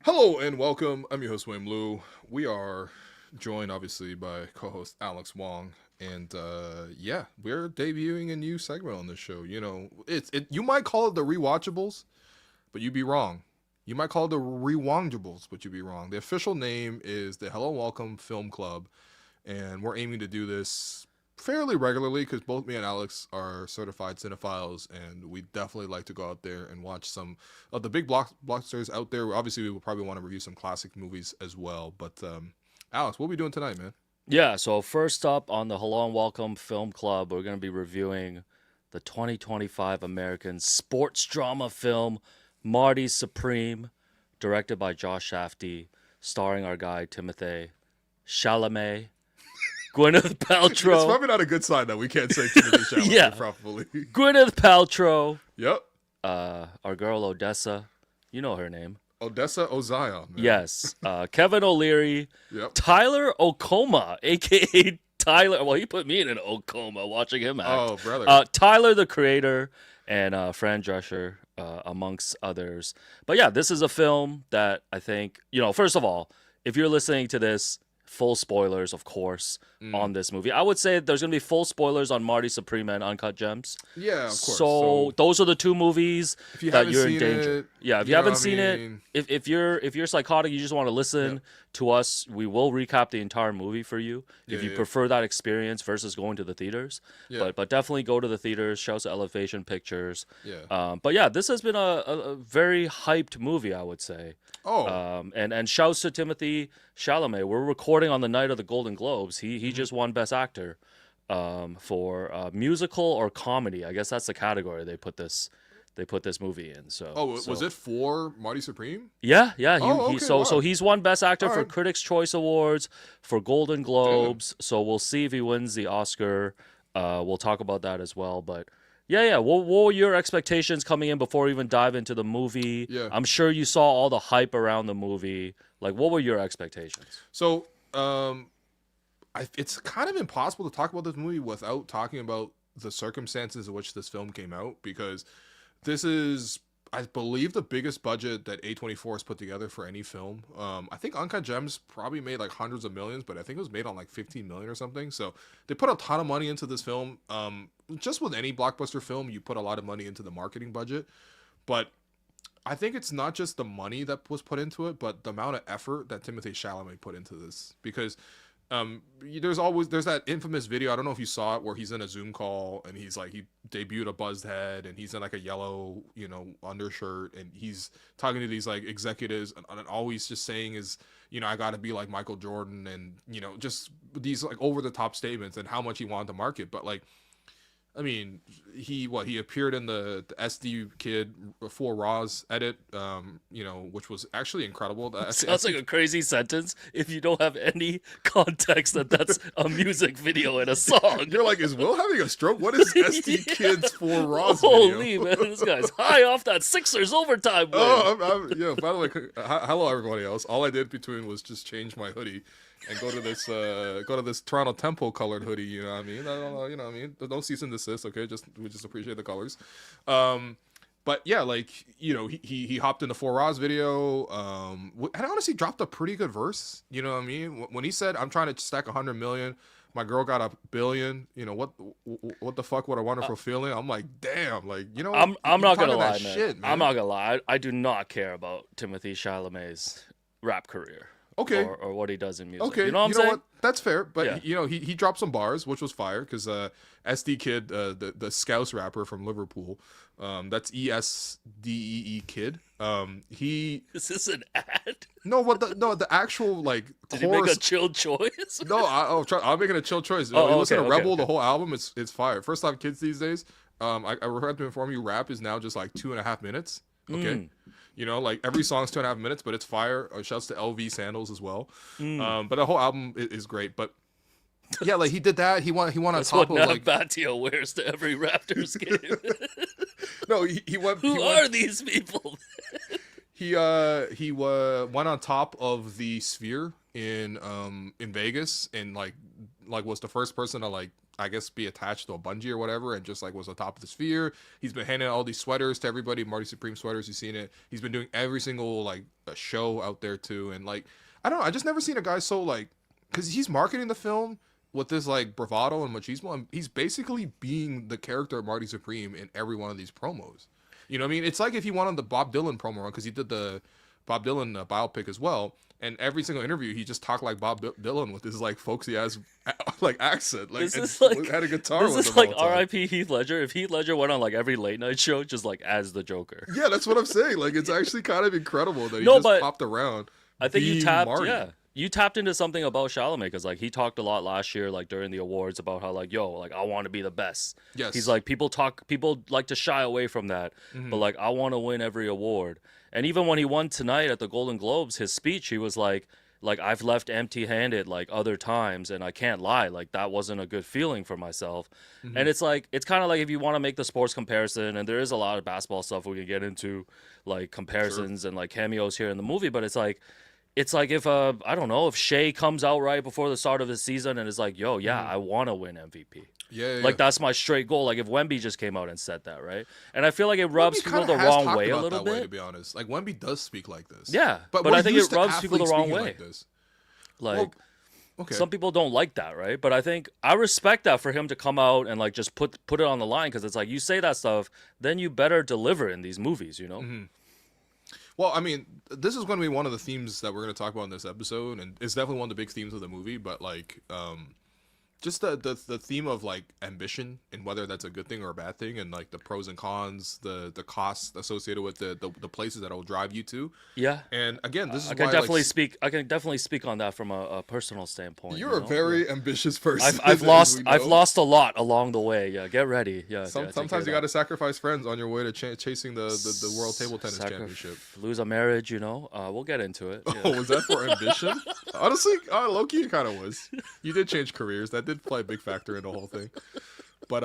Hello and welcome. I'm your host, Wayne Blue. We are joined, obviously, by co-host Alex Wong, and we're debuting a new segment on this show. You know, you might call it the rewatchables, but you'd be wrong. You might call it the rewatchables, but you'd be wrong. The official name is the Hello and Welcome Film Club, and we're aiming to do this fairly regularly because both me and Alex are certified cinephiles, and we definitely like to go out there and watch some of the big blockbusters out there. Obviously, we will probably want to review some classic movies as well. But Alex, what are we doing tonight, man? Yeah, so first up on the Hello and Welcome Film Club, we're going to be reviewing the 2025 American sports drama film Marty Supreme, directed by Josh Safdie, starring our guy Timothée Chalamet, Gwyneth It's Paltrow. probably not a good sign that we can't say Timothy Chalamet Yeah. properly. Gwyneth Paltrow, Yep. our girl Odessa, you know her name. Odessa Ozion. Man. Yes. Kevin O'Leary, Yep. Tyler Okoma, aka Tyler. Well, he put me in an Okoma watching him act. Oh, brother. Tyler, the creator, and Fran Drescher, amongst others. But yeah, this is a film that I think, first of all, if you're listening to this, full spoilers, of course, on this movie. I would say there's going to be full spoilers on Marty Supreme and Uncut Gems. Yeah, of course. So those are the two movies if you that haven't you're in seen danger. it, Yeah, if you know haven't what I seen it, mean? if you're psychotic, you just want to listen to us, we will recap the entire movie for you if you prefer that experience versus going to the theaters. Yeah. But definitely go to the theaters. Shouts to Elevation Pictures. Yeah. But yeah, this has been a very hyped movie, I would say. Oh. And shouts to Timothée Chalamet. We're recording on the night of the Golden Globes. He just won Best Actor for musical or comedy. I guess that's the category they put this movie in. Was it for Marty Supreme? Yeah. Wow. So he's won Best Actor All for right. Critics' Choice Awards, for Golden Globes. So we'll see if he wins the Oscar. We'll talk about that as well. But yeah. What were your expectations coming in before we even dive into the movie? Yeah. I'm sure you saw all the hype around the movie. Like, what were your expectations? So, it's kind of impossible to talk about this movie without talking about the circumstances in which this film came out, because this is, I believe, the biggest budget that A24 has put together for any film. I think Uncut Gems probably made like hundreds of millions, but I think it was made on like 15 million or something. So they put a ton of money into this film. Just with any blockbuster film, you put a lot of money into the marketing budget. But I think it's not just the money that was put into it, but the amount of effort that Timothée Chalamet put into this. Because there's that infamous video, I don't know if you saw it, where he's in a Zoom call and he debuted a buzzed head and he's in like a yellow undershirt, and he's talking to these like executives, and all he's just saying is, I gotta be like Michael Jordan, and just these like over the top statements and how much he wanted to market. But like, I mean, he appeared in the SD Kid for Raw's edit, which was actually incredible. Sounds like a crazy sentence if you don't have any context that that's a music video and a song. You're like, is Will having a stroke? What is SD Kids for Raw's Holy video? man, this guy's high off that Sixers overtime win. Oh, by the way, hello everybody else. All I did between was just change my hoodie and go to this Toronto Temple colored hoodie. You know what I mean? You know what I mean? Don't cease and desist. Okay, we just appreciate the colors. But yeah, like, he hopped in the Four Raws video, and honestly dropped a pretty good verse. You know what I mean? When he said, "I'm trying to stack 100 million, my girl got a billion. What the fuck? What a wonderful feeling." I'm like, damn, like, I'm not gonna lie, man. Shit, man. I'm not gonna lie. I do not care about Timothée Chalamet's rap career. Okay. Or what he does in music. Okay, You know what I'm saying? What? That's fair, but Yeah. he dropped some bars, which was fire, because SD Kid, the Scouse rapper from Liverpool, that's ESDEE Kid. He Is this an ad? the actual like Did chorus. he make a chill choice? No, I'm making a chill choice. Oh, Listen okay, to Rebel, okay. the whole album, it's fire. First off, kids these days, I regret to inform you, rap is now just like 2.5 minutes. Okay. Like every song's 2.5 minutes, but it's fire. Shouts to LV Sandals as well. But the whole album is great. But yeah, like he did that. He won on That's top what of Nav like Batio wears to every Raptors game. no. He went. Who are these people? He went on top of the Sphere in Vegas, and like like was the first person to like I guess be attached to a bungee or whatever, and just like was on top of the sphere. He's been handing out all these sweaters to everybody, Marty Supreme sweaters. You've seen it. He's been doing every single like a show out there too, and like I don't know, I just never seen a guy so like because he's marketing the film with this like bravado and machismo, and he's basically being the character of Marty Supreme in every one of these promos. You know what I mean? It's like if he went on the Bob Dylan promo run because he did the Bob Dylan biopic as well. And every single interview, he just talked like Bob Dylan with his like folksy ass like accent, like This is like had a guitar. this with is him like all the time. R.I.P. Heath Ledger. If Heath Ledger went on like every late night show, just like as the Joker. Yeah, that's what I'm saying. Like it's actually kind of incredible that he No, just but popped around. I think you being tapped, Marty. yeah, you tapped into something about Chalamet because like he talked a lot last year, like during the awards, about how like yo, like I want to be the best. Yes. He's like people like to shy away from that, but like I want to win every award. And even when he won tonight at the Golden Globes, his speech, he was like I've left empty-handed like other times, and I can't lie, like that wasn't a good feeling for myself. And it's like it's kind of like if you want to make the sports comparison, and there is a lot of basketball stuff we can get into, like comparisons and like cameos here in the movie, but it's like if I don't know, if Shea comes out right before the start of the season and is like, yo, yeah, I want to win MVP. Yeah, Like that's my straight goal. Like if Wemby just came out and said that, right? And I feel like it rubs Wemby people kinda the has wrong talked way a about little that way, bit. to be honest. Like Wemby does speak like this. Yeah, but we're I think used it to rubs people the athletes wrong speaking way. like this. Like Well, okay. some people don't like that, right? But I think I respect that for him to come out and like just put it on the line, because it's like you say that stuff, then you better deliver in these movies, you know? Well, I mean, this is going to be one of the themes that we're going to talk about in this episode, and it's definitely one of the big themes of the movie. But like, just the theme of like ambition and whether that's a good thing or a bad thing, and like the pros and cons, the costs associated with the places that it will drive you to. Yeah. And again, this is I why can definitely like, speak. I can definitely speak on that from a personal standpoint. you're you a know? very ambitious person. I've as lost we I've know. lost a lot along the way. Yeah, get ready. Yeah, take care Sometimes of you got that. to sacrifice friends on your way to chasing the world table tennis championship. Lose a marriage, you know. We'll get into it. Yeah. Oh, was that for ambition? Honestly, low-key it kind of was. You did change careers. That did play a big factor in the whole thing. But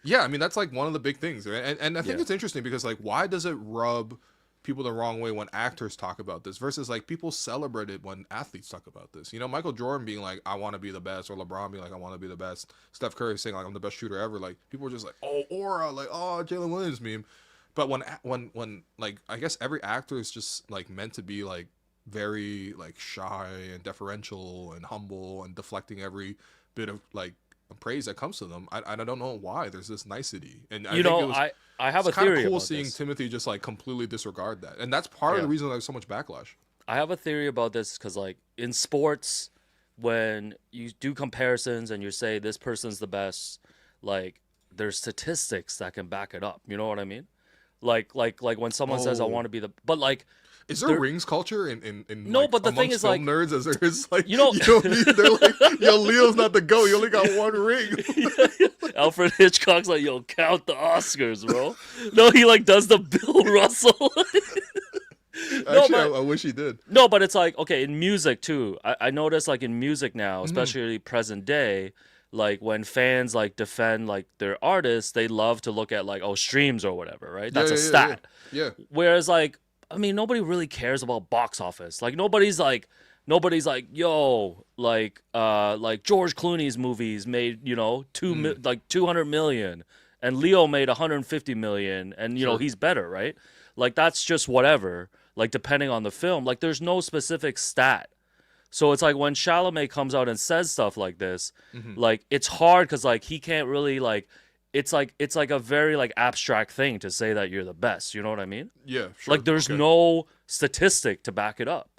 yeah, I mean that's like one of the big things, right? And I think it's interesting because like why does it rub people the wrong way when actors talk about this versus like people celebrate it when athletes talk about this? You know, Michael Jordan being like I want to be the best, or LeBron being like I want to be the best. Steph Curry saying like I'm the best shooter ever. Like people are just like oh aura, like oh Jalen Williams meme. But when like I guess every actor is just like meant to be like very like shy and deferential and humble and deflecting every bit of like praise that comes to them. I don't know why there's this nicety, and I You think know, it was, I have a it's kind of theory cool about seeing this. Timothy just like completely disregard that, and that's part of the reason there's so much backlash. I have a theory about this because, like, in sports, when you do comparisons and you say this person's the best, like, there's statistics that can back it up. You know what I mean? Like when someone says, "I Oh. want to be the," but like, Is there rings culture in No, like, but the thing amongst is, film like, nerds as there is like you know- they're like yo Leo's not the GOAT, you only got one ring. Alfred Hitchcock's like, "Yo, count the Oscars, bro." No, he like does the Bill Russell. Actually, but- I wish he did. No, but it's like, okay, in music too. I notice like in music now, especially present day, like when fans like defend like their artists, they love to look at like streams or whatever, right? That's a stat. Yeah. Whereas like, I mean, nobody really cares about box office. Like nobody's like, yo, like George Clooney's movies made, you know, 200 million, and Leo made 150 million, and you know he's better, right? Like that's just whatever. Like depending on the film, like there's no specific stat. So it's like when Chalamet comes out and says stuff like this, like it's hard because like he can't really like. It's like a very like abstract thing to say that you're the best. You know what I mean? Yeah, sure. Like there's Okay. no statistic to back it up.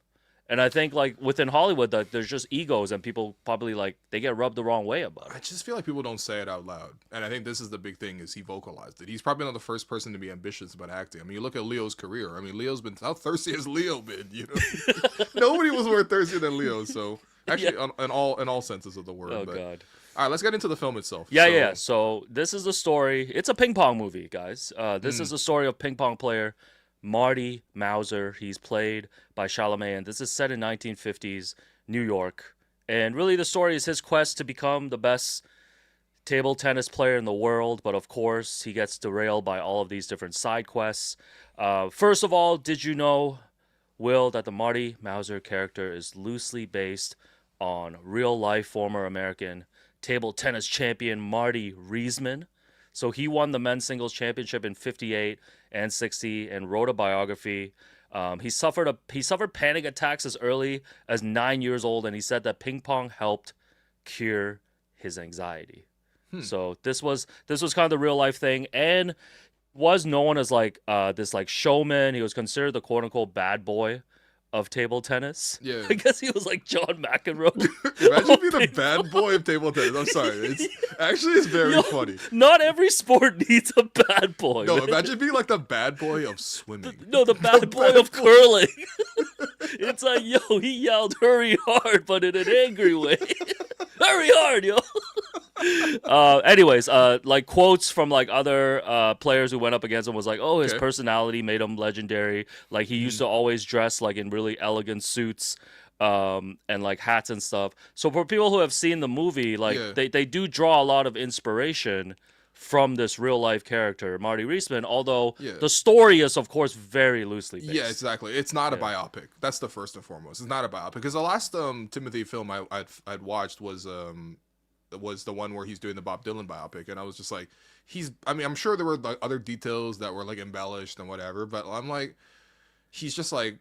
And I think like within Hollywood, that there's just egos and people probably like they get rubbed the wrong way about I it. just feel like people don't say it out loud, and I think this is the big thing: is he vocalized it. He's probably not the first person to be ambitious about acting. I mean, you look at Leo's career. I mean, Leo's been how thirsty has Leo been? You know, nobody was more thirsty than Leo. So actually, in all senses of the word. Oh but, god. All right, let's get into the film itself. Yeah, So, yeah. So this is the story. It's a ping pong movie, guys. This is the story of ping pong player Marty Mauser. He's played by Chalamet, and this is set in 1950s New York. And really, the story is his quest to become the best table tennis player in the world. But of course, he gets derailed by all of these different side quests. First of all, did you know, Will, that the Marty Mauser character is loosely based on real life former American table tennis champion Marty Riesman. So he won the men's singles championship in 58 and 60 and wrote a biography. He suffered panic attacks as early as 9 years old, and he said that ping pong helped cure his anxiety. So this was kind of the real life thing, and was known as like this like showman. He was considered the quote unquote bad boy of table tennis. Yeah. I guess he was like John McEnroe. Imagine being the bad boy of table tennis. I'm sorry. It's very Yo, funny. Not every sport needs a bad boy. No, man. imagine being like the bad boy of swimming. No, the bad boy of curling. It's like, yo, he yelled, "Hurry hard," but in an angry way. Hurry hard, yo. Anyways, like quotes from like other players who went up against him was like, oh, his Okay. personality made him legendary. Like he used to always dress like in really elegant suits, and like hats and stuff. So for people who have seen the movie, like Yeah. they do draw a lot of inspiration from this real life character, Marty Reisman, although Yeah. the story is of course very loosely based. Yeah, exactly. It's not a biopic. That's the first and foremost. It's not a biopic because the last Timothy film I'd watched was the one where he's doing the Bob Dylan biopic, and I was just like, I'm sure there were like other details that were like embellished and whatever, but I'm like, he's just like,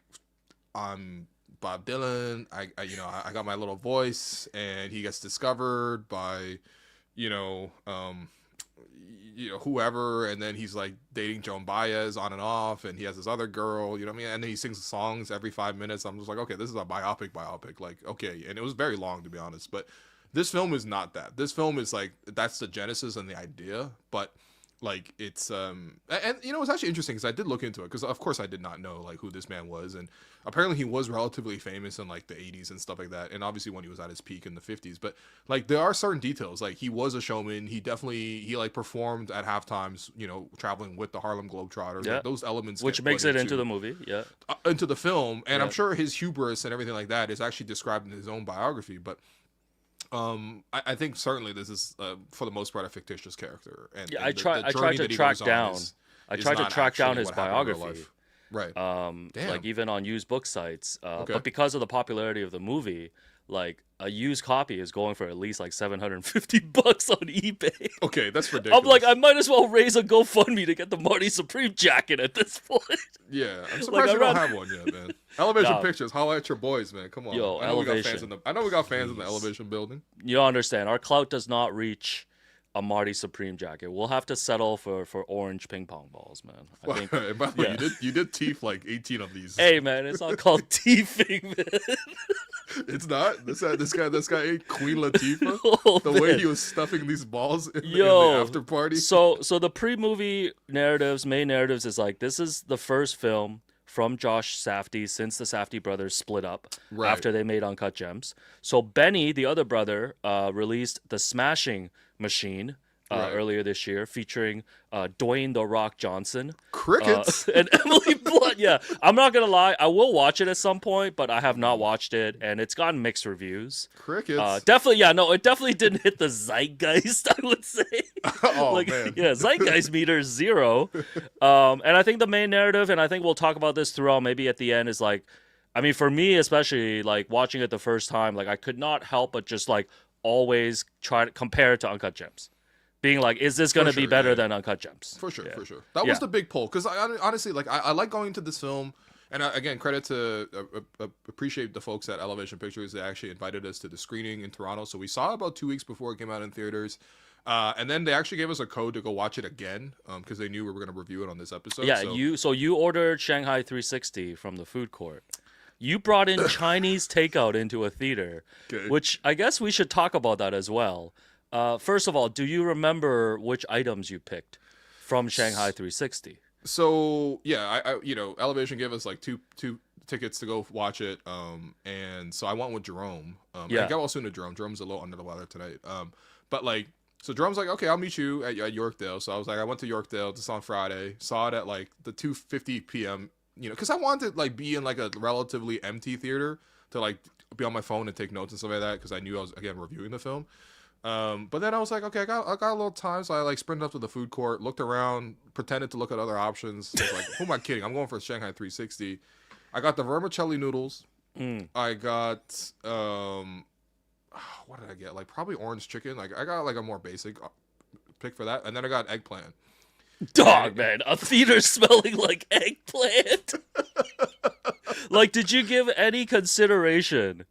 I'm Bob Dylan. I got my little voice, and he gets discovered by, you know, whoever, and then he's like dating Joan Baez on and off, and he has this other girl, you know what I mean? And then he sings songs every 5 minutes. I'm just like, okay, this is a biopic. Like, okay, and it was very long to be honest, but this film is not that. This film is like, that's the genesis and the idea, but like it's and you know, it's actually interesting because I did look into it because of course I did not know like who this man was, and apparently he was relatively famous in like the 80s and stuff like that, and obviously when he was at his peak in the 50s, but like there are certain details, like he was a showman. He like performed at half times, you know, traveling with the Harlem Globetrotters. Yeah. Like, those elements Which get makes put it into the movie. Yeah. into the film, and Yeah. I'm sure his hubris and everything like that is actually described in his own biography, but I think certainly this is for the most part a fictitious character, and, Yeah, and I tried to track down. I tried to track down his biography. Right. Like Damn. even on used book sites. Okay. But because of the popularity of the movie, like a used copy is going for at least like $750 on eBay. Okay, that's ridiculous. I'm like, I might as well raise a GoFundMe to get the Marty Supreme jacket at this point. Yeah, I'm Like, surprised I'd you don't rather- have one yet, man. Elevation Nah. Pictures, holla at your boys, man. Come on. Yo, I know we got fans Elevation. in the Please. Elevation building. You don't understand. Our clout does not reach a Marty Supreme jacket. We'll have to settle for orange ping pong balls, man. I think. And by the way, yeah. you did teeth like 18 of these. Hey, man, it's not called teething, man. It's not. This guy ate Queen Latifah. Oh, The way man. he was stuffing these balls in Yo, the after party. So the pre-movie main narratives is like, this is the first film from Josh Safdie since the Safdie brothers split up Right. after they made Uncut Gems. So Benny, the other brother, released The Smashing Machine Right. earlier this year, featuring Dwayne The Rock Johnson. Crickets. And Emily Blunt. Yeah, I'm not gonna lie, I will watch it at some point, but I have not watched it, and it's gotten mixed reviews. Crickets. Definitely, yeah, no, it definitely didn't hit the zeitgeist, I would say. Oh, man. Yeah, zeitgeist meter is 0. And I think the main narrative, and I think we'll talk about this throughout, maybe at the end, is like, I mean, for me especially, like watching it the first time, like I could not help but just like always try to compare it to Uncut Gems. Being like, is this going to be sure, better yeah. than Uncut Gems? For sure. That Yeah. was the big pull. Because I honestly, like, I like going to this film. And again, credit to appreciate the folks at Elevation Pictures. They actually invited us to the screening in Toronto. So we saw it about 2 weeks before it came out in theaters. And then they actually gave us a code to go watch it again because they knew we were going to review it on this episode. Yeah, so. you ordered Shanghai 360 from the food court. You brought in Chinese takeout into a theater, Okay. which I guess we should talk about that as well. First of all, do you remember which items you picked from Shanghai 360? So yeah, I Elevation gave us like two tickets to go watch it. And so I went with Jerome. Yeah. I got well soon to Jerome. Jerome's a little under the weather tonight. But like, so Jerome's like, okay, I'll meet you at Yorkdale. So I was like, I went to Yorkdale just on Friday. Saw it at like the 2:50 p.m. You know, because I wanted to like be in like a relatively empty theater to like be on my phone and take notes and stuff like that because I knew I was again reviewing the film. But then I was like, okay, I got a little time, so I like sprinted up to the food court, looked around, pretended to look at other options. I was like, who am I kidding? I'm going for Shanghai 360. I got the vermicelli noodles. I got what did I get? Like probably orange chicken. Like I got like a more basic pick for that, and then I got eggplant. Dog, man, a theater smelling like eggplant. Like, did you give any consideration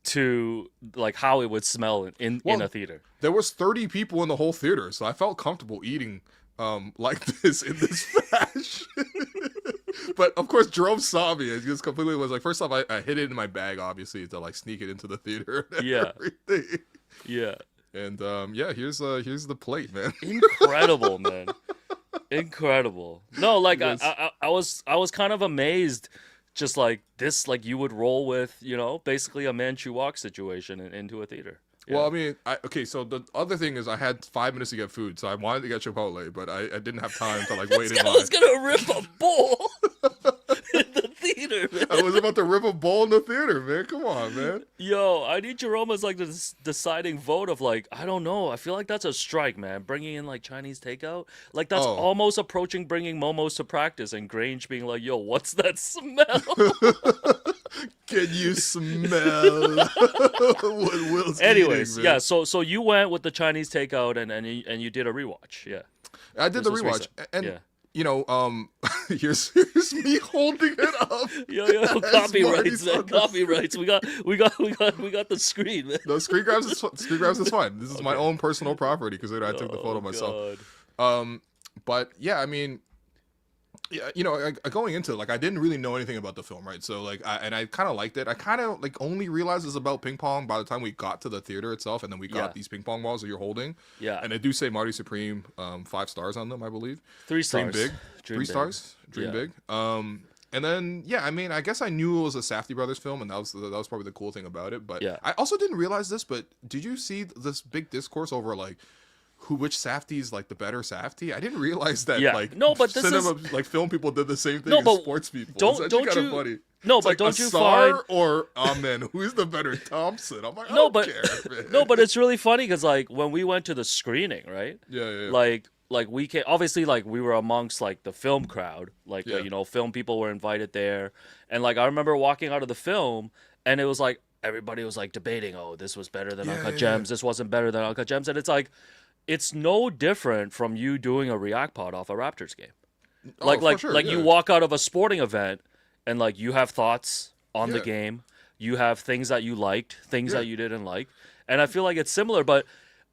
to like how it would smell in a theater? There was 30 people in the whole theater, so I felt comfortable eating like this in this fashion. But of course, Jerome saw me and just completely was like, first off, I hid it in my bag, obviously, to like sneak it into the theater. And Yeah. everything. Yeah. And yeah, here's the plate, man. Incredible, man. Incredible. No, like Yes. I was kind of amazed, just like this, like you would roll with, basically a Manchu Walk situation into a theater. Well, I mean, okay, so the other thing is I had 5 minutes to get food, so I wanted to get Chipotle, but I didn't have time to like wait in I line. was gonna rip a bowl in the theater, man. I was about to rip a bowl in the theater, man. Come on, man. Yo, I need Jerome as like the deciding vote of like, I don't know. I feel like that's a strike, man. Bringing in like Chinese takeout, like that's almost approaching bringing momos to practice, and Grange being like, yo, what's that smell? Can you smell what Will's Anyways, eating, man? yeah. So you went with the Chinese takeout, and you did a rewatch, yeah. I did the This was rewatch, recent. and Yeah. here's me holding it up. Yo, copyrights, Marty's man. on the Copyrights. We got the screen, man. No, screen grabs is fine. This is my own personal property because I took the photo myself. God. But yeah, I mean, yeah, going into it, like I didn't really know anything about the film, right? So like, I kind of liked it. I kind of like only realized it's about ping pong by the time we got to the theater itself, and then we got these ping pong balls that you're holding. Yeah. And they do say Marty Supreme, 5 stars on them, I believe. 3 stars. Dream big. Dream 3 big. stars. Dream Yeah. big. And then yeah, I mean, I guess I knew it was a Safdie brothers film, and that was probably the cool thing about it. But Yeah. I also didn't realize this. But did you see this big discourse over like which Safdie is like the better Safdie? I didn't realize that. Yeah. Like No, but this cinema, is- like film people did the same thing No, as but sports people. don't- It's don't kind you- of funny. No, It's but like don't you Asar find- or Amen? Who's the better Thompson? I'm like, I No, don't but care, man. no, but it's really funny because like when we went to the screening, right? Yeah. Like we can obviously like we were amongst like the film crowd, like Yeah. film people were invited there, and like I remember walking out of the film, and it was like everybody was like debating, oh, this was better than Uncut Gems, this wasn't better than Uncut Gems, and it's like it's no different from you doing a React Pod off a Raptors game. For sure, You walk out of a sporting event and like you have thoughts on the Yeah. game, you have things that you liked, things Yeah. that you didn't like, and I feel like it's similar, but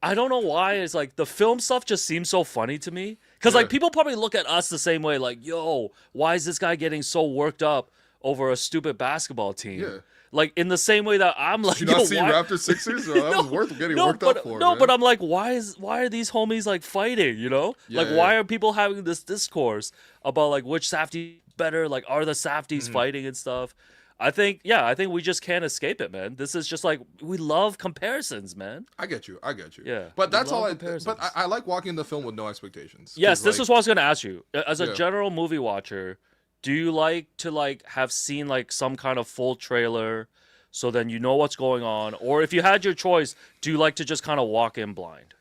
I don't know why. It's like the film stuff just seems so funny to me because like Yeah. people probably look at us the same way, like, yo, why is this guy getting so worked up over a stupid basketball team? Yeah. Like in the same way that I'm like, Did you not yo, see why? Raptors Sixers? That was worth getting worked up for. No, man. but I'm like, why are these homies like fighting? Like, Yeah. why are people having this discourse about like which Safdie better? Like, are the Safdies fighting and stuff? I think we just can't escape it, man. This is just like we love comparisons, man. I get you. Yeah, But we that's love all. comparisons. But I like walking the film with no expectations. Yes, 'Cause, this like, is what I was gonna ask you. As a Yeah. general movie watcher, do you like to like have seen like some kind of full trailer, so then you know what's going on, or if you had your choice, do you like to just kind of walk in blind?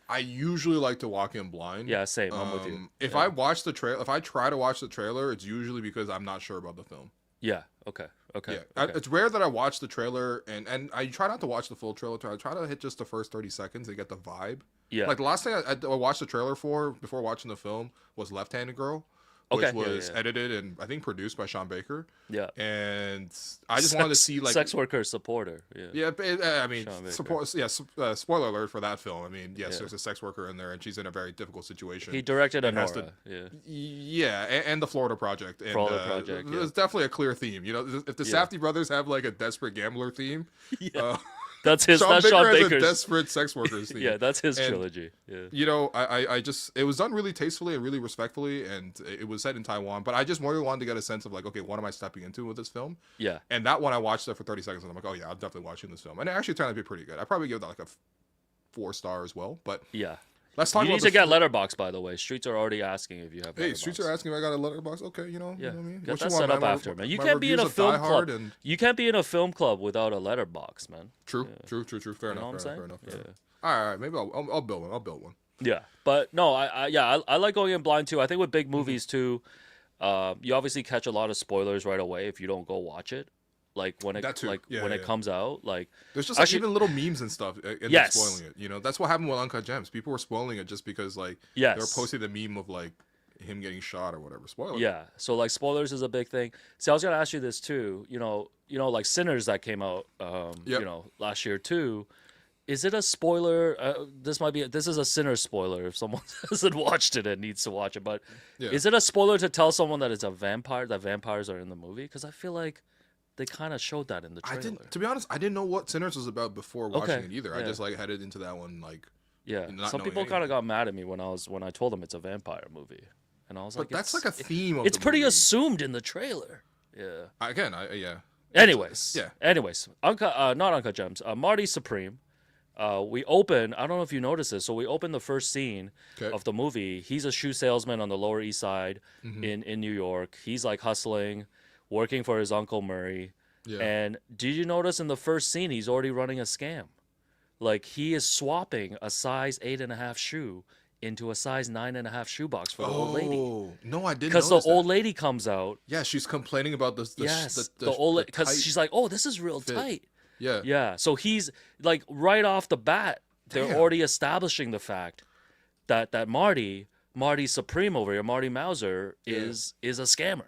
I usually like to walk in blind. Yeah, same. I'm with you. If Yeah. I watch the trailer, if I try to watch the trailer, it's usually because I'm not sure about the film. Yeah. Okay. Yeah, Okay. it's rare that I watch the trailer, and I try not to watch the full trailer. I try to hit just the first 30 seconds to get the vibe. Yeah. Like the last thing I watched the trailer for before watching the film was Left-Handed Girl, which Okay, yeah, was yeah. edited and I think produced by Sean Baker. Yeah. And I just wanted to see like sex worker supporter. Yeah. Yeah, but, I mean, Sean Baker. spoiler alert for that film. I mean, yes, Yeah. there's a sex worker in there, and she's in a very difficult situation. He directed And has Anora. Yeah. Yeah, and the Florida Project. And, Florida Project, yeah. There's definitely a clear theme. If the Yeah. Safdie brothers have like a desperate gambler theme, Yeah. That's Sean Sean Baker has Baker's. a desperate sex workers theme. Yeah, that's his And, trilogy. Yeah. I just it was done really tastefully and really respectfully, and it was set in Taiwan. But I just more wanted to get a sense of like, okay, what am I stepping into with this film? Yeah. And that one I watched it for 30 seconds, and I'm like, oh yeah, I'm definitely watching this film. And it actually turned out to be pretty good. I probably give that like a 4 star as well. But Yeah. let's talk You about need to get Letterboxd, by the way. Streets are already asking if you have. Hey, Letterboxd. Streets are asking if I got a letterbox. Okay, you know Yeah. what I mean. Get What that you want, set up man? after, man. You My can't be in a reviews of film Die Hard club. and- You can't be in a film club without a letterbox, man. True. Fair You enough. know what I'm saying? Fair enough. Yeah. All right, maybe I'll build one. I'll build one. Yeah, but no, I like going in blind too. I think with big movies too, you obviously catch a lot of spoilers right away if you don't go watch it. like when it That too. Yeah, when yeah, it yeah. comes out. Like There's just like actually, even little memes and stuff, and they're yes, spoiling it. You know, that's what happened with Uncut Gems. People were spoiling it just because like they were yes, posting the meme of like him getting shot or whatever. Spoiler. yeah. So like spoilers is a big thing. See, I was gonna ask you this too. Like Sinners that came out, Yep. last year too. Is it a spoiler? This is a Sinner spoiler if someone hasn't watched it and needs to watch it. But Yeah. is it a spoiler to tell someone that it's a vampire, that vampires are in the movie? Because I feel like they kind of showed that in the I trailer. didn't. To be honest, I didn't know what Sinners was about before watching Okay, it either. I yeah. just like headed into that one like. Yeah, Not some knowing people kind of anything. got mad at me when I told them it's a vampire movie, and I was But like, that's it's, like a theme of it's the pretty movie. assumed in the trailer. Yeah. Again, yeah. Anyways, Yeah. Anyways, not Uncut Gems. Marty Supreme. We open. I don't know if you noticed this. So we open the first scene Okay. of the movie. He's a shoe salesman on the Lower East Side Mm-hmm. in New York. He's like hustling, working for his uncle Murray. Yeah. And did you notice in the first scene he's already running a scam? Like he is swapping a size 8.5 shoe into a size 9.5 shoebox for the old lady. Oh no, I didn't. Because the notice old that. lady comes out. Yeah, she's complaining about this. Yes, the old because tight she's like, "Oh, this is real fit. tight." Yeah. Yeah, so he's like right off the bat, they're Damn. already establishing the fact that Marty Supreme over here, Marty Mauser is a scammer.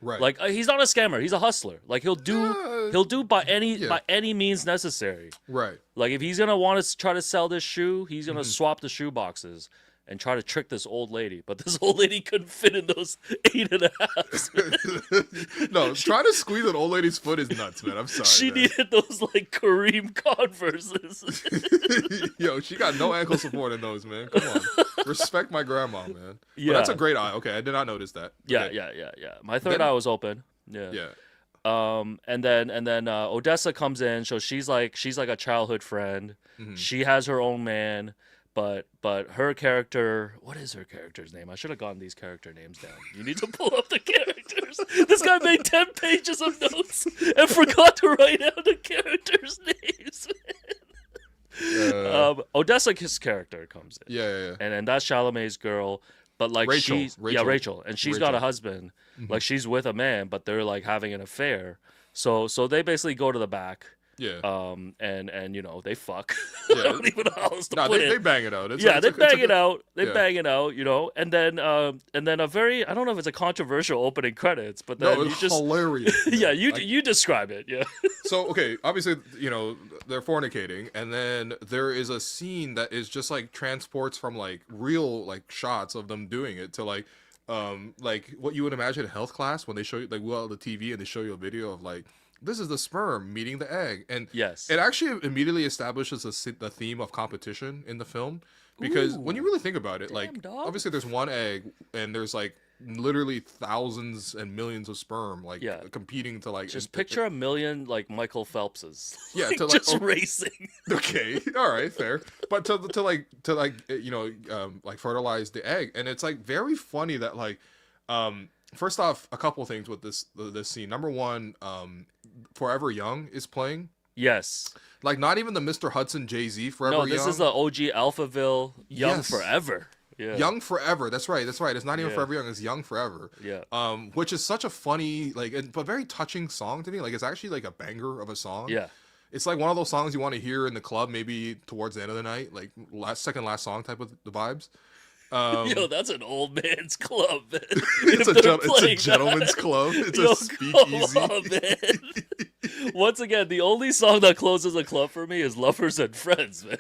Right. Like he's not a scammer, he's a hustler. Like he'll do by any means necessary. Right. Like if he's gonna want to try to sell this shoe, he's Mm-hmm. gonna swap the shoe boxes and try to trick this old lady. But this old lady couldn't fit in those 8.5s. No, trying to squeeze an old lady's foot is nuts, man. I'm sorry. She man. needed those like Kareem Converses. Yo, she got no ankle support in those, man. Come on. Respect my grandma, man. Yeah. But that's a great eye. Okay, I did not notice that. Yeah, Okay. yeah. My third Then- eye was open. Yeah. Yeah. And then Odessa comes in, so she's like a childhood friend. Mhm. She has her own man, but her character, what is her character's name? I should have gotten these character names down. You need to pull up the characters. This guy made 10 pages of notes and forgot to write down the characters' names. Odessa's character comes in. Yeah. And that's Chalamet's girl, but like Rachel. Rachel, and she's got a Rachel. husband. Like she's with a man, but they're like having an affair. So they basically go to the back, Yeah. and they fuck. Yeah. I don't even know how else to No, put they it. bang it out. It's Yeah, it's they it's bang good- it out. They yeah. bang it out, and then a very, I don't know if it's a controversial opening credits, but then No, you it's just hilarious. yeah, man. you Like, you describe it, yeah. so okay, obviously, they're fornicating, and then there is a scene that is just like transports from like real like shots of them doing it to like what you would imagine in health class when they show you like the TV and they show you a video of like this is the sperm meeting the egg, and Yes. it actually immediately establishes the theme of competition in the film because when you really think about it, like dog. obviously there's one egg and there's like literally thousands and millions of sperm like Yeah. competing to like Just picture a million like Michael Phelpses. Yeah, Like, to, like, just oh- racing. Okay, all right, fair. But to fertilize the egg, and it's like very funny that like, first off, a couple things with this scene. Number one, Forever Young is playing. Yes. Like not even the Mr. Hudson Jay-Z Forever No, Young. this is the OG Alphaville Young Yes. Forever. Yeah. Young Forever. That's right. It's not even Yeah. Forever Young. It's Young Forever. Yeah. Which is such a funny but very touching song to me. Like it's actually like a banger of a song. Yeah. It's like one of those songs you want to hear in the club, maybe towards the end of the night, like second last song type of the vibes. Yo, that's an old man's club, man. It's If a they're it's a playing gentleman's that. club. It's Yo, a speakeasy. come on, man. Once again, the only song that closes a club for me is "Lovers and Friends," man.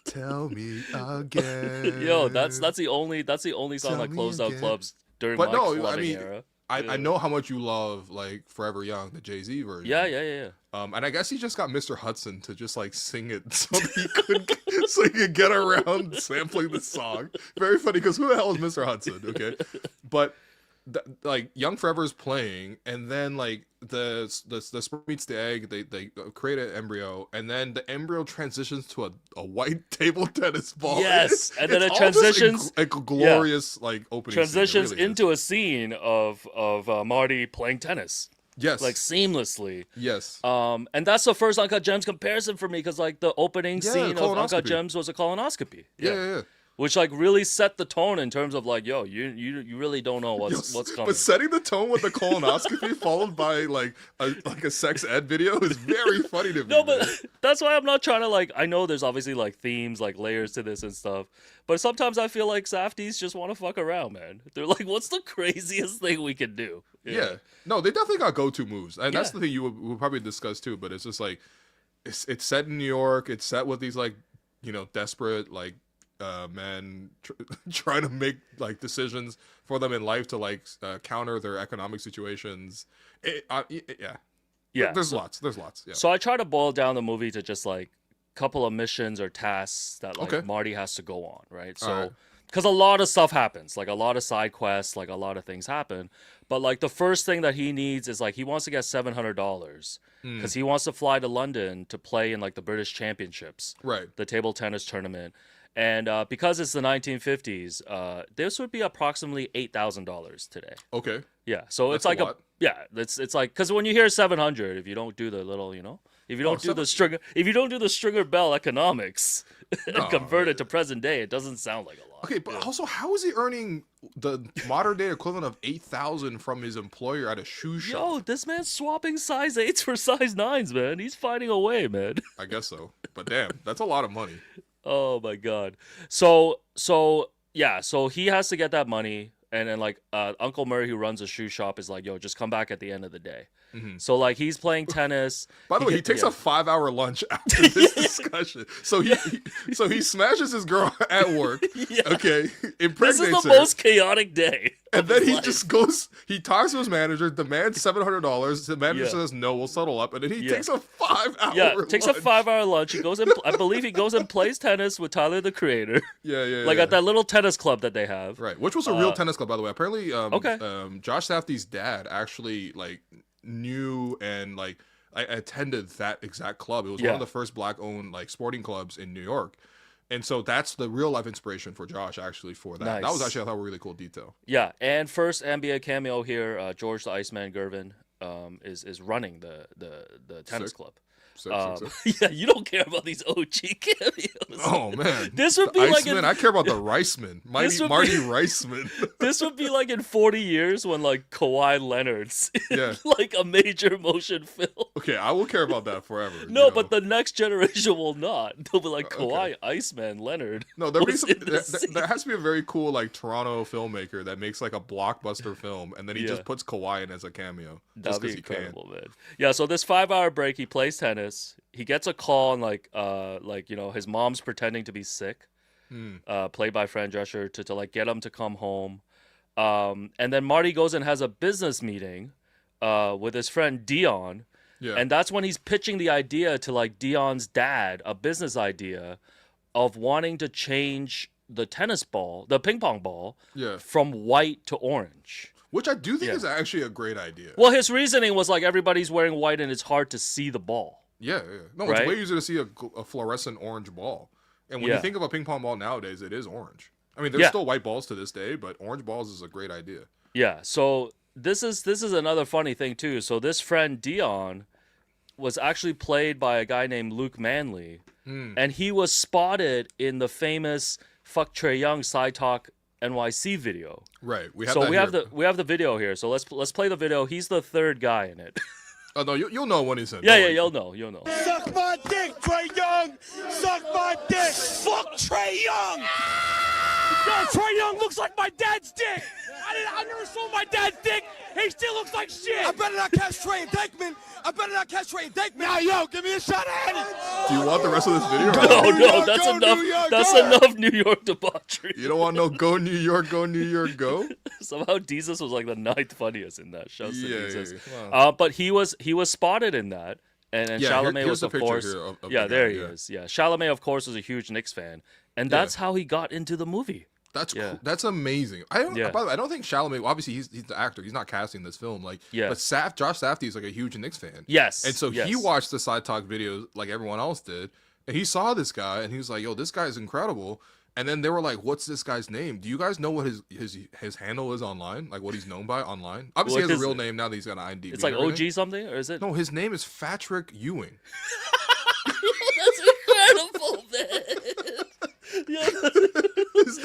Tell me again. Yo, that's the only song Tell that me closed out again. clubs during But my no, I clubbing mean, era. I know how much you love like Forever Young, the Jay-Z version. Yeah. And I guess he just got Mr. Hudson to just like sing it so that he could get around sampling the song. Very funny because who the hell is Mr. Hudson? Okay, but like Young Forever is playing, and then like the sperm meets the egg. They create an embryo, and then the embryo transitions to a white table tennis ball. Yes, and then It's it all just transitions- a glorious like opening. Transitions scene. It really is. into a scene of Marty playing tennis, yes, like seamlessly. yes. And that's the first Uncut Gems comparison for me, because like the opening scene of Uncut colonoscopy. Gems was a colonoscopy. Yeah. which like really set the tone in terms of like, yo, you really don't know what's coming. But setting the tone with the colonoscopy followed by like a sex ed video is very funny to me. No, but that's why I'm not trying to like. I know there's obviously like themes, like layers to this and stuff. But sometimes I feel like Safdies just want to fuck around, man. They're like, what's the craziest thing we can do? Yeah. No, they definitely got go-to moves, and that's the thing we'll probably discuss too. But it's just like it's set in New York. It's set with these like desperate like men trying to make like decisions for them in life to like counter their economic situations. Yeah. There's lots. Yeah. So I try to boil down the movie to just like a couple of missions or tasks that like Marty has to go on, right? So because a lot of stuff happens, like a lot of side quests, like a lot of things happen. But like the first thing that he needs is like he wants to get $700 because he wants to fly to London to play in like the British Championships, right? The table tennis tournament. And because it's the 1950s, this would be approximately $8,000 today. Okay. Yeah, so it's like it's like because when you hear 700, if you don't do the little, if you don't do the Stringer Bell economics and convert it to present day, it doesn't sound like a lot. Okay, but also, how is he earning the modern day equivalent of 8,000 from his employer at a shoe shop? Yo, this man's swapping size 8s for size 9s, man. He's finding a way, man. I guess so, but damn, that's a lot of money. Oh my god. So he has to get that money, and then like Uncle Murray, who runs a shoe shop, is like, yo, just come back at the end of the day. Mm-hmm. So like he's playing tennis. By the way, he takes a 5-hour lunch after this discussion. So he smashes his girl at work. Okay, impregnates this is the her. most chaotic day. And then he just goes. He talks to his manager, demands $700. The manager says no, we'll settle up. And then he takes a 5-hour. Yeah, takes a 5-hour lunch. He goes and I believe he goes and plays tennis with Tyler the Creator. Yeah. At that little tennis club that they have. Right, which was a real tennis club, by the way. Apparently, Josh Safdie's dad actually like knew and like I attended that exact club. It was one of the first black-owned like sporting clubs in New York. And so that's the real life inspiration for Josh, actually, for that. Nice. That was actually, I thought, a really cool detail. Yeah, and first NBA cameo here, George the Iceman Gervin is running the tennis club. Yeah, you don't care about these OG cameos. Oh man, this would be Iceman, I care about the Riceman, Marty Riceman. This would be like in 40 years when like Kawhi Leonard's in like a major motion film. Okay, I will care about that forever. No, but the next generation will not. They'll be like Kawhi, Iceman, Leonard. No, there has to be a very cool like Toronto filmmaker that makes like a blockbuster film, and then he just puts Kawhi in as a cameo. That'd be incredible, man. Yeah, so this 5-hour break, he plays tennis. He gets a call and like his mom's pretending to be sick, played by Fran Drescher, to like get him to come home, and then Marty goes and has a business meeting with his friend Dion, and that's when he's pitching the idea to like Dion's dad, a business idea of wanting to change the ping pong ball, from white to orange. Which I do think is actually a great idea. Well, his reasoning was like everybody's wearing white and it's hard to see the ball. Yeah. No, it's way easier to see a fluorescent orange ball. And when you think of a ping pong ball nowadays, it is orange. I mean, there's still white balls to this day, but orange balls is a great idea. Yeah, so this is another funny thing, too. So this friend, Dion, was actually played by a guy named Luke Manley. And he was spotted in the famous Fuck Trey Young Side Talk NYC video. Right. We have the video here. So let's play the video. He's the third guy in it. Oh no, you'll know when he's in. Yeah, you'll know. Suck my dick, Trey Young. Suck my dick. Fuck Trey Young. Yo, Trey Young looks like my dad's dick. I never saw my dad's dick. He still looks like shit. I better not catch Trey Dakeman. Now, yo, give me a shot at it. Do you want the rest of this video? No, that's enough. That's enough New York debauchery. You don't want no go New York, go? Somehow Jesus was like the 9th funniest in that. Shouts to Jesus. Wow. But he was spotted in that. And Chalamet was, of course. There he is. Yeah, Chalamet, of course, was a huge Knicks fan. And that's how he got into the movie. That's amazing. By the way, I don't think Chalamet. Obviously, he's the actor. He's not casting this film. But Josh Safdie is like a huge Knicks fan. Yes, and so he watched the Side Talk videos like everyone else did, and he saw this guy, and he was like, "Yo, this guy is incredible." And then they were like, "What's this guy's name? Do you guys know what his handle is online? Like what he's known by online? Obviously, he has a real name now that he's got an IMDb. It's like OG something, or is it? No, his name is Patrick Ewing. That's incredible, man. His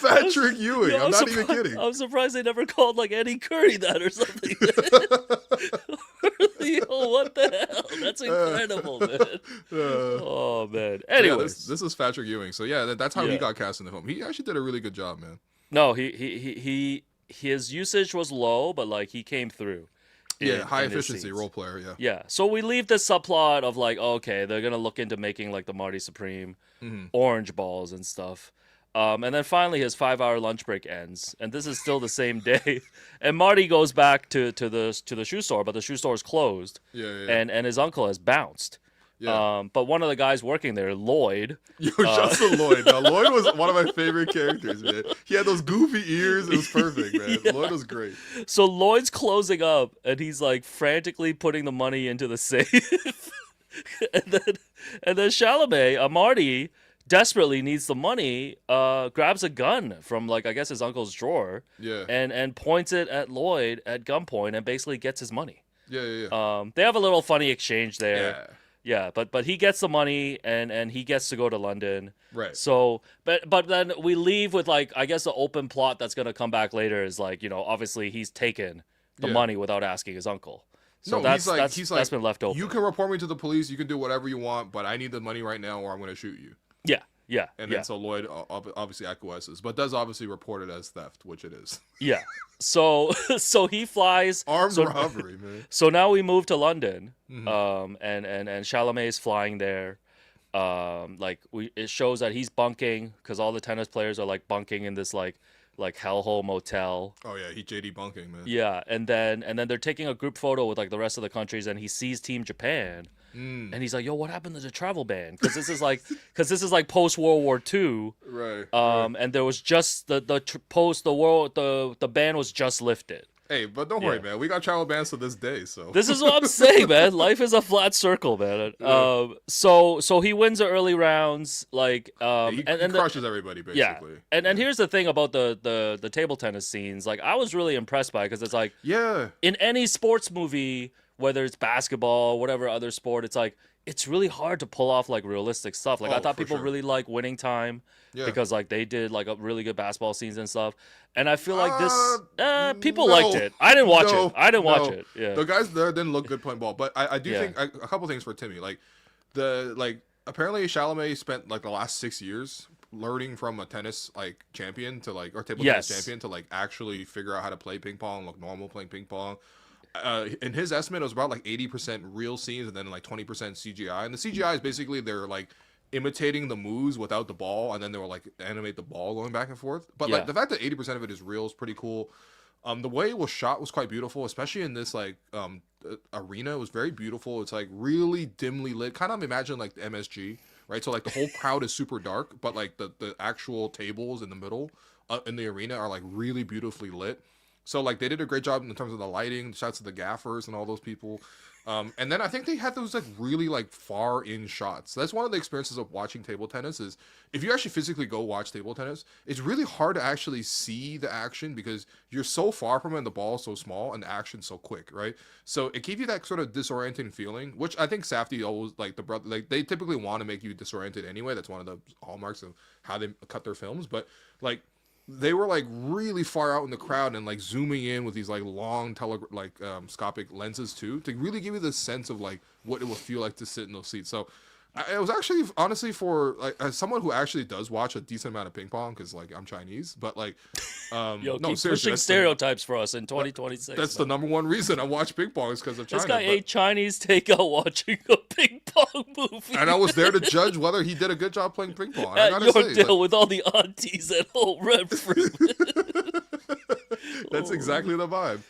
Patrick Ewing. I'm not even kidding. I'm surprised they never called like Eddie Curry that or something. Yo, what the hell? That's incredible, man. Oh man. Anyways, this is Patrick Ewing. So yeah, that's how he got cast in the film. He actually did a really good job, man. No, his usage was low, but like he came through. High efficiency role player. Yeah. So we leave the subplot of like, okay, they're gonna look into making like the Marty Supreme orange balls and stuff. And then finally his 5-hour lunch break ends, and this is still the same day. And Marty goes back to the shoe store, but the shoe store is closed. And his uncle has bounced. Yeah. But one of the guys working there, Lloyd. Shouts to Lloyd. Now, Lloyd was one of my favorite characters, man. He had those goofy ears. It was perfect, man. Lloyd was great. So Lloyd's closing up, and he's like frantically putting the money into the safe. and then Chalamet, Marty, desperately needs the money, grabs a gun from like I guess his uncle's drawer. And points it at Lloyd at gunpoint and basically gets his money. They have a little funny exchange there. Yeah, but he gets the money and he gets to go to London. Right. So, but then we leave with like I guess the open plot that's gonna come back later is like obviously he's taken the money without asking his uncle. So that's been left open. You can report me to the police. You can do whatever you want, but I need the money right now, or I'm gonna shoot you. Yeah. And then so Lloyd obviously acquiesces, but does obviously report it as theft, which it is. Yeah. So he flies armed robbery, man. So now we move to London, and Chalamet is flying there. It shows that he's bunking because all the tennis players are like bunking in this like hellhole motel. Oh yeah, he JD bunking, man. Yeah, and then they're taking a group photo with like the rest of the countries, and he sees Team Japan. And he's like, "Yo, what happened to the travel ban?" Because this is like post World War II, right? And there was just the ban was just lifted. Hey, but don't worry, man. We got travel bans to this day, so this is what I'm saying, man. Life is a flat circle, man. So he wins the early rounds, like he crushes everybody basically. And here's the thing about the table tennis scenes. Like I was really impressed by it because it's like in any sports movie, whether it's basketball, whatever other sport, it's like it's really hard to pull off like realistic stuff. Like I thought people really like Winning Time because like they did like a really good basketball scenes and stuff. And I feel like this people liked it. I didn't watch it. Yeah. The guys there didn't look good playing ball, but I do think a couple things for Timmy. Like apparently Chalamet spent like the last 6 years learning from a tennis like champion to like or table tennis champion to like actually figure out how to play ping pong, look normal playing ping pong. In his estimate, it was about like 80% real scenes and then like 20% CGI. And the CGI is basically they're like imitating the moves without the ball, and then they will like animate the ball going back and forth. But like the fact that 80% of it is real is pretty cool. The way it was shot was quite beautiful, especially in this like arena. It was very beautiful. It's like really dimly lit, kind of imagine like the MSG, right? So like the whole crowd is super dark, but like the actual tables in the middle in the arena are like really beautifully lit. So like they did a great job in terms of the lighting, shots of the gaffers and all those people. And then I think they had those like really like far in shots. That's one of the experiences of watching table tennis is if you actually physically go watch table tennis, it's really hard to actually see the action because you're so far from it and the ball is so small and the action's so quick, right? So it gave you that sort of disorienting feeling, which I think Safdie always like the brother, like they typically want to make you disoriented anyway. That's one of the hallmarks of how they cut their films. But like they were like really far out in the crowd and like zooming in with these like long scopic lenses too to really give you the sense of like what it would feel like to sit in those seats. So it was actually honestly for like as someone who actually does watch a decent amount of ping pong because like I'm Chinese, but like keep pushing stereotypes for us in 2026. That's the number one reason I watch ping pong is because of China. This guy ate Chinese takeout watching a ping pong movie, and I was there to judge whether he did a good job playing ping pong. At Yorkdale with all the aunties at home rent fruit. That's exactly the vibe.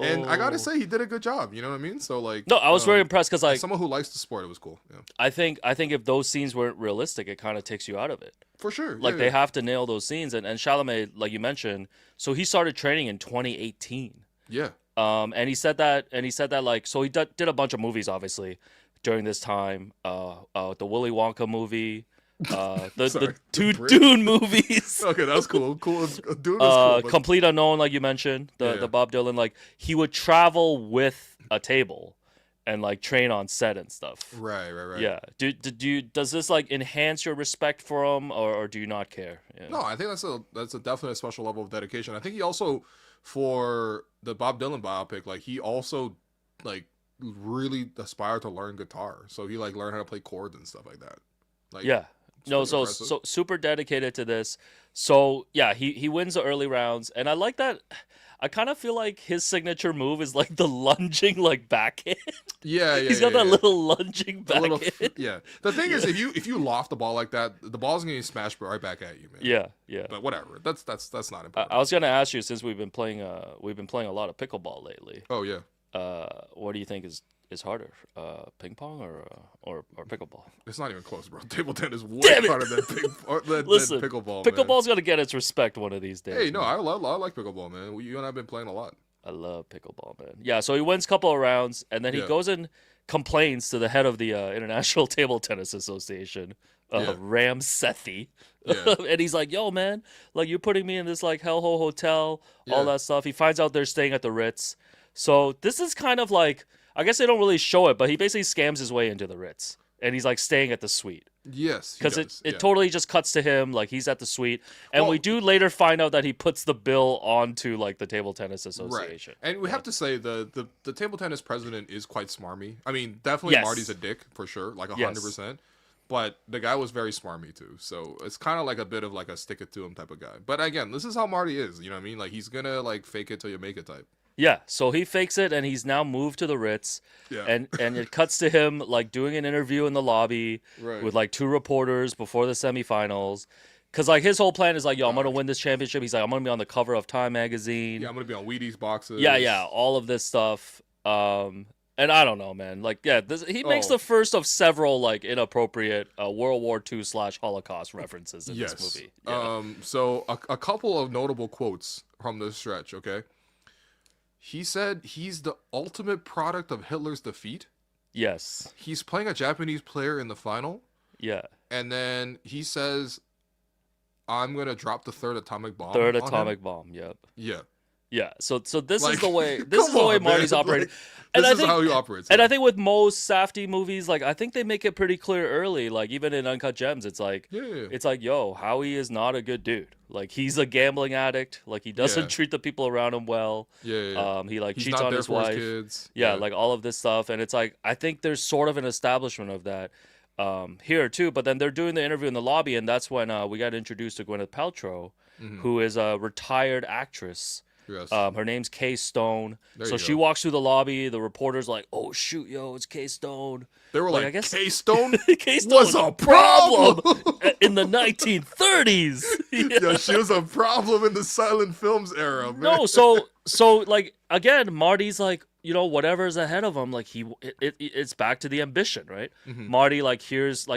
And I gotta say, he did a good job. You know what I mean? So like, no, I was very impressed because like as someone who likes the sport, it was cool. Yeah. I think if those scenes weren't realistic, it kind of takes you out of it. For sure. Like they have to nail those scenes, and Chalamet, like you mentioned, so he started training in 2018. Yeah. And he said that like so he did a bunch of movies obviously during this time. The Willy Wonka movie. The two Dune movies. Okay, that was cool. Dune was cool. Complete Unknown, like you mentioned, the Bob Dylan. Like he would travel with a table, and like train on set and stuff. Right. Yeah. Does this like enhance your respect for him, or do you not care? Yeah. No, I think that's a definitely a special level of dedication. I think he also, for the Bob Dylan biopic, like he also like really aspired to learn guitar. So he like learned how to play chords and stuff like that. Like, Yeah. No, pretty so impressive. so super dedicated to this. So yeah, he wins the early rounds, and I like that. I kind of feel like his signature move is like the lunging like backhand. Yeah, He's got that little lunging A little, backhand. yeah. The thing is, if you loft the ball like that, the ball's gonna get smashed right back at you, man. Yeah. But whatever. That's not I important. was gonna ask you, since we've been playing a lot of pickleball lately. Oh yeah. What do you think is harder, ping pong or pickleball? It's not even close, bro. Table tennis is way Damn it! harder than Listen, pickleball. pickleball's gonna get its respect one of these days. Man. Hey, no, man. I like pickleball, man. You and I've been playing a lot. I love pickleball, man. Yeah, so he wins a couple of rounds, and then he Yeah. goes and complains to the head of the International Table Tennis Association, Yeah. Ram Sethi. Yeah. And he's like, yo, man, like, you're putting me in this, like, hellhole hotel, all Yeah. that stuff. He finds out they're staying at the Ritz. So this is kind of like, I guess they don't really show it, but he basically scams his way into the Ritz. And he's, like, staying at the suite. Yes, he Because does, it yeah. totally just cuts to him, like, he's at the suite. And Well- we do later find out that he puts the bill onto, like, the Table Tennis Association. Right. And we have to say the table tennis president is quite smarmy. I mean, definitely Yes. Marty's a dick for sure, like Yes. 100%. But the guy was very smarmy too. So it's kind of like a bit of like a stick it to him type of guy. But again, this is how Marty is. You know what I mean? Like he's gonna like fake it till you make it type. Yeah, so he fakes it, and he's now moved to the Ritz, Yeah. and it cuts to him like doing an interview in the lobby Right. with like two reporters before the semifinals, because like his whole plan is like, yo, I'm gonna win this championship. He's like, I'm gonna be on the cover of Time magazine. Yeah, I'm gonna be on Wheaties boxes. Yeah, all of this stuff. And I don't know, man. Like, yeah, he makes Oh. the first of several like inappropriate World War II / Holocaust references in Yes. this movie. Yeah. So a couple of notable quotes from this stretch. Okay. He said he's the ultimate product of Hitler's defeat. Yes. He's playing a Japanese player in the final. Yeah. And then he says, I'm going to drop the third atomic bomb. Third on him." atomic bomb. Yep. Yeah. Yeah. So this Like, is the way. come This is the way on, man. Marty's operating. Like, And this I is think, how he operates. and yeah. I think with most Safdie movies, like I think they make it pretty clear early. Like even in Uncut Gems, it's like, Yeah. it's like, yo, Howie is not a good dude. Like he's a gambling addict. Like he doesn't Yeah. treat the people around him well. Yeah. He like He's cheats not on there his for wife. his kids. Yeah, like all of this stuff, and it's like I think there's sort of an establishment of that here too. But then they're doing the interview in the lobby, and that's when we got introduced to Gwyneth Paltrow, who is a retired actress. Yes. Her name's Kay Stone. There So you she go. walks through the lobby. The reporter's like, "Oh shoot, yo, it's Kay Stone." they were like, like, I guess- K-Stone Kay Stone was a problem. in the 1930s. Yeah. Yo, she was a problem in the silent films era, man. No, so like again, Marty's like, you know, whatever's ahead of him, like it's back to the ambition, right? Marty like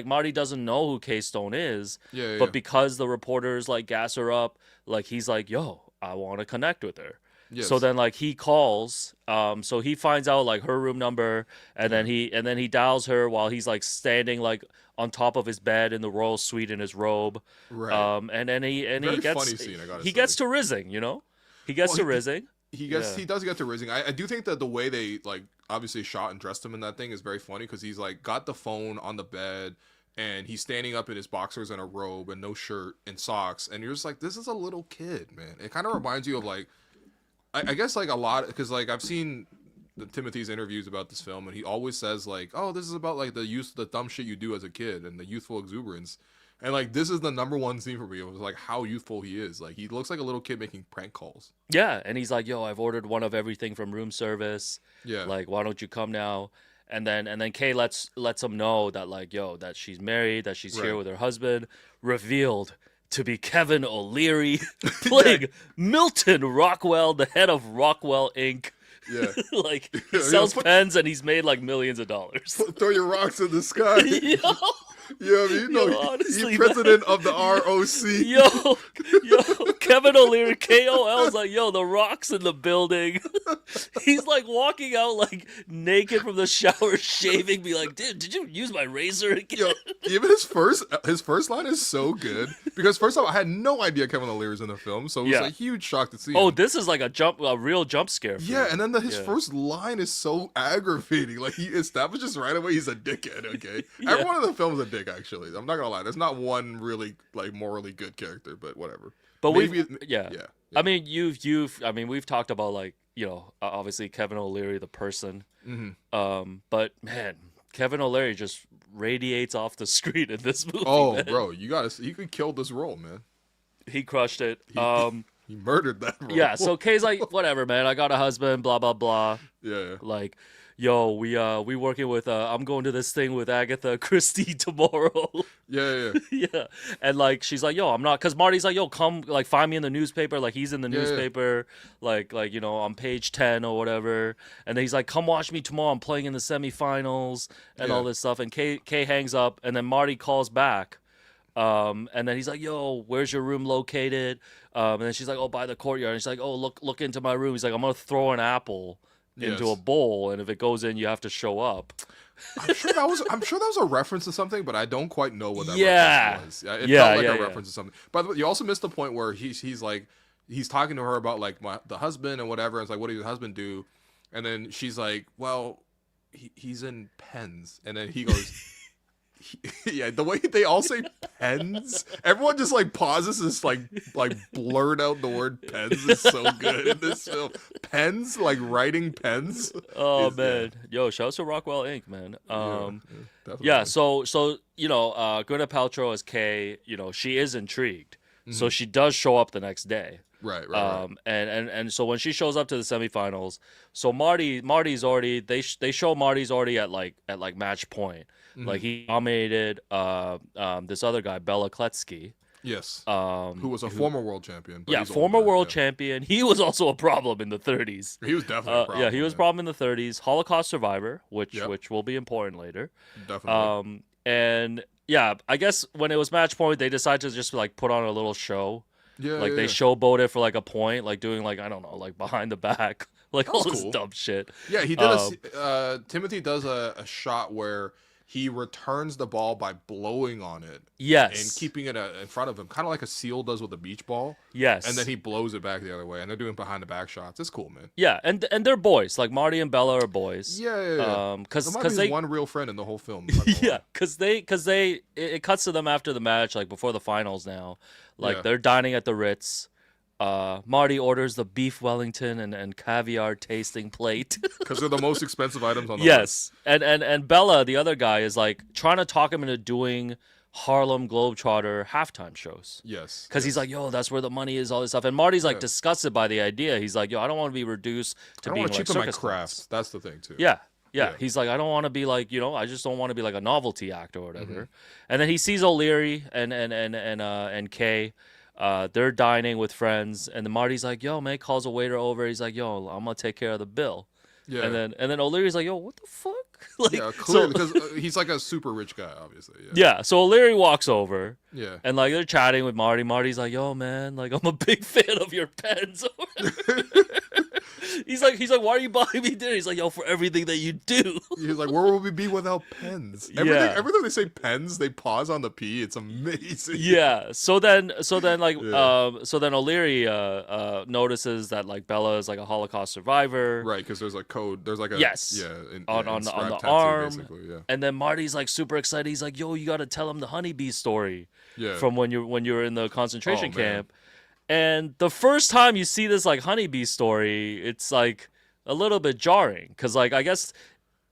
Marty doesn't know who Kay Stone is, Yeah, but yeah. because the reporters like gas her up, like he's like, yo, I want to connect with her. Yes. So then like he calls, so he finds out like her room number, and then he dials her while he's like standing like on top of his bed in the royal suite in his robe. Right. And then he Very gets funny scene, I gotta he say. gets to rizzing, you know? He gets Well, to rizzing. He gets Yeah. he does get to rizzing. I do think that the way they like obviously shot and dressed him in that thing is very funny because he's like got the phone on the bed and he's standing up in his boxers and a robe and no shirt and socks, and you're just like, this is a little kid, man. It kind of reminds you of like I guess like a lot, because like I've seen Timothy's interviews about this film, and he always says like, oh, this is about like the dumb shit you do as a kid and the youthful exuberance. And like this is the number one scene for me. It was like how youthful he is. Like he looks like a little kid making prank calls. Yeah, and he's like, "Yo, I've ordered one of everything from room service. Yeah. Like, why don't you come now?" And then Kay lets him know that like, yo, that she's married, that she's here Right. with her husband, revealed to be Kevin O'Leary, playing Milton Rockwell, the head of Rockwell Inc. Yeah. Like he Yeah, sells put- pens and he's made like millions of dollars. Throw your rocks in the sky. Yo, Yeah, I mean, Yo, honestly, he's president of the ROC. Yo, Kevin O'Leary, KOL's like, yo, The Rock's in the building. He's like walking out like naked from the shower, shaving, be like, dude, did you use my razor again? Yo, even his first line is so good because first off, I had no idea Kevin O'Leary's in the film, so it was a huge shock to see Oh, him. this is like a real jump scare. For Yeah, me. and then his first line is so aggravating. Like he establishes right away he's a dickhead. Okay, everyone in the film is a dick. Actually, I'm not gonna lie. There's not one really like morally good character, but whatever. But Maybe, yeah. I mean, we've talked about like obviously Kevin O'Leary the person, but man, Kevin O'Leary just radiates off the screen in this movie. Oh, man. bro, he could kill this role, man. He crushed it. He murdered that role. Yeah, so Kay's like, whatever, man. I got a husband, blah blah blah. Yeah. Like, yo, we working with. I'm going to this thing with Agatha Christie tomorrow. Yeah. Yeah, and like she's like, yo, I'm not, because Marty's like, yo, come like find me in the newspaper. Like he's in the newspaper, like on page 10 or whatever. And then he's like, come watch me tomorrow. I'm playing in the semifinals and all this stuff. And Kay hangs up, and then Marty calls back. And then he's like, yo, where's your room located? And then she's like, oh, by the courtyard. And she's like, oh, look into my room. He's like, I'm gonna throw an apple into a bowl, and if it goes in, you have to show up. I'm sure that was a reference to something, but I don't quite know what that reference was. It felt like a reference to something. By the way, you also missed the point where he's talking to her about like the husband and whatever. And it's like, what did your husband do? And then she's like, well, he's in pens. And then he goes, yeah, the way they all say pens, everyone just like pauses this like blurt out the word pens is so good in this film. Pens, like writing pens. Oh man, yo, shout out to Rockwell Inc., man. Yeah, so Gwyneth Paltrow as Kay, she is intrigued, so she does show up the next day. Right. And so when she shows up to the semifinals, so Marty's already they show Marty's already at match point. Like he dominated this other guy, Bela Kletsky. Yes. Who was a former world champion. But former world champion. He was also a problem in the 30s. He was definitely a problem. Yeah, he was a problem in the 30s. Holocaust survivor, which will be important later. Definitely. And yeah, I guess when it was match point, they decided to just like put on a little show. Yeah. They showboat it for like a point, like doing like, I don't know, like behind the back, like all this dumb shit. Yeah, he did Timothy does a shot where he returns the ball by blowing on it. Yes. And keeping it in front of him, kind of like a seal does with a beach ball. Yes. And then he blows it back the other way, and they're doing behind the back shots. It's cool, man. Yeah, and they're boys. Like Marty and Bella are boys. Yeah. Because they one real friend in the whole film. Yeah, because it cuts to them after the match, like before the finals now. Like they're dining at the Ritz. Marty orders the beef Wellington and caviar tasting plate because they're the most expensive items on the list. And Bella, the other guy, is like trying to talk him into doing Harlem Globetrotter halftime shows. Yes, because he's like, yo, that's where the money is, all this stuff. And Marty's like disgusted by the idea. He's like, yo, I don't want to be reduced to being like circus craft. That's the thing too. Yeah. He's like, I don't want to be like, I just don't want to be like a novelty act or whatever. And then he sees O'Leary and Kay. They're dining with friends, and then Marty's like, yo, man, calls a waiter over. He's like, yo, I'm gonna take care of the bill. Yeah. And then O'Leary's like, yo, what the fuck? Clearly, because he's like a super rich guy, obviously. Yeah. So O'Leary walks over. Yeah. And like they're chatting with Marty. Marty's like, yo, man, like I'm a big fan of your pens. He's like, why are you buying me dinner? He's like, yo, for everything that you do. He's like, where would we be without pens? Everything they say pens, they pause on the P. It's amazing. Yeah. So then O'Leary notices that like Bella is like a Holocaust survivor. Right, because there's a code. There's like a on the arm. Yeah. And then Marty's like super excited. He's like, yo, you got to tell him the honeybee story. Yeah. From when you were in the concentration camp. And the first time you see this like honeybee story, it's like a little bit jarring because like I guess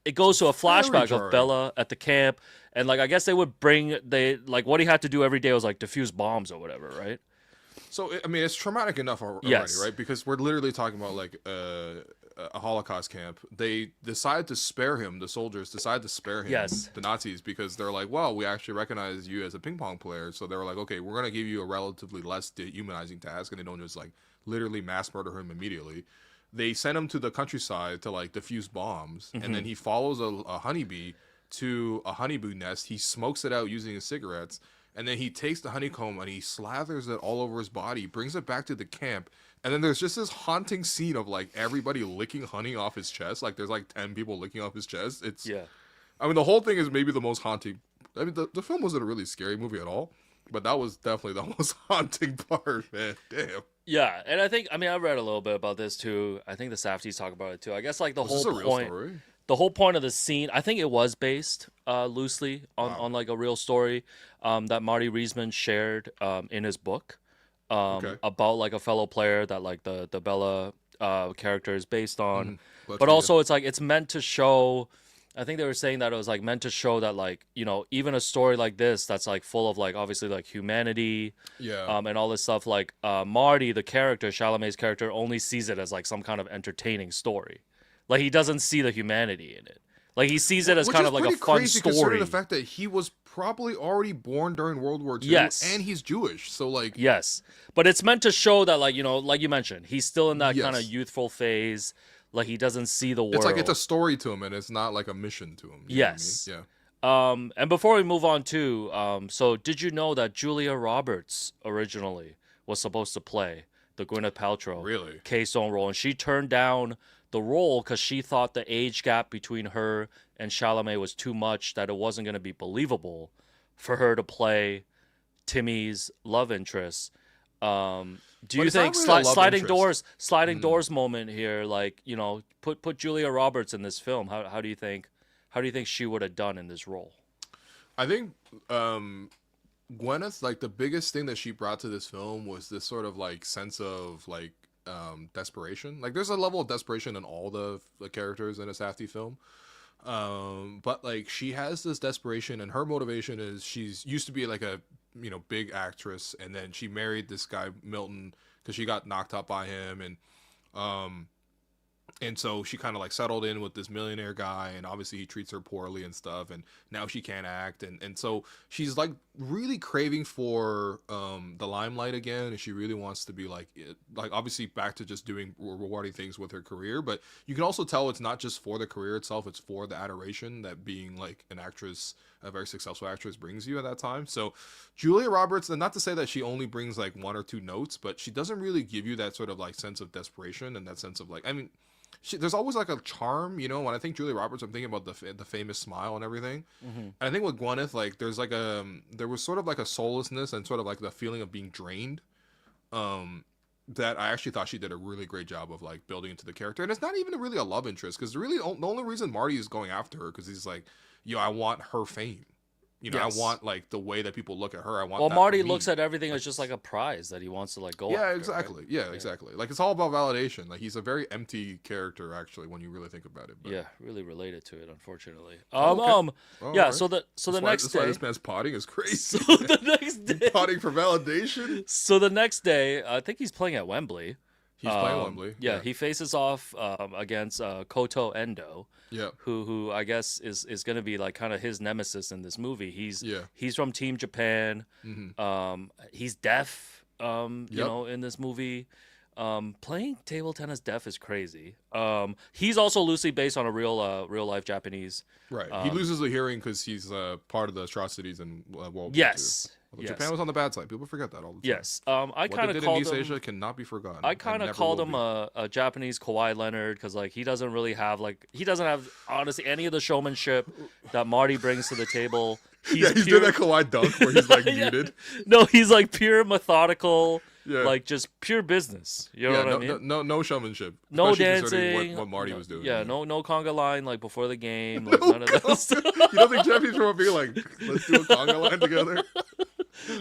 it goes to a flashback of Bella at the camp, and like I guess they would what he had to do every day was like defuse bombs or whatever, right? So I mean, it's traumatic enough already, right? Because we're literally talking about like a Holocaust camp. They decide to spare him. The soldiers decide to spare him. The Nazis, because they're like, well, we actually recognize you as a ping pong player. So they were like, okay, we're gonna give you a relatively less dehumanizing task, and they don't just like literally mass murder him immediately. They send him to the countryside to like defuse bombs, and then he follows a honeybee to a honeybee nest. He smokes it out using his cigarettes, and then he takes the honeycomb and he slathers it all over his body, brings it back to the camp, and then there's just this haunting scene of like everybody licking honey off his chest. Like there's like 10 people licking off his chest. It's I mean, the whole thing is maybe the most haunting. I mean, the film wasn't a really scary movie at all, but that was definitely the most haunting part, man. Damn. Yeah, and I think, I mean, I read a little bit about this too. I think the Safdies talk about it too. I guess like the whole point, the whole point of the scene, I think it was based loosely on like a real story that Marty Reisman shared in his book about like a fellow player that like the Bella character is based on. But also it's like it's meant to show. I think they were saying that it was like meant to show that like, you know, even a story like this that's like full of like obviously like humanity and all this stuff, like Marty, the character, Chalamet's character, only sees it as like some kind of entertaining story. Like he doesn't see the humanity in it. Like he sees it as kind of like a fun story. Considering the fact that he was probably already born during World War II and he's Jewish. So like but it's meant to show that like, you know, like you mentioned, he's still in that kind of youthful phase. Like he doesn't see the world. It's like it's a story to him, and it's not like a mission to him. You know what I mean? And before we move on too, so did you know that Julia Roberts originally was supposed to play the Gwyneth Paltrow Keystone role, and she turned down the role because she thought the age gap between her and Chalamet was too much, that it wasn't going to be believable for her to play Timmy's love interest. Do you think sliding doors moment here, like, you know, put Julia Roberts in this film? How do you think she would have done in this role? I think Gwyneth, like the biggest thing that she brought to this film was this sort of like sense of like desperation. Like there's a level of desperation in all the characters in a Safdie film. But like she has this desperation, and her motivation is she's used to be like a, you know, big actress, and then she married this guy Milton because she got knocked up by him, and so she kind of like settled in with this millionaire guy, and obviously he treats her poorly and stuff, and now she can't act, and so she's like really craving for the limelight again, and she really wants to be like obviously back to just doing rewarding things with her career. But you can also tell it's not just for the career itself, it's for the adoration that being like an actress, a very successful actress, brings you at that time. So Julia Roberts, and not to say that she only brings like one or two notes, but she doesn't really give you that sort of like sense of desperation and that sense of like, I mean, there's always like a charm, you know. When I think Julia Roberts, I'm thinking about the famous smile and everything. And I think with Gwyneth, like there's like there was sort of like a soullessness and sort of like the feeling of being drained, that I actually thought she did a really great job of like building into the character. And it's not even really a love interest, because really the only reason Marty is going after her because he's like, yo, I want her fame. You know, I want like the way that people look at her. I want. Well, Marty looks at everything as just like a prize that he wants to like go. Yeah, after, exactly. Right? Yeah, exactly. Like it's all about validation. Like he's a very empty character, actually, when you really think about it. But... Yeah, really related to it, unfortunately. Right. So the next day, this man's potting is crazy. So the next day, potting for validation. So the next day, I think he's playing at Wembley. He's playing Wembley. Yeah, he faces off against Koto Endo. Yeah. Who I guess is going to be like kind of his nemesis in this movie. He's from Team Japan. He's deaf. You know, in this movie, playing table tennis deaf is crazy. He's also loosely based on a real life Japanese. Right. He loses a hearing because he's part of the atrocities in World War II. Yes. Japan was on the bad side. People forget that all the time. Yes. I kind of called him. East Asia cannot be forgotten. I kind of called him a Japanese Kawhi Leonard because like he doesn't have honestly any of the showmanship that Marty brings to the table. He's doing that Kawhi dunk where he's like muted. No, he's like pure methodical. Yeah. Like just pure business. You know what I mean? No showmanship. No dancing. What Marty was doing. Yeah, no conga line like before the game. Like none of that stuff. You don't think Japanese will be like, let's do a conga line together?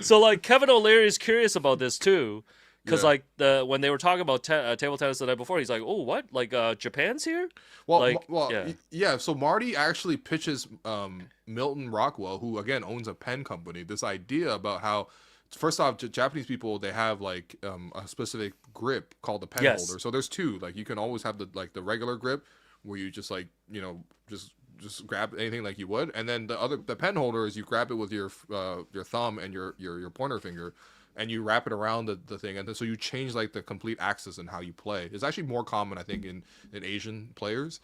So like Kevin O'Leary is curious about this too, because like when they were talking about table tennis the night before, he's like, oh, what? Like Japan's here? Yeah. So Marty actually pitches Milton Rockwell, who again owns a pen company, this idea about how, first off, Japanese people, they have like a specific grip called the pen holder. So there's two. Like you can always have the regular grip where you just like, you know, just grab anything like you would, and then the pen holder is you grab it with your thumb and your pointer finger, and you wrap it around the thing, and then so you change like the complete axis and how you play. It's actually more common, I think, in Asian players.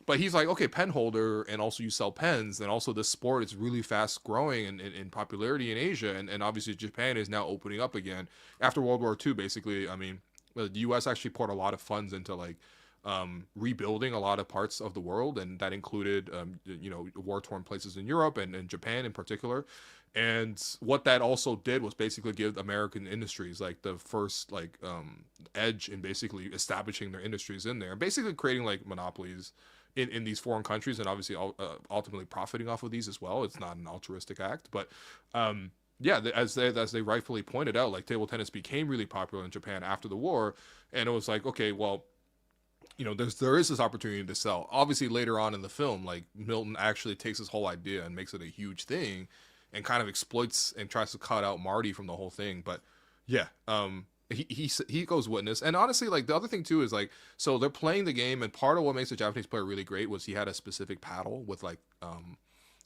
But he's like, okay, pen holder, and also you sell pens, and also this sport is really fast growing in popularity in Asia, and obviously Japan is now opening up again after World War II. Basically, I mean, the U.S. actually poured a lot of funds into like rebuilding a lot of parts of the world, and that included war-torn places in Europe and Japan in particular. And what that also did was basically give American industries like the first edge in basically establishing their industries in there, basically creating like monopolies in these foreign countries, and obviously ultimately profiting off of these as well. It's not an altruistic act, but as they rightfully pointed out, like table tennis became really popular in Japan after the war, and it was like, okay, well, there is this opportunity to sell. Obviously, later on in the film, like Milton actually takes this whole idea and makes it a huge thing, and kind of exploits and tries to cut out Marty from the whole thing. But yeah, he goes witness. And honestly, like the other thing too is like, so they're playing the game, and part of what makes the Japanese player really great was he had a specific paddle with like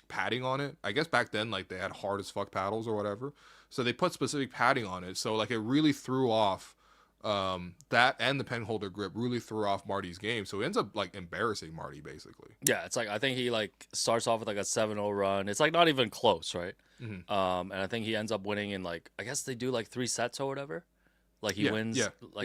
padding on it. I guess back then like they had hard as fuck paddles or whatever, so they put specific padding on it. So like it really threw off that, and the pen holder grip really threw off Marty's game. So he ends up like embarrassing Marty basically. Yeah, it's like I think he like starts off with like a 7-0 run. It's like not even close, right? Mm-hmm. And I think he ends up winning in like, I guess they do like 3 sets or whatever. Like he wins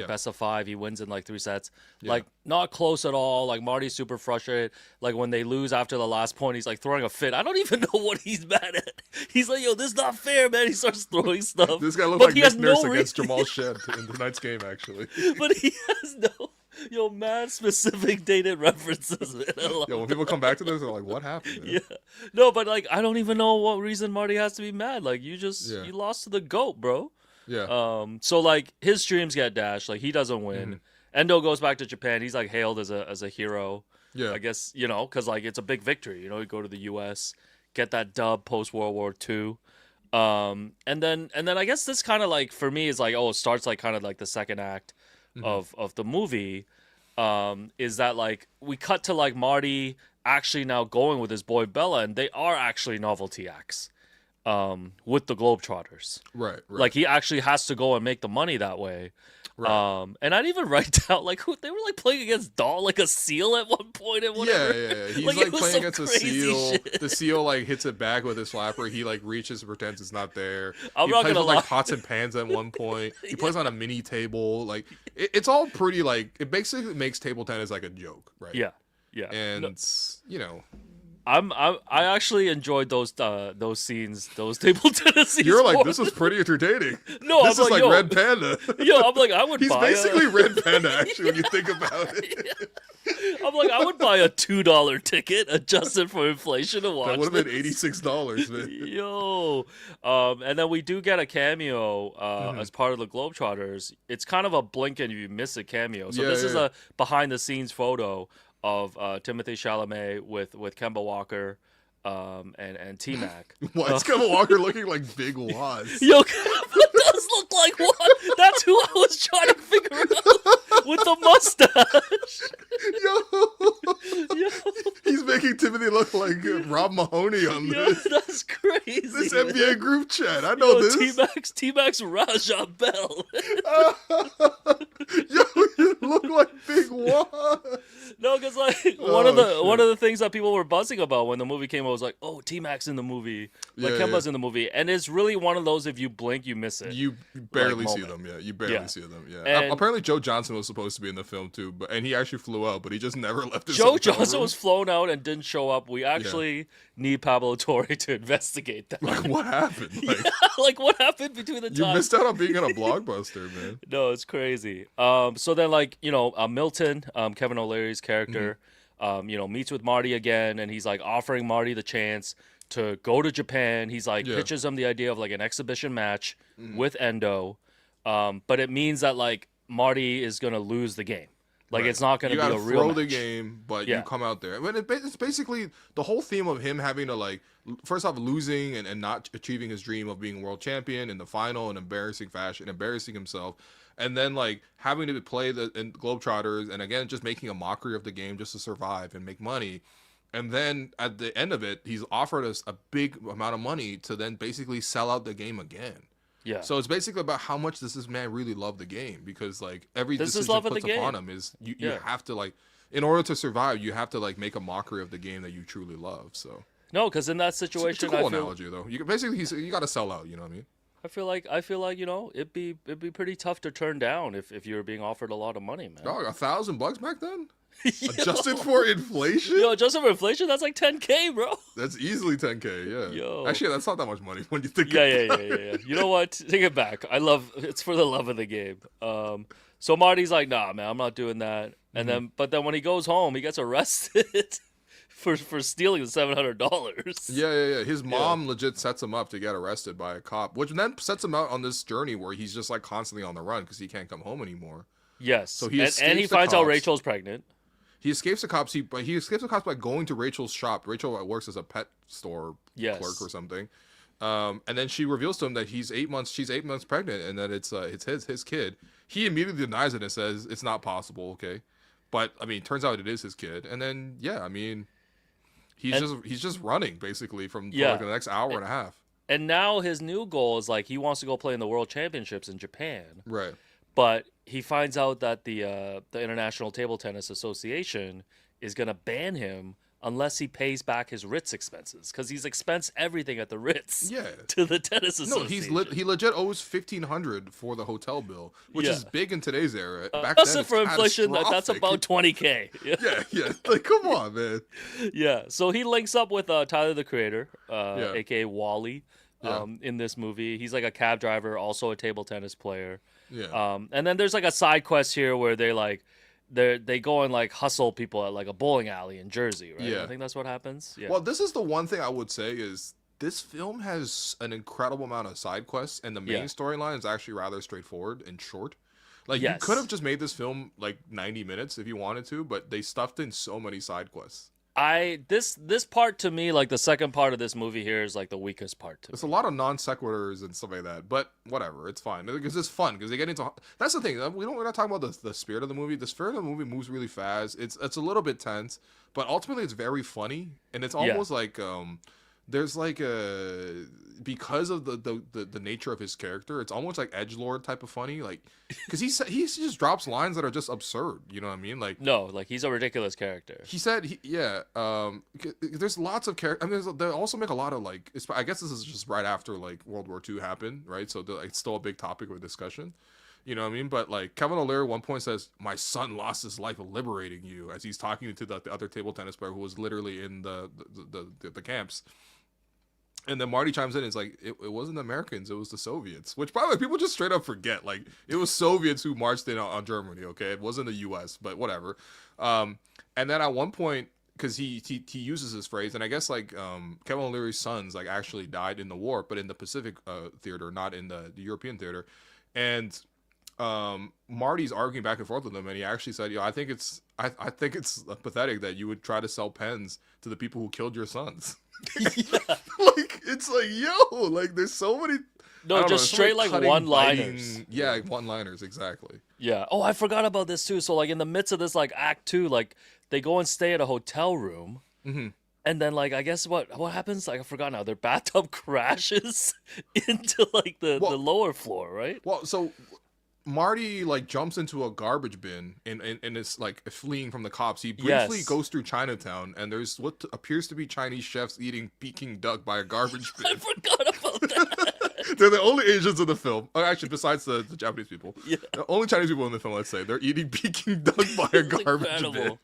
best of 5. He wins in like 3 sets. Yeah. Like not close at all. Like Marty's super frustrated. Like when they lose after the last point, he's like throwing a fit. I don't even know what he's mad at. He's like, yo, this is not fair, man. He starts throwing stuff. This guy looks like Nick Nurse against Jamal Shed in tonight's game, actually. But he has no mad specific dated references, man. Yo, when people come back to this, they're like, what happened, man? Yeah. No, but like I don't even know what reason Marty has to be mad. Like you you lost to the GOAT, bro. Yeah. So like his dreams get dashed. Like he doesn't win. Mm-hmm. Endo goes back to Japan. He's like hailed as a hero. Yeah. I guess because like it's a big victory. You go to the U.S., get that dub post World War II. And then I guess this kind of like for me is like it starts like kind of like the second act of the movie. Is that like we cut to like Marty actually now going with his boy Bella, and they are actually novelty acts. With the Globetrotters. Right. Like he actually has to go and make the money that way. Right. And I'd even write down like who they were like playing against like a seal at one point and whatever. Yeah. He's like playing against a seal. Shit. The seal like hits it back with his flapper. He like reaches and pretends it's not there. He plays with like pots and pans at one point. He plays on a mini table. Like it's all pretty like it basically makes table tennis like a joke, right? Yeah. And I actually enjoyed those scenes, those table tennis scenes. You're like, this was pretty entertaining. No, this is like Red Panda. Yo, I'm like, I would He's buy basically Red Panda, actually, when you think about it. I'm like, I would buy a $2 ticket adjusted for inflation to watch. That would have been $86, man. Yo. And then we do get a cameo as part of the Globetrotters. It's kind of a blink and you miss a cameo. So this is a behind the scenes photo of Timothée Chalamet with Kemba Walker and T-Mac. Why is Kemba Walker looking like Big Waz? Yo, Kemba does look like one. That's who I was trying to figure out with the mustache. Yo. He's making Timothy look like Rob Mahoney on this. That's crazy. This NBA group chat. I know this. T-Mac's Raja Bell. Yo, you look like Big Waz. No, because like one of the things that people were buzzing about when the movie came out was like, oh, T-Mac's in the movie, like Kemba's in the movie, and it's really one of those if you blink you miss it. You barely see them, You barely see them, And apparently Joe Johnson was supposed to be in the film too, and he actually flew out, but he just never left his Joe Johnson was flown out and didn't show up. We actually need Pablo Torre to investigate that. Like what happened? Like what happened between the time? You missed out on being in a blockbuster, man. No, it's crazy. So then like Milton, Kevin O'Leary's character, meets with Marty again, and he's like offering Marty the chance to go to Japan. He's like pitches him the idea of like an exhibition match with Endo, but it means that like Marty is gonna lose the game. Like it's not gonna be a real match. You gotta throw the game, but you come out there. I mean, it's basically the whole theme of him having to like first off losing and not achieving his dream of being world champion in the final in embarrassing fashion, embarrassing himself. And then, like, having to play the Globetrotters and, again, just making a mockery of the game just to survive and make money. And then, at the end of it, he's offered us a big amount of money to then basically sell out the game again. Yeah. So it's basically about how much does this man really love the game. Because, like, every decision puts upon him is you have to, like, in order to survive, you have to like make a mockery of the game that you truly love. So No, because in that it's situation, a cool I feel analogy though. You basically you got to sell out. You know what I mean? I feel like it'd be pretty tough to turn down if you were being offered a lot of money, man. Dog, $1,000 back then, adjusted for inflation. Yo, adjusted for inflation, that's like 10K, bro. That's easily 10K. Yeah. Yo. Actually, that's not that much money when you think. Yeah. You know what? Take it back. It's for the love of the game. So Marty's like, nah, man, I'm not doing that. And but then when he goes home, he gets arrested for stealing the $700. Yeah. His mom legit sets him up to get arrested by a cop, which then sets him out on this journey where he's just like constantly on the run because he can't come home anymore. Yes. So he and he finds out Rachel's pregnant. He escapes the cops. He escapes the cops by going to Rachel's shop. Rachel works as a pet store clerk or something. And then she reveals to him that she's 8 months pregnant, and that it's his kid. He immediately denies it and says it's not possible. Okay, but I mean, turns out it is his kid. And then I mean, he's just running basically for like the next hour and a half. And now his new goal is like he wants to go play in the World Championships in Japan. Right. But he finds out that the International Table Tennis Association is going to ban him unless he pays back his Ritz expenses, because he's expensed everything at the Ritz to the tennis association. No, he legit owes $1,500 for the hotel bill, which is big in today's era. Back Plus then, for inflation, that's about $20K. Yeah. Like, come on, man. Yeah. So he links up with Tyler, the Creator, aka Wally, in this movie. He's like a cab driver, also a table tennis player. Yeah. And then there's like a side quest here where they go and like hustle people at like a bowling alley in Jersey, right? Yeah. I think that's what happens. Yeah. Well, this is the one thing I would say is this film has an incredible amount of side quests, and the main storyline is actually rather straightforward and short. Like, you could have just made this film like 90 minutes if you wanted to, but they stuffed in so many side quests. This part to me, like the second part of this movie here, is like the weakest part to me. It's a lot of non sequiturs and stuff like that, but whatever, it's fine because it's fun because they get into. That's the thing. We're not talking about the spirit of the movie. The spirit of the movie moves really fast. It's a little bit tense, but ultimately it's very funny, and it's almost like there's like because of the nature of his character, it's almost like edgelord type of funny, like because he just drops lines that are just absurd. You know what I mean? Like like he's a ridiculous character. He said, there's lots of character. I mean, they also make a lot of like. I guess this is just right after like World War II happened, right? So it's still a big topic of discussion. You know what I mean? But like Kevin O'Leary at one point says, "My son lost his life liberating you," as he's talking to the other table tennis player who was literally in the camps. And then Marty chimes in and is like, it wasn't the Americans, it was the Soviets. Which, by the way, people just straight up forget. Like, it was Soviets who marched in on Germany, okay? It wasn't the U.S., but whatever. And then at one point, because he uses this phrase, and I guess, like, Kevin O'Leary's sons, like, actually died in the war, but in the Pacific theater, not in the European theater. And Marty's arguing back and forth with him, and he actually said, I think it's pathetic that you would try to sell pens to the people who killed your sons. Like, it's like, yo, like, there's so many. Just straight like one-liners. Yeah, one-liners, exactly. Yeah. Oh, I forgot about this too. So like in the midst of this like act 2, like they go and stay at a hotel room. Mm-hmm. And then, like, I guess what happens? Like, I forgot now. Their bathtub crashes into like the lower floor, right? Well, so Marty like jumps into a garbage bin and is like fleeing from the cops. He briefly goes through Chinatown, and there's what appears to be Chinese chefs eating Peking duck by a garbage bin. I forgot about that. They're the only Asians in the film. Oh, actually, besides the Japanese people. Yeah. The only Chinese people in the film, let's say. They're eating Peking duck by a garbage bin.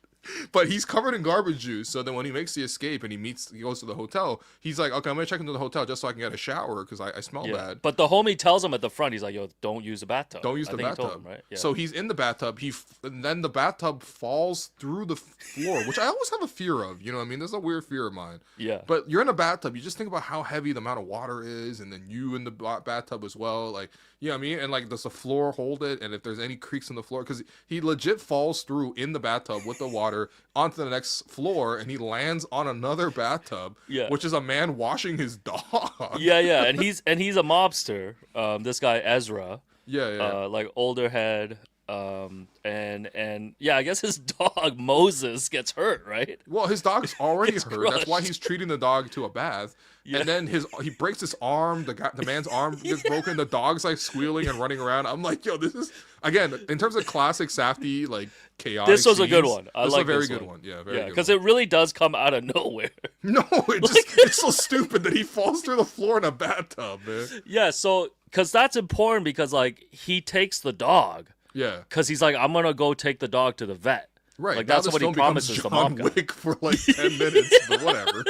But he's covered in garbage juice, so then when he makes the escape and he goes to the hotel, he's like, okay, I'm going to check into the hotel just so I can get a shower because I smell bad. But the homie tells him at the front, he's like, yo, don't use the bathtub. Don't use the bathtub. Him, right? So he's in the bathtub, and then the bathtub falls through the floor, which I always have a fear of, you know what I mean? There's a weird fear of mine. Yeah. But you're in a bathtub, you just think about how heavy the amount of water is, and then you in the bathtub as well, like, you know what I mean? And like, does the floor hold it? And if there's any creaks in the floor, because he legit falls through in the bathtub with the water onto the next floor, and he lands on another bathtub, which is a man washing his dog. Yeah, and he's a mobster. This guy Ezra. Yeah. Like older head. And yeah, I guess his dog Moses gets hurt, right? Well, his dog's already hurt. crushed. That's why he's treating the dog to a bath. Yeah. And then he breaks his arm. The man's arm gets broken. The dog's like squealing and running around. I'm like, yo, this is again in terms of classic Safdie like chaotic. This was a good scenes, one. I this like is a very this good one. one. Yeah, very good. Because it really does come out of nowhere. No, it's so stupid that he falls through the floor in a bathtub, man. Yeah, so because that's important because like he takes the dog. Yeah. Because he's like, I'm gonna go take the dog to the vet. Right. Like now that's this what he film becomes promises the John mom guy. Wick for like 10 minutes, but whatever.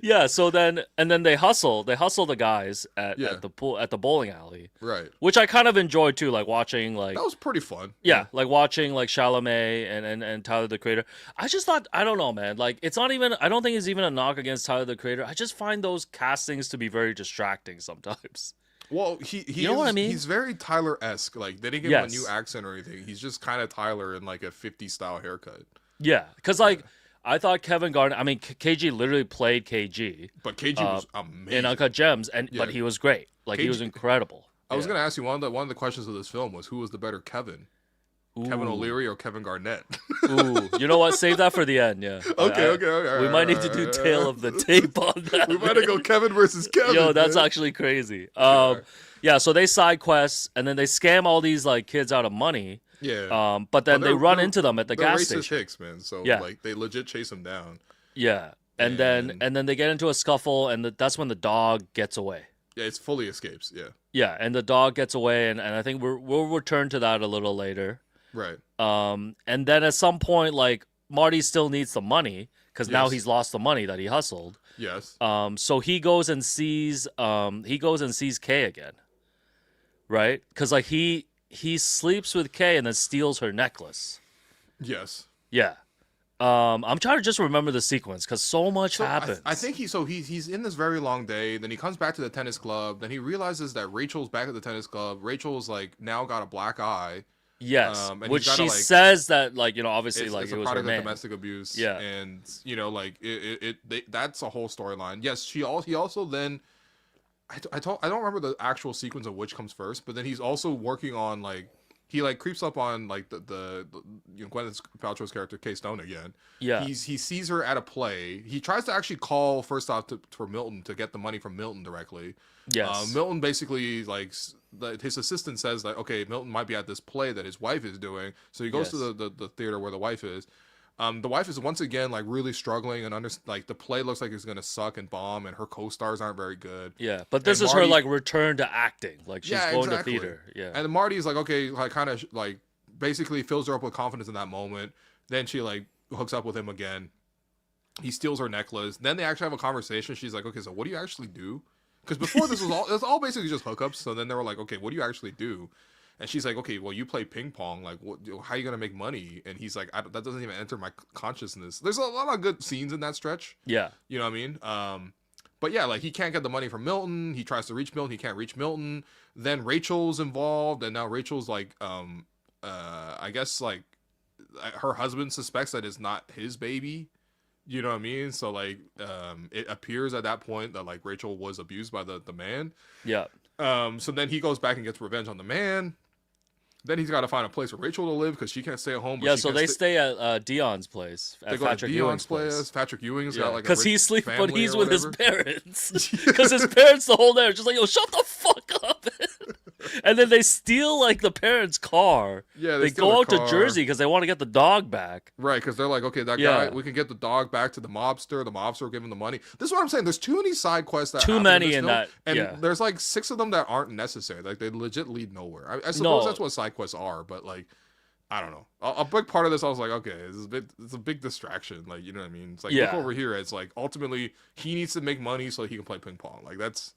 Yeah. So then they hustle the guys at the pool at the bowling alley. Right. Which I kind of enjoyed too, like watching like That was pretty fun. yeah, like watching like Chalamet and Tyler the Creator. I just thought I don't know, man. Like it's not even I don't think it's even a knock against Tyler the Creator. I just find those castings to be very distracting sometimes. Well, he You know what I mean? He's very Tyler-esque. Like they didn't give him a new accent or anything. He's just kind of Tyler in like a 50s style haircut. Yeah, because like I thought Kevin Garnett. I mean, KG literally played KG. But KG was amazing in Uncut Gems, but he was great. Like he was incredible. I was gonna ask you one of the questions of this film was who was the better Kevin, Kevin O'Leary or Kevin Garnett? Ooh, you know what? Save that for the end. Yeah. Okay. We might need to do tail of the tape on that. We might go Kevin versus Kevin. Yo, that's man. actually crazy. Yeah. So they side quest and then they scam all these like kids out of money. Yeah. But then they run into them at the gas racist station. Hicks, man. So Yeah. like they legit chase him down. Yeah. And then they get into a scuffle and that's when the dog gets away. Yeah, it's fully escapes. Yeah. Yeah, and the dog gets away, and I think we'll return to that a little later. Right. And then at some point, like Marty still needs the money because now he's lost the money that he hustled. Yes. So he goes and sees Kay again, right? Because like he sleeps with Kay and then steals her necklace. Yes. Yeah. I'm trying to just remember the sequence because so much happens. I think he's in this very long day. Then he comes back to the tennis club. Then he realizes that Rachel's back at the tennis club. Rachel's like now got a black eye. Yes, and which gotta, she like, said that like obviously it's, like it's it a was her product man. of domestic abuse. Yeah, and like that's a whole storyline. Yes, he also then I don't remember the actual sequence of which comes first, but then he's also working on like. He like creeps up on like the Gwyneth Paltrow's character Kay Stone again. Yeah, he sees her at a play. He tries to actually call first off for Milton to get the money from Milton directly. Yes, Milton basically like his assistant says that okay, Milton might be at this play that his wife is doing. So he goes to the theater where the wife is. The wife is once again like really struggling and like the play looks like it's gonna suck and bomb, and her co-stars aren't very good. Yeah, but this is her like return to acting. Like she's going to theater. Yeah, and Marty's like okay, like kind of like basically fills her up with confidence in that moment. Then she like hooks up with him again. He steals her necklace. Then they actually have a conversation. She's like, okay, so what do you actually do? Because before this was all basically just hookups. So then they were like, okay, what do you actually do? And she's like, okay, well, you play ping pong. Like, how are you going to make money? And he's like, that doesn't even enter my consciousness. There's a lot of good scenes in that stretch. Yeah. You know what I mean? But yeah, like, he can't get the money from Milton. He tries to reach Milton. He can't reach Milton. Then Rachel's involved. And now Rachel's like, I guess, like, her husband suspects that it's not his baby. You know what I mean? So, like, it appears at that point that, like, Rachel was abused by the man. Yeah. So then he goes back and gets revenge on the man. Then he's got to find a place for Rachel to live because she can't stay at home. Yeah, so they stay at Dion's place. They go to Dion's place. Patrick Ewing's got like because he's sleeping, but he's with his whatever. parents. Because his parents the whole day are just like, yo, shut the fuck up. And then they steal like the parents' car. Yeah, they steal go out the to car. Jersey because they want to get the dog back. Right, because they're like, okay, that guy, we can get the dog back to the mobster. The mobster will give him the money. This is what I'm saying. There's too many side quests that too happen many in in this film, that. and there's like 6 of them that aren't necessary. Like they legit lead nowhere. I suppose that's what side quests are, but like, I don't know. A big part of this, I was like, okay, it's a big distraction. Like, you know what I mean? It's like, look over here. It's like ultimately he needs to make money so he can play ping pong. Like that's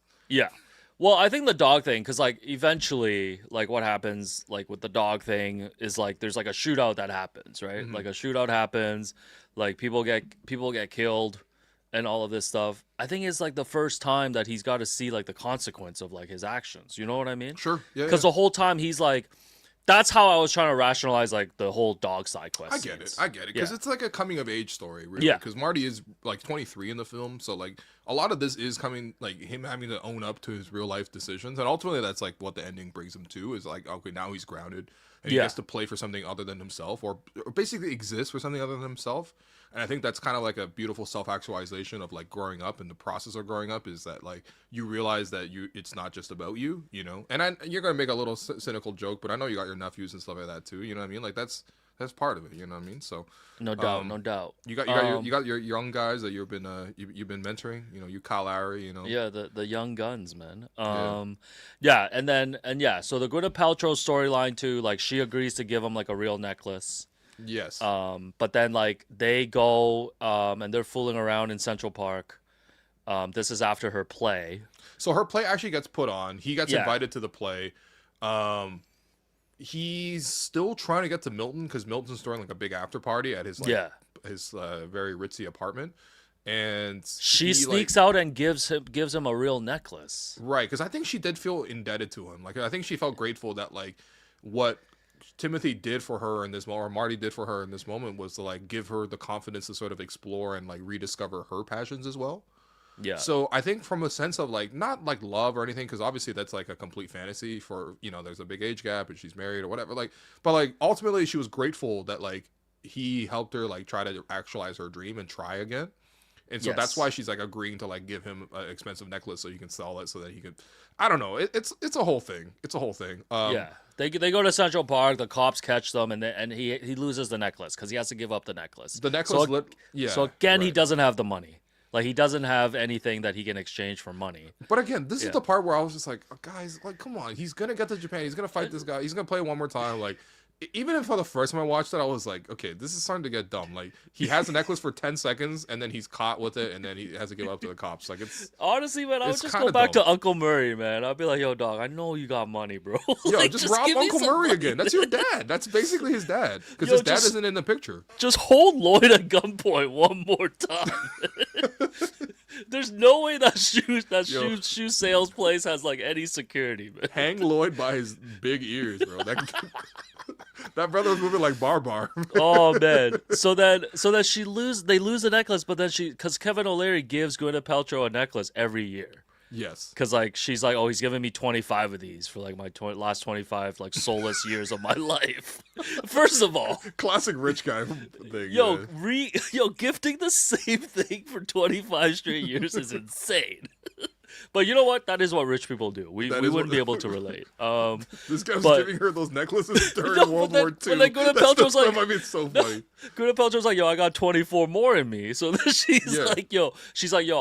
Well, I think the dog thing, because like eventually, like what happens, like with the dog thing, is like there's like a shootout that happens, right? Mm-hmm. Like a shootout happens, like people get killed, and all of this stuff. I think it's like the first time that he's got to see like the consequence of like his actions. You know what I mean? sure, yeah. Because the whole time he's like, that's how I was trying to rationalize like the whole dog side quest. I get it because it's like a coming of age story, really. Yeah. Because Marty is like 23 in the film, so like a lot of this is coming like him having to own up to his real life decisions, and ultimately that's like what the ending brings him to is like, okay, now he's grounded and he gets to play for something other than himself, or basically exist for something other than himself. And I think that's kind of like a beautiful self-actualization of like growing up, and the process of growing up is that like you realize that it's not just about you, you know. And you're gonna make a little cynical joke, but I know you got your nephews and stuff like that too. You know what I mean? Like that's part of it. You know what I mean? So no doubt, no doubt. You got your young guys that you've been mentoring. You know, you Kyle Lowry. You know. Yeah, the young guns, man. Yeah, and so the Gwyneth Paltrow storyline too. Like she agrees to give him like a real necklace. Yes. But then like they go and they're fooling around in Central Park. This is after her play. So her play actually gets put on. He gets invited to the play. He's still trying to get to Milton because Milton's throwing like a big after party at his his very ritzy apartment, and she sneaks out and gives him a real necklace. Right, because I think she did feel indebted to him. Like I think she felt grateful that like what Timothy did for her in this moment, or Marty did for her in this moment, was to like give her the confidence to sort of explore and like rediscover her passions as well. Yeah. So I think from a sense of like not like love or anything, because obviously that's like a complete fantasy for, you know, there's a big age gap and she's married or whatever. Like, but like ultimately she was grateful that like he helped her like try to actualize her dream and try again. And so that's why she's like agreeing to like give him an expensive necklace so he can sell it so that he could. I don't know. It's a whole thing. It's a whole thing. Yeah. They go to Central Park. The cops catch them, and he loses the necklace because he has to give up the necklace. The necklace. So again, he doesn't have the money. Like he doesn't have anything that he can exchange for money. But again, this is the part where I was just like, oh, guys, like, come on. He's gonna get to Japan. He's gonna fight this guy. He's gonna play one more time. Like, even if for the first time I watched it, I was like, okay, this is starting to get dumb. Like, he has a necklace for 10 seconds, and then he's caught with it, and then he has to give up to the cops. Like, it's honestly, man, I would just go back to Uncle Murray, man. I'd be like, yo, dog, I know you got money, bro. Yo, like, just rob Uncle Murray again. That's your dad. That's basically his dad, because his dad isn't in the picture. Just hold Lloyd at gunpoint one more time. There's no way that shoe sales place has like any security, man. Hang Lloyd by his big ears, bro. That brother was moving like Bar. Oh man. So then they lose the necklace, but then because Kevin O'Leary gives Gwyneth Paltrow a necklace every year. Yes. Because like she's like, oh, he's giving me 25 of these for like my last 25 like soulless years of my life. First of all, classic rich guy thing. Yo, gifting the same thing for 25 straight years is insane. But you know what? That is what rich people do. We wouldn't be able to relate. This guy was giving her those necklaces during World War II. But like Gwyneth Paltrow's like, I mean, it's so funny. Gwyneth Paltrow's like, yo, I got 24 more in me. So then she's like, yo,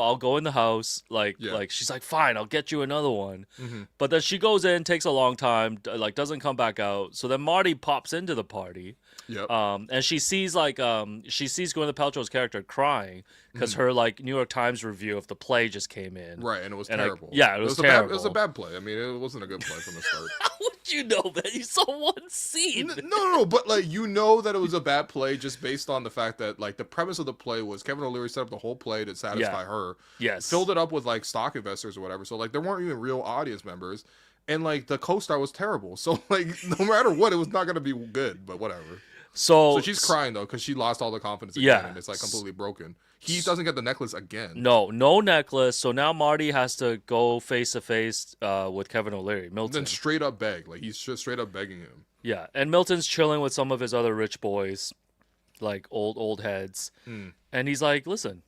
I'll go in the house. Like she's like, fine, I'll get you another one. Mm-hmm. But then she goes in, takes a long time, like doesn't come back out. So then Marty pops into the party. Yep. And she sees Gwyneth Paltrow's character crying because her like New York Times review of the play just came in. Right, and it was terrible. It was terrible. It was a bad play. I mean, it wasn't a good play from the start. How would you know, man? You saw one scene. No, but like you know that it was a bad play just based on the fact that like the premise of the play was Kevin O'Leary set up the whole play to satisfy her. Yes. Filled it up with like stock investors or whatever. So like there weren't even real audience members. And like the co-star was terrible. So like no matter what, it was not going to be good, but whatever. So she's crying though because she lost all the confidence again, and it's like completely broken. He doesn't get the necklace again. No necklace. So now Marty has to go face to face with Kevin O'Leary, Milton. Then straight up beg, like he's just straight up begging him. Yeah, and Milton's chilling with some of his other rich boys, like old heads, and he's like, "Listen,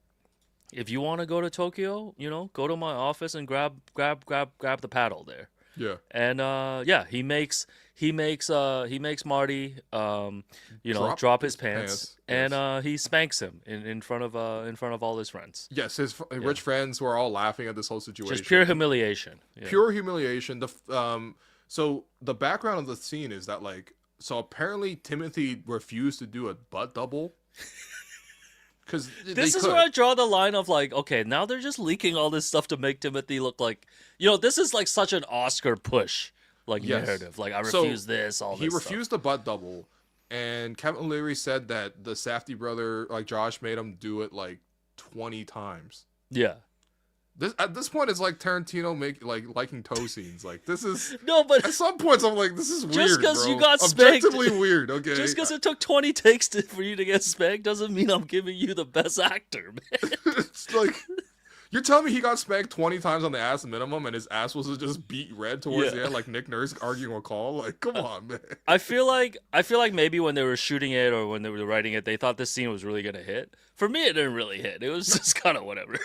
if you want to go to Tokyo, you know, go to my office and grab the paddle there." Yeah. And he makes Marty drop his pants. And he spanks him in front of all his friends. Yes, his rich friends who are all laughing at this whole situation. Just pure humiliation. Yeah. Pure humiliation. So the background of the scene is that apparently Timothy refused to do a butt double. Because this is where I draw the line of like, okay, now they're just leaking all this stuff to make Timothy look like, this is like such an Oscar push, narrative. Like I refuse this, all this. He refused the butt double, and Kevin O'Leary said that the Safdie brother, like Josh, made him do it like 20 times. Yeah. At this point, it's like Tarantino liking toe scenes. Like this is but at some points I'm like, this is weird. Just because you got spanked, objectively weird. Okay, just because it took 20 takes for you to get spanked doesn't mean I'm giving you the best actor, man. It's like You're telling me he got spanked 20 times on the ass minimum, and his ass was just beat red towards Yeah. the end, like Nick Nurse arguing a call? Like, come on, man. I feel like maybe when they were shooting it or when they were writing it, they thought this scene was really gonna hit. For me, it didn't really hit. It was just kind of whatever.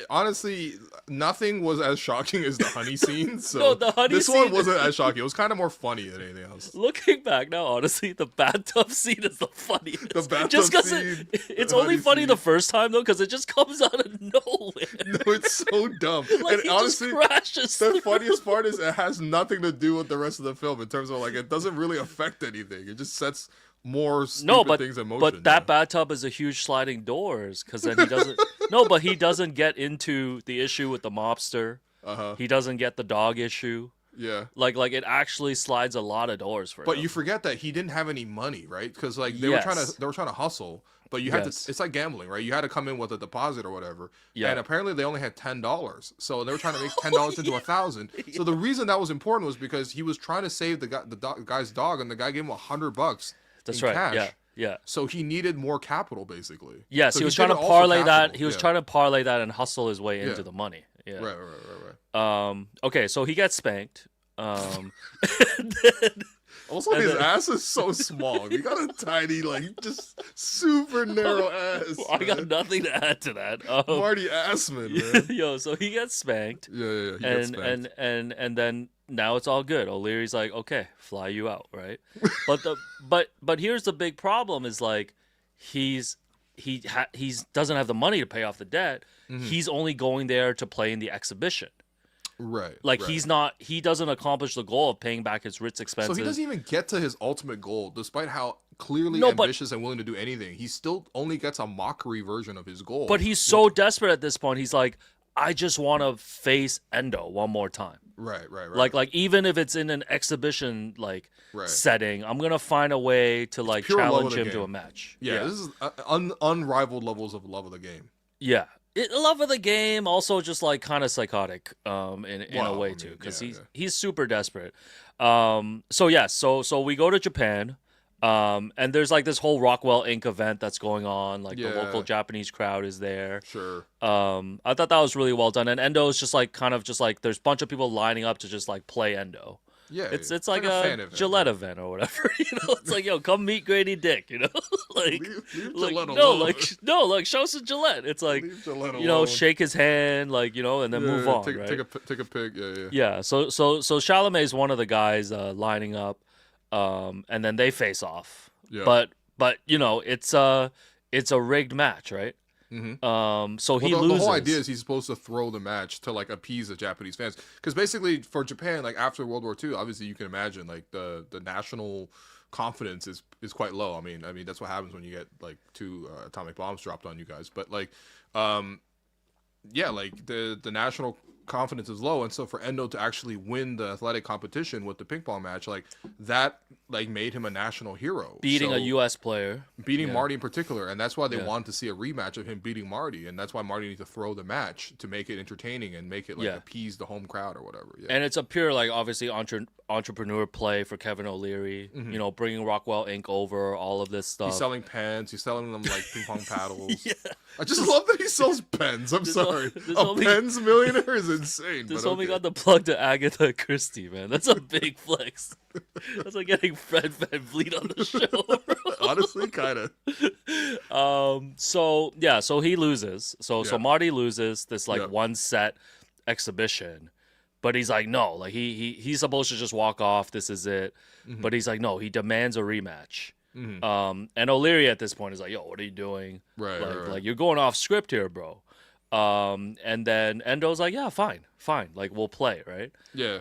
Honestly, nothing was as shocking as the honey scene. So No, the honey this scene- one wasn't as shocking. It was kind of more funny than anything else. Looking back now, honestly, the bathtub scene is the funniest. The bathtub just because scene, it's the only honey funny scene. the first time though, because it just comes out of nowhere. No, it's so dumb. Like And he honestly, just crashes. the through. funniest part is it has nothing to do with the rest of the film in terms of like it doesn't really affect anything. It just sets more stupid things in motion. But that bathtub is a huge sliding doors because then he doesn't. No, but he doesn't get into the issue with the mobster. He doesn't get the dog issue. Yeah. Like it actually slides a lot of doors for him. But you forget that he didn't have any money, right? Because like they Yes. were trying to hustle, but you had Yes. to. It's like gambling, right? You had to come in with a deposit or whatever. Yeah. And apparently they only had $10, so they were trying to make $10 into $1,000. So the reason that was important was because he was trying to save the guy's dog, and the guy gave him $100. That's in right. Cash. Yeah. So he needed more capital, basically. Yes, So he was did trying to it all for parlay that. capital. He was Yeah. trying to parlay that and hustle his way into Yeah. the money. Yeah. Right. Okay, so he gets spanked. Also, his ass is so small. He got a tiny, like, just super narrow ass. I got man. nothing to add to that. Marty Assman, man. Yo, so he gets spanked. Yeah. He gets spanked. And then now it's all good. O'Leary's like, okay, fly you out, right? But here's the big problem: is like he doesn't have the money to pay off the debt. Mm-hmm. He's only going there to play in the exhibition. Right. Like right. he doesn't accomplish the goal of paying back his Ritz expenses. So he doesn't even get to his ultimate goal, despite how clearly No, but- ambitious and willing to do anything. He still only gets a mockery version of his goal. But he's so desperate at this point. He's like, I just want to face Endo one more time. Right. Like even if it's in an exhibition Right. setting, I'm gonna find a way to like pure love of challenge the him to game. a match. Yeah, this is unrivaled levels of love of the game. Yeah. Love of the game, also just like kind of psychotic in a way I mean, too, because yeah. he's super desperate. So we go to Japan, and there's like this whole Rockwell Inc. event that's going on. Like the Yeah. local Japanese crowd is there. Sure. I thought that was really well done, and Endo is just like kind of just like there's a bunch of people lining up to just like play Endo. Yeah. It's like a fan event, Gillette yeah. event or whatever, you know. It's like, yo, come meet Grady Dick, you know. Like, Leave like Gillette no, alone. like show some Gillette. It's like, Leave Gillette you know, alone. shake his hand, like, you know, and then move on, right? Take a pic. Yeah. Yeah. So Chalamet's one of the guys lining up, and then they face off. Yeah. But you know, it's a rigged match, right? Mm-hmm. So he the loses. whole idea is he's supposed to throw the match to like appease the Japanese fans, because basically for Japan, like after World War II, obviously you can imagine like the national confidence is quite low. I mean that's what happens when you get like 2 atomic bombs dropped on you guys. But like, yeah, like the national confidence is low, and so for Endo to actually win the athletic competition with the ping pong match, like that, like made him a national hero, beating So- a U.S. player. beating Yeah. Marty in particular, and that's why they Yeah. wanted to see a rematch of him beating Marty, and that's why Marty needs to throw the match to make it entertaining and make it like Yeah. appease the home crowd or whatever. Yeah. And it's a pure, like, obviously entrepreneur play for Kevin O'Leary. You know, bringing Rockwell Inc. over, all of this stuff. He's selling pens. He's selling them like ping pong paddles. I just love that he sells pens. I'm sorry. this A homie- pens millionaire is insane. This but homie okay. got the plug to Agatha Christie, man. That's a big flex. That's like getting Fred Van Vliet on the show, bro. Honestly, kind of. So he loses. So Yeah. Marty loses this like Yeah. one set exhibition, but he's like, no, like he's supposed to just walk off. This is it. But he's like, no, he demands a rematch. And O'Leary at this point is like, yo, what are you doing? Right, Like, right. like you're going off script here, bro. And then Endo's like, yeah, fine. Like we'll play, right? Yeah.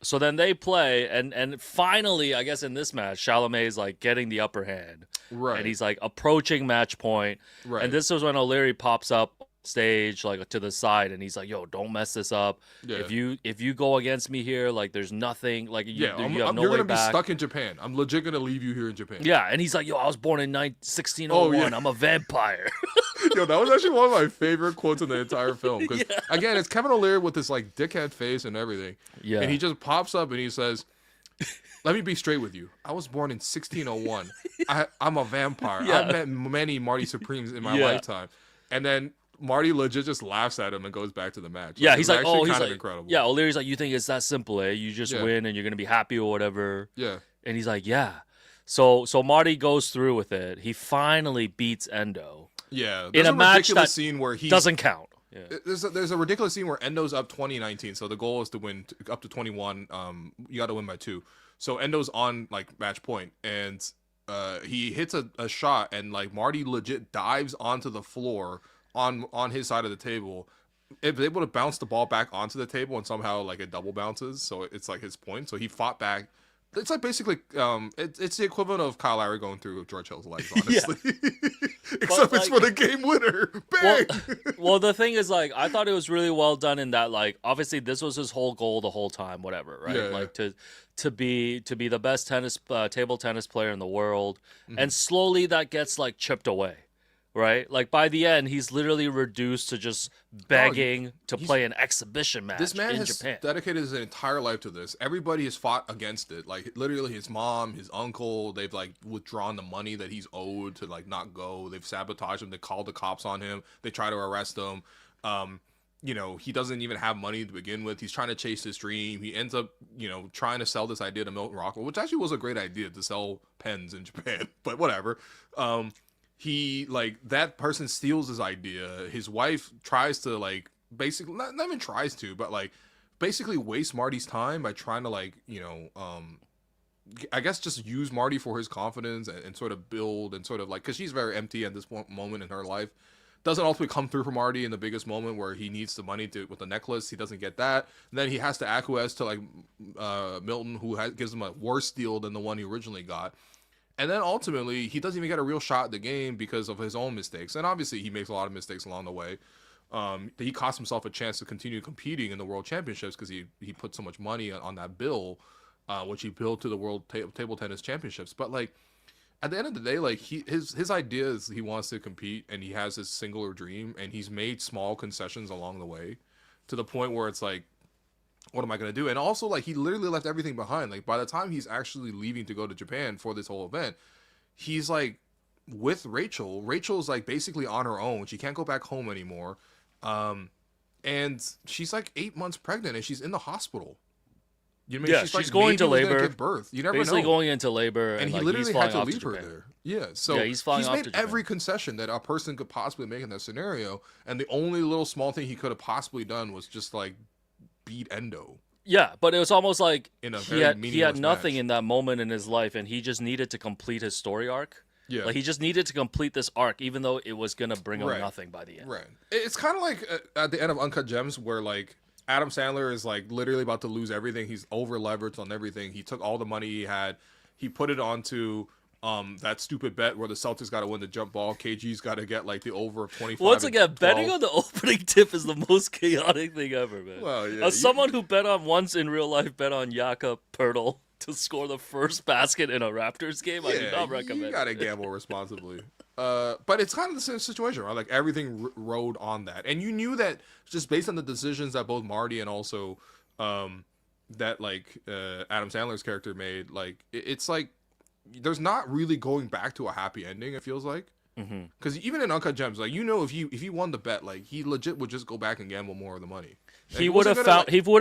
So then they play, and finally, I guess in this match, Chalamet's like getting the upper hand, Right. and he's like approaching match point, Right. and this is when O'Leary pops up stage like to the side, and he's like, "Yo, don't mess this up. Yeah. If you go against me here, like there's nothing, like you have no you're way gonna be back." stuck in Japan. I'm legit gonna leave you here in Japan. Yeah, and he's like, "Yo, I was born in 1601. Oh, yeah. I'm a vampire." Yo, that was actually one of my favorite quotes in the entire film. Because again, it's Kevin O'Leary with this like dickhead face and everything. Yeah. And he just pops up and he says, "Let me be straight with you. I was born in 1601. I'm a vampire. Yeah. I've met many Marty Supremes in my Yeah. lifetime." And then Marty legit just laughs at him and goes back to the match. Yeah, Like, he's it's like, actually oh, he's kind like, of incredible. yeah, O'Leary's like, you think it's that simple, eh? You just Yeah. win and you're gonna be happy or whatever. Yeah. And he's like, yeah. So Marty goes through with it. He finally beats Endo Yeah. in a match ridiculous that scene where he doesn't count. Yeah. There's a ridiculous scene where Endo's up 20-19, so the goal is to win up to 21. You got to win by 2. So Endo's on like match point, and he hits a shot, and like Marty legit dives onto the floor on his side of the table, able to bounce the ball back onto the table, and somehow like it double bounces, so it's like his point. So he fought back. It's like basically, it's the equivalent of Kyle Lowry going through George Hill's legs, honestly. Except it's for the game winner. Bang! Well, the thing is, like, I thought it was really well done in that, like, obviously this was his whole goal the whole time, whatever, right? Yeah. Like to be the best table tennis player in the world, and slowly that gets like chipped away. Right? Like by the end, he's literally reduced to just begging to play an exhibition match This man in has Japan. dedicated his entire life to this. Everybody has fought against it. Like literally his mom, his uncle, they've like withdrawn the money that he's owed to like not go. They've sabotaged him. They called the cops on him. They try to arrest him. You know, he doesn't even have money to begin with. He's trying to chase his dream. He ends up, you know, trying to sell this idea to Milton Rockwell, which actually was a great idea to sell pens in Japan, but whatever. He like that person steals his idea. His wife tries to like basically not even tries to, but like basically waste Marty's time by trying to like, you know, I guess just use Marty for his confidence and sort of build and sort of like, because she's very empty at this moment in her life. Doesn't ultimately come through for Marty in the biggest moment where he needs the money to with the necklace. He doesn't get that. And then he has to acquiesce to like Milton, who gives him a worse deal than the one he originally got. And then ultimately, he doesn't even get a real shot at the game because of his own mistakes. And obviously, he makes a lot of mistakes along the way. He cost himself a chance to continue competing in the World Championships because he put so much money on that bill, which he billed to the World Table Tennis Championships. But like at the end of the day, like his idea is he wants to compete and he has his singular dream, and he's made small concessions along the way to the point where it's like, what am I going to do? And also, like, he literally left everything behind. Like, by the time he's actually leaving to go to Japan for this whole event, he's, like, with Rachel. Rachel's, like, basically on her own. She can't go back home anymore. And she's, like, 8 months pregnant, and she's in the hospital. You know what I mean? She's going to labor. Give birth. You never basically know. going into labor. And he like, literally he's had flying to off leave her Japan. there. Yeah, so Yeah, he's flying off made to Japan. every concession that a person could possibly make in that scenario, and the only little small thing he could have possibly done was just, like, beat Endo. Yeah, but it was almost like In a he very had meaningless nothing match. in that moment in his life, and he just needed to complete his story arc. Yeah. Like he just needed to complete this arc, even though it was gonna bring him Right. nothing by the end. Right. It's kind of like at the end of Uncut Gems, where like Adam Sandler is like literally about to lose everything. He's over leveraged on everything. He took all the money he had. He put it onto that stupid bet where the Celtics got to win the jump ball. KG's got to get like the over of 25. Once and again, 12. betting on the opening tip is the most chaotic thing ever, man. Well, yeah, As someone who bet on once in real life, bet on Jakob Poeltl to score the first basket in a Raptors game, I do not recommend. You gotta gamble responsibly. But it's kind of the same situation, right? Like everything rode on that, and you knew that just based on the decisions that both Marty and also that like Adam Sandler's character made. Like it's like there's not really going back to a happy ending. It feels like. Because even in Uncut Gems, like if he won the bet, like he legit would just go back and gamble more of the money. And He would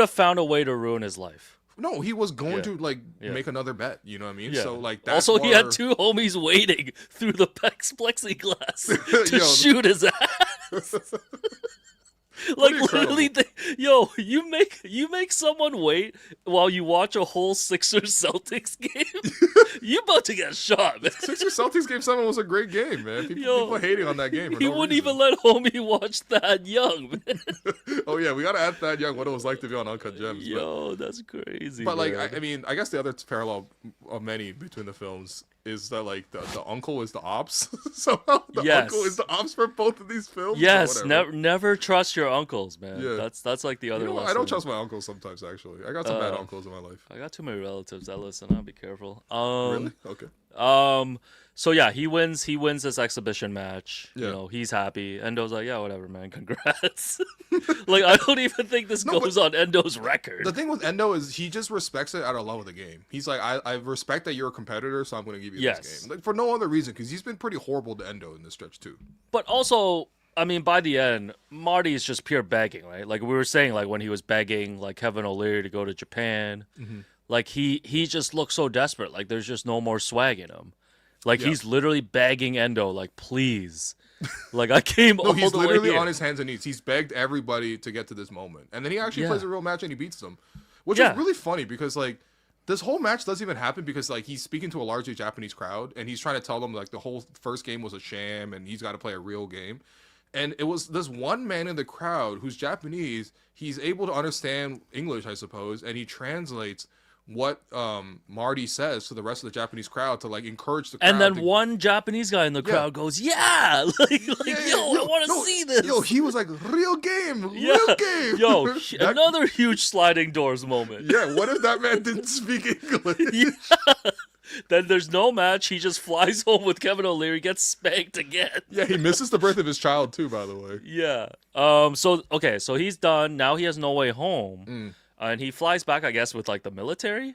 have found a way to ruin his life. No, he was going to Yeah. make another bet. You know what I mean? Yeah. So like that's also, he had where- 2 homies waiting through the plexiglass to Yo. shoot his ass. Like Pretty literally, you make someone wait while you watch a whole Sixers Celtics game. You about to get shot, man. Sixers Celtics game 7 was a great game, man. People are hating on that game. For He no wouldn't reason. even let homie watch that young, man. Oh yeah, we gotta ask that young what it was like to be on Uncut Gems. Yo, that's crazy. but like man. I mean, I guess the other parallel of many between the films is that like the uncle is the ops. Somehow the Yes. uncle is the ops for both of these films. yes, Or whatever. never trust your uncles, man. Yeah. That's like the other. You know, I lesson. don't trust my uncles sometimes. Actually, I got some bad uncles in my life. I got too many relatives that listen. I'll be careful. Really? Okay. So yeah, he wins this exhibition match. Yeah. You know, he's happy. Endo's like, yeah, whatever, man. Congrats. Like, I don't even think this No, goes on Endo's record. The thing with Endo is he just respects it out of love of the game. He's like, I respect that you're a competitor, so I'm going to give you Yes. this game. Like for no other reason, because he's been pretty horrible to Endo in this stretch too. But also, I mean, by the end, Marty is just pure begging, right? Like we were saying, like when he was begging, like Kevin O'Leary to go to Japan, like he just looks so desperate. Like there's just no more swag in him. Like he's literally begging Endo, like please, like I came all he's the way literally here. on his hands and knees. He's begged everybody to get to this moment, and then he actually plays a real match and he beats them, which is really funny because like this whole match doesn't even happen because like he's speaking to a largely Japanese crowd and he's trying to tell them like the whole first game was a sham and he's got to play a real game. And it was this one man in the crowd who's Japanese. He's able to understand English, I suppose, and he translates what Marty says to the rest of the Japanese crowd to like encourage the crowd. And then one Japanese guy in the crowd goes, "Yeah, like yo, I want to see this." Yo, he was like, "Real game, real game." Yo, another huge sliding doors moment. Yeah, what if that man didn't speak English? Then there's no match. He just flies home with Kevin O'Leary, gets spanked again. Yeah, he misses the birth of his child too, by the way. Yeah. So he's done. Now he has no way home, and he flies back, I guess, with like the military,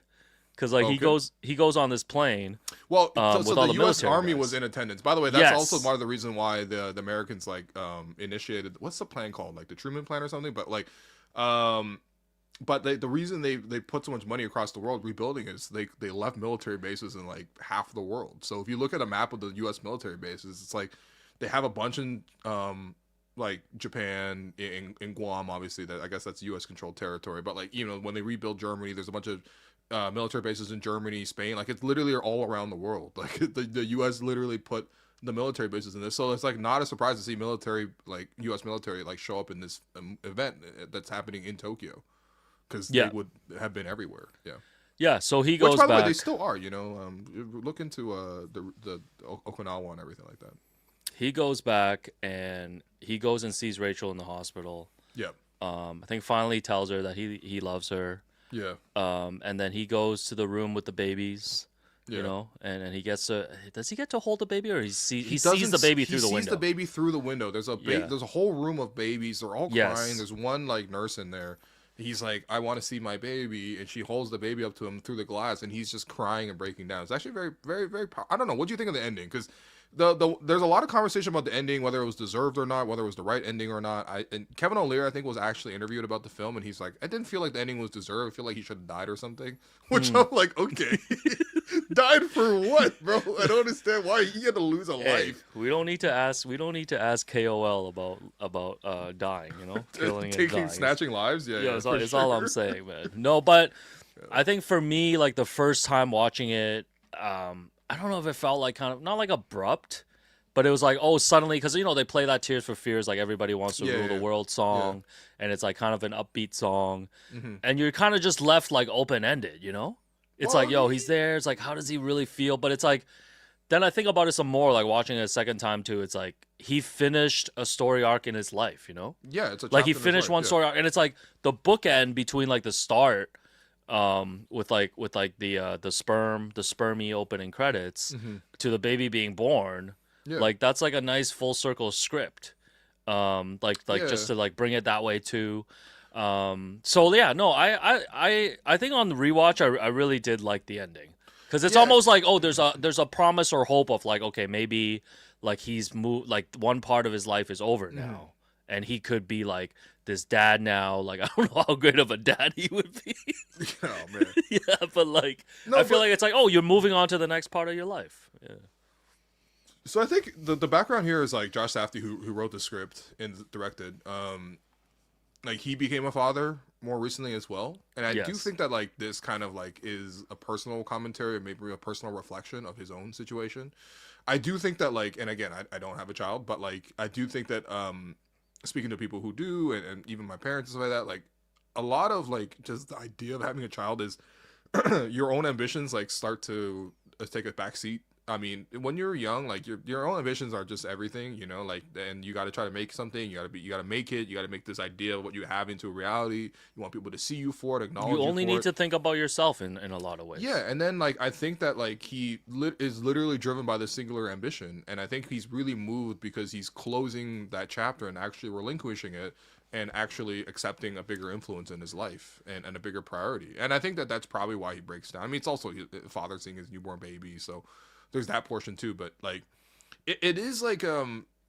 because like he goes on this plane. Well, with so all the the U.S. military Army guys. was in attendance. By the way, that's also part of the reason why the Americans like initiated. What's the plan called? Like the Truman Plan or something? But like, But the reason they put so much money across the world rebuilding is they left military bases in like half the world. So if you look at a map of the U.S. military bases, it's like they have a bunch in like Japan, in Guam, obviously that I guess that's U.S. controlled territory. But like when they rebuild Germany, there's a bunch of military bases in Germany, Spain. Like it's literally all around the world. Like the U.S. literally put the military bases in this, so it's like not a surprise to see military like U.S. military like show up in this event that's happening in Tokyo. Because they would have been everywhere. Yeah. So he goes Which, by the back. way, they still are. Look into the Okinawa and everything like that. He goes back and he goes and sees Rachel in the hospital. Yeah. I think finally he tells her that he loves her. Yeah. And then he goes to the room with the babies. Yeah. And he gets to. Does he get to hold the baby, or he sees the baby through the window? He sees the baby through the window. There's a whole room of babies. They're all crying. There's one like nurse in there. He's like, I want to see my baby, and she holds the baby up to him through the glass, and he's just crying and breaking down. It's actually very, very, very. I don't know. What do you think of the ending? Because there's a lot of conversation about the ending, whether it was deserved or not, whether it was the right ending or not. And Kevin O'Leary, I think, was actually interviewed about the film, and he's like, I didn't feel like the ending was deserved. I feel like he should have died or something. Which I'm like, okay, died for what, bro? I don't understand why he had to lose a life. We don't need to ask KOL about dying. Killing and dying. Snatching lives. Yeah, it's all I'm saying, man. No, but I think for me, like the first time watching it, I don't know if it felt like kind of not like abrupt, but it was like, oh, suddenly, because they play that Tears for Fears, like Everybody Wants to Rule the World song, and it's like kind of an upbeat song, and you're kind of just left like open ended, It's like, yo, he's there. It's like, how does he really feel? But it's like, then I think about it some more, like watching it a second time too. It's like he finished a story arc in his life, Yeah, it's a like he finished one story arc, and it's like the bookend between like the start. With the spermy opening credits to the baby being born, like that's like a nice full circle script, just to like bring it that way too. So yeah, no, I think on the rewatch I really did like the ending, because it's almost like, oh, there's a promise or hope of like, okay, maybe like he's moved, like one part of his life is over now, and he could be like this dad now. Like I don't know how great of a dad he would be. Oh man. Yeah, but like I feel like it's like, oh, you're moving on to the next part of your life. Yeah. So I think the background here is like Josh Safdie, who wrote the script and directed. Like he became a father more recently as well, and I do think that like this kind of like is a personal commentary, or maybe a personal reflection of his own situation. I do think that like, and again, I don't have a child, but like I do think that speaking to people who do, and even my parents and stuff like that, like a lot of like just the idea of having a child is your own ambitions like start to take a back seat. I mean, when you're young, like your own ambitions are just everything, like, and you got to try to make something. You got to make it. You got to make this idea of what you have into a reality. You want people to see you for it, acknowledge you. You only need to think about yourself in a lot of ways. Yeah, and then like I think that like he is literally driven by this singular ambition, and I think he's really moved because he's closing that chapter and actually relinquishing it and actually accepting a bigger influence in his life and a bigger priority. And I think that that's probably why he breaks down. I mean, it's also his father seeing his newborn baby, so there's that portion too. But like it is like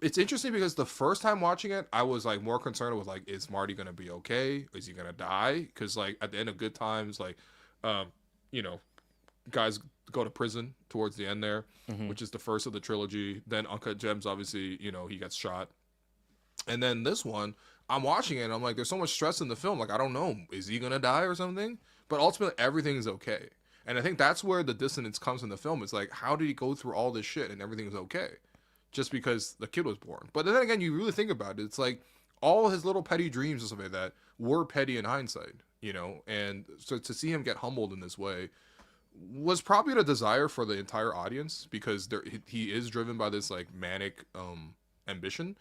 it's interesting because the first time watching it, I was like more concerned with like, is Marty gonna be okay? Is he gonna die? Because like at the end of Good Times, like, you know, guys go to prison towards the end there, which is the first of the trilogy. Then Uncut Gems, obviously, you know, he gets shot. And then this one, I'm watching it and I'm like, there's so much stress in the film. Like, I don't know, is he gonna die or something? But ultimately, everything's okay. And I think that's where the dissonance comes in the film. It's like, how did he go through all this shit and everything's okay? Just because the kid was born. But then again, you really think about it, it's like all his little petty dreams and stuff like that were petty in hindsight, you know? And so to see him get humbled in this way was probably the desire for the entire audience, because he is driven by this like manic ambition.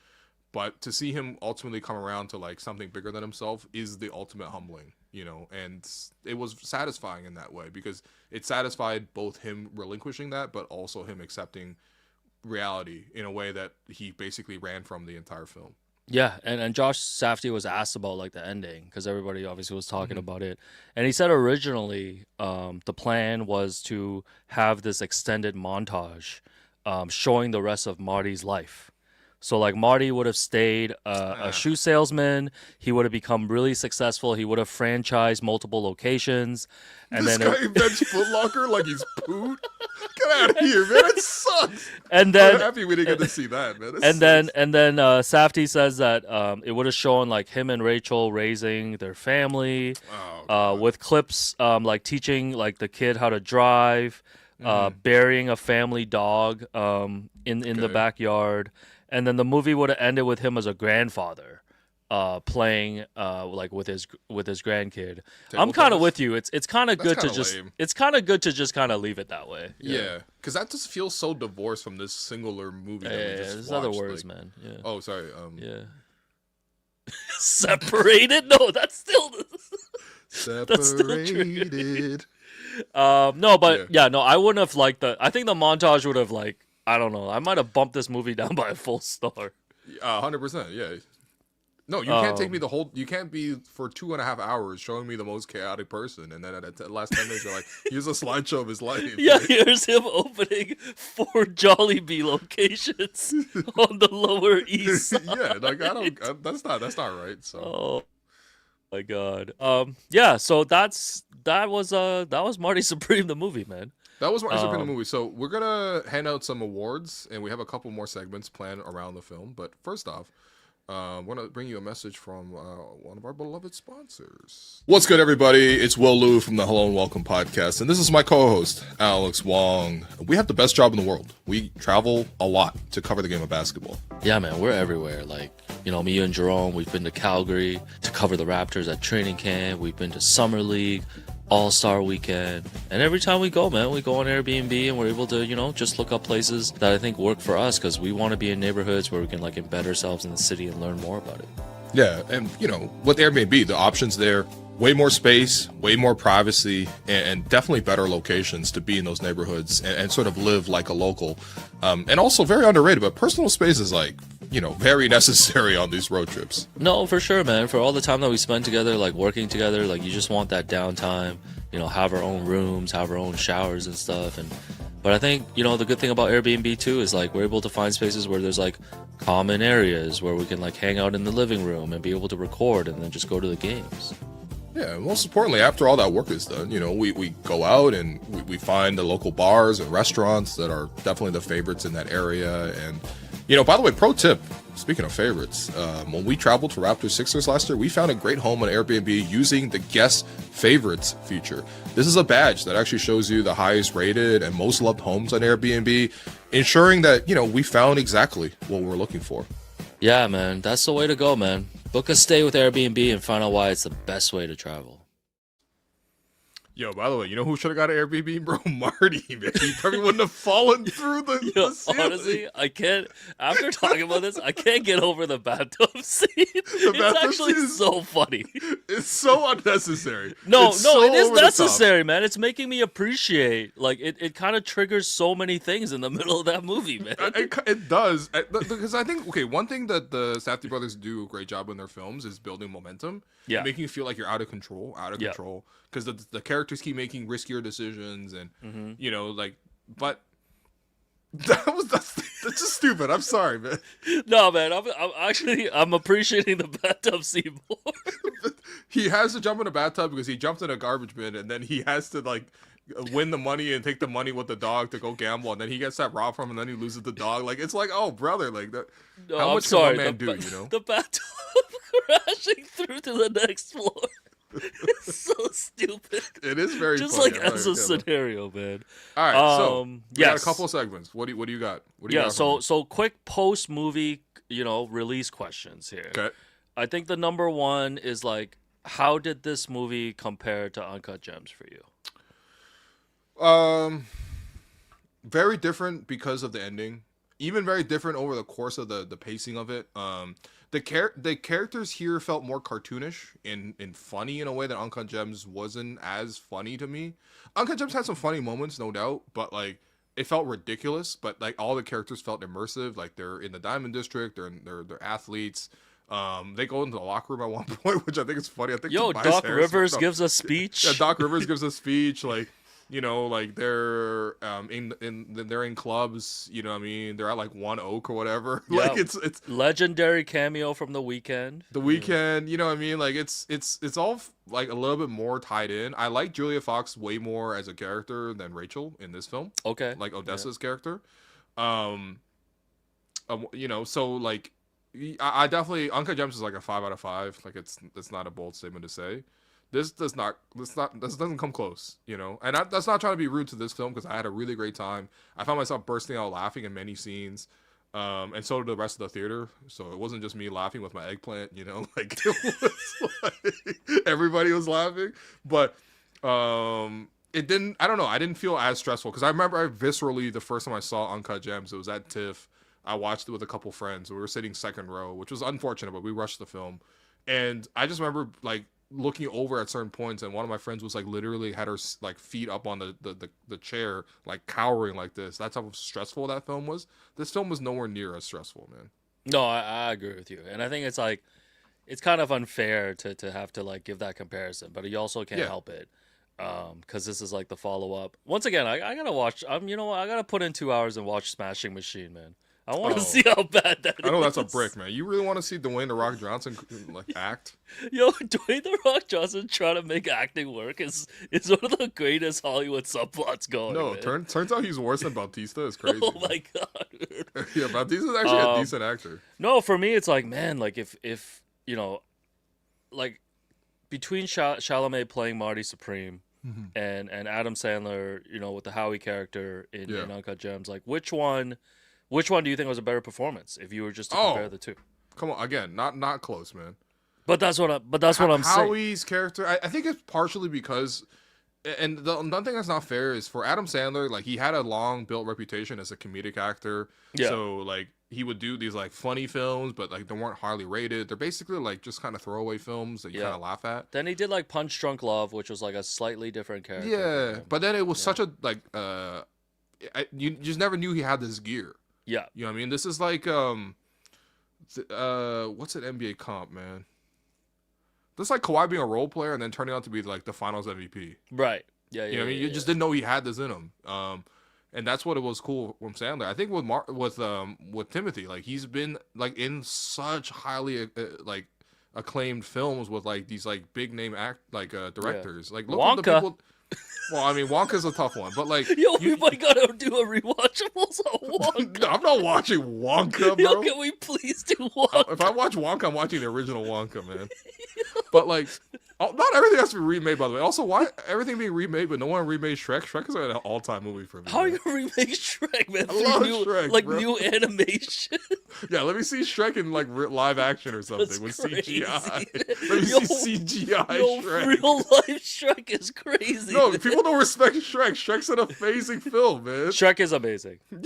But to see him ultimately come around to like something bigger than himself is the ultimate humbling, you know, and it was satisfying in that way because it satisfied both him relinquishing that, but also him accepting reality in a way that he basically ran from the entire film. Yeah, and Josh Safdie was asked about like the ending because everybody obviously was talking about it, and he said originally the plan was to have this extended montage showing the rest of Marty's life. So like Marty would have stayed a shoe salesman. He would have become really successful. He would have franchised multiple locations. And this then guy invents Foot Locker like he's Poot. Get out of here, man! It sucks. And then I'm happy we didn't get to see that, man. and then Safdie says that it would have shown like him and Rachel raising their family, with clips like teaching like the kid how to drive, burying a family dog in the backyard. And then the movie would have ended with him as a grandfather, playing like with his grandkid. I'm kind of with you. It's kind of good to just lame. it's kind of good to just kind of leave it that way. Yeah, because that just feels so divorced from this singular movie. That we just there's watched. other words, man. Yeah. Oh, sorry. Yeah. Separated? No, that's still Separated. no, but no, I wouldn't have liked the. I think the montage would have like. I don't know. I might have bumped this movie down by a full star. 100%. Yeah. No, you can't take me the whole. You can't be for 2.5 hours showing me the most chaotic person, and then at the last 10 minutes you're like, here's a slideshow of his life. Yeah, here's him opening 4 Jollibee locations on the Lower East Side. Yeah, like that's not right. So. Oh my God. Yeah. So that was Marty Supreme the movie, man. That was Marty Supreme the movie. So we're gonna hand out some awards, and we have a couple more segments planned around the film. But first off, I want to bring you a message from one of our beloved sponsors. What's good, everybody? It's Will Liu from the Hello and Welcome podcast, and this is my co-host, Alex Wong. We have the best job in the world. We travel a lot to cover the game of basketball. Yeah, man, we're everywhere. Like, you know, me and Jerome, we've been to Calgary to cover the Raptors at training camp. We've been to Summer League, All-Star Weekend. And every time we go, man, we go on Airbnb and we're able to, you know, just look up places that I think work for us because we want to be in neighborhoods where we can, like, embed ourselves in the city and learn more about it. Yeah, and, you know, with Airbnb, the options there, way more space, way more privacy, and definitely better locations to be in those neighborhoods and sort of live like a local. And also very underrated, but personal space is like, you know, very necessary on these road trips. No, for sure, man. For all the time that we spend together, like working together, like you just want that downtime, you know, have our own rooms, have our own showers and stuff. But I think, you know, the good thing about Airbnb too is like we're able to find spaces where there's like common areas where we can like hang out in the living room and be able to record and then just go to the games. Yeah, most importantly, after all that work is done, you know, we go out and we find the local bars and restaurants that are definitely the favorites in that area. And, you know, by the way, pro tip, speaking of favorites, when we traveled to Raptors Sixers last year, we found a great home on Airbnb using the guest favorites feature. This is a badge that actually shows you the highest rated and most loved homes on Airbnb, ensuring that, you know, we found exactly what we're looking for. Yeah, man, that's the way to go, man. Book a stay with Airbnb and find out why it's the best way to travel. Yo, by the way, you know who should have got an Airbnb, bro? Marty, man. He probably wouldn't have fallen through the ceiling. Honestly, I can't, after talking about this, I can't get over the bathtub scene. It's actually so funny. It's so unnecessary. No, so it is necessary, man. It's making me appreciate, like, it kind of triggers so many things in the middle of that movie, man. It does. Because I think, okay, one thing that the Safdie brothers do a great job in their films is building momentum. Yeah. Making you feel like you're out of control. Because the characters keep making riskier decisions and, you know, like, but That's just stupid. I'm sorry, man. No, man, I'm appreciating the bathtub scene more. He has to jump in a bathtub because he jumped in a garbage bin, and then he has to like win the money and take the money with the dog to go gamble, and then he gets that robbed from him, and then he loses the dog. Like it's like, oh brother, like that. No, how I'm much sorry, can one man do? You know, the bathtub crashing through to the next floor. It's so stupid. it is very Just funny. like I'm as a sorry. scenario, man. All right, so we got a yes. couple of segments. What do you got? What do you Yeah, got for me? so quick post movie, release questions here. Okay. I think the number one is like, how did this movie compare to Uncut Gems for you? Very different because of the ending. Even very different over the course of the pacing of it. The characters here felt more cartoonish and funny in a way that Uncut Gems wasn't as funny to me. Uncut Gems had some funny moments, no doubt, but like it felt ridiculous. But like all the characters felt immersive. Like they're in the Diamond District, they're athletes. They go into the locker room at one point, which I think is funny. I think Tobias Doc Harris- Rivers no, gives a speech. Yeah, Doc Rivers gives a speech. Like like they're they're in clubs. You know what I mean? They're at like One Oak or whatever. Yeah. Like it's Legendary cameo from The Weeknd. The Weeknd. You know what I mean? Like it's all like a little bit more tied in. I like Julia Fox way more as a character than Rachel in this film. Okay. Like Odessa's character. So like I definitely Uncut Gems is like a 5 out of 5. Like it's not a bold statement to say. This doesn't come close, and that's not trying to be rude to this film because I had a really great time. I found myself bursting out laughing in many scenes, and so did the rest of the theater. So it wasn't just me laughing with my eggplant, like it was like everybody was laughing. But it didn't. I don't know. I didn't feel as stressful because I remember viscerally the first time I saw Uncut Gems. It was at TIFF. I watched it with a couple friends. We were sitting second row, which was unfortunate, but we rushed the film, and I just remember like looking over at certain points, and one of my friends was like literally had her like feet up on the chair, like cowering like this. That's how stressful that film was. This film was nowhere near as stressful, man. No, I agree with you, and I think it's like it's kind of unfair to have to like give that comparison, but you also can't help it because this is like the follow up. Once again, I gotta watch. I gotta put in 2 hours and watch Smashing Machine, man. I want to see how bad that is. I know that's a brick, man. You really want to see Dwayne "The Rock" Johnson like act? Yo, Dwayne "The Rock" Johnson trying to make acting work is one of the greatest Hollywood subplots going. No, man. turns out he's worse than Bautista. It's crazy. Oh my god. Yeah, Bautista's actually a decent actor. No, for me it's like, man, like if like between Chalamet playing Marty Supreme and Adam Sandler, with the Howie character in Uncut Gems, like which one do you think was a better performance if you were just to compare the two? Come on, again, not close, man. But that's what I'm saying. Howie's character, I think it's partially because, and the one thing that's not fair is for Adam Sandler, like he had a long built reputation as a comedic actor. Yeah. So like he would do these like funny films, but like they weren't highly rated. They're basically like just kind of throwaway films that you kind of laugh at. Then he did like Punch Drunk Love, which was like a slightly different character. Yeah, but then it was such a like you just never knew he had this gear. Yeah. You know what I mean? This is like what's an NBA comp, man? This is like Kawhi being a role player and then turning out to be like the Finals MVP. Right. Yeah. You know what I mean? You just didn't know he had this in him. And that's what it was cool from Sandler. I think with Timothy, like he's been like in such highly like acclaimed films with like these like big name directors. Like look at the people. Well, I mean, Wonka's a tough one, but like, we might gotta do a rewatchables on Wonka. No, I'm not watching Wonka, bro. Yo, can we please do Wonka? If I watch Wonka, I'm watching the original Wonka, man. But like, not everything has to be remade, by the way. Also, why everything being remade, but no one remade Shrek? Shrek is like an all-time movie for me. How are you gonna remake Shrek, man? I love Shrek, like bro. new animation. Yeah, let me see Shrek in like live action or something with crazy. CGI. Let me see CGI Shrek. Real life Shrek is crazy. No, man. people don't respect Shrek. Shrek's an amazing film, man. Shrek is amazing. Yeah,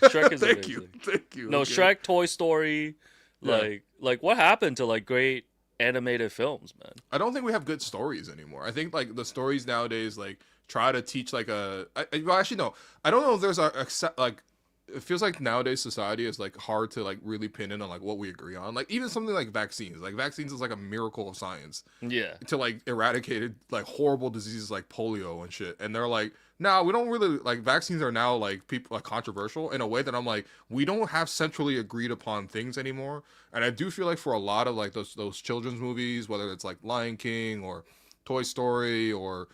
Shrek is Thank amazing. Thank you. No, okay. Shrek, Toy Story, like what happened to like great animated films, man? I don't think we have good stories anymore. I think like the stories nowadays like try to teach like well, actually no. I don't know if there's it feels like nowadays society is like hard to like really pin in on like what we agree on. Like even something like vaccines. Like vaccines is like a miracle of science Yeah. to like eradicate like horrible diseases like polio and shit. And they're like, no, we don't really like vaccines are now like people like controversial in a way that I'm like, we don't have centrally agreed upon things anymore. And I do feel like for a lot of like those children's movies, whether it's like Lion King or Toy Story or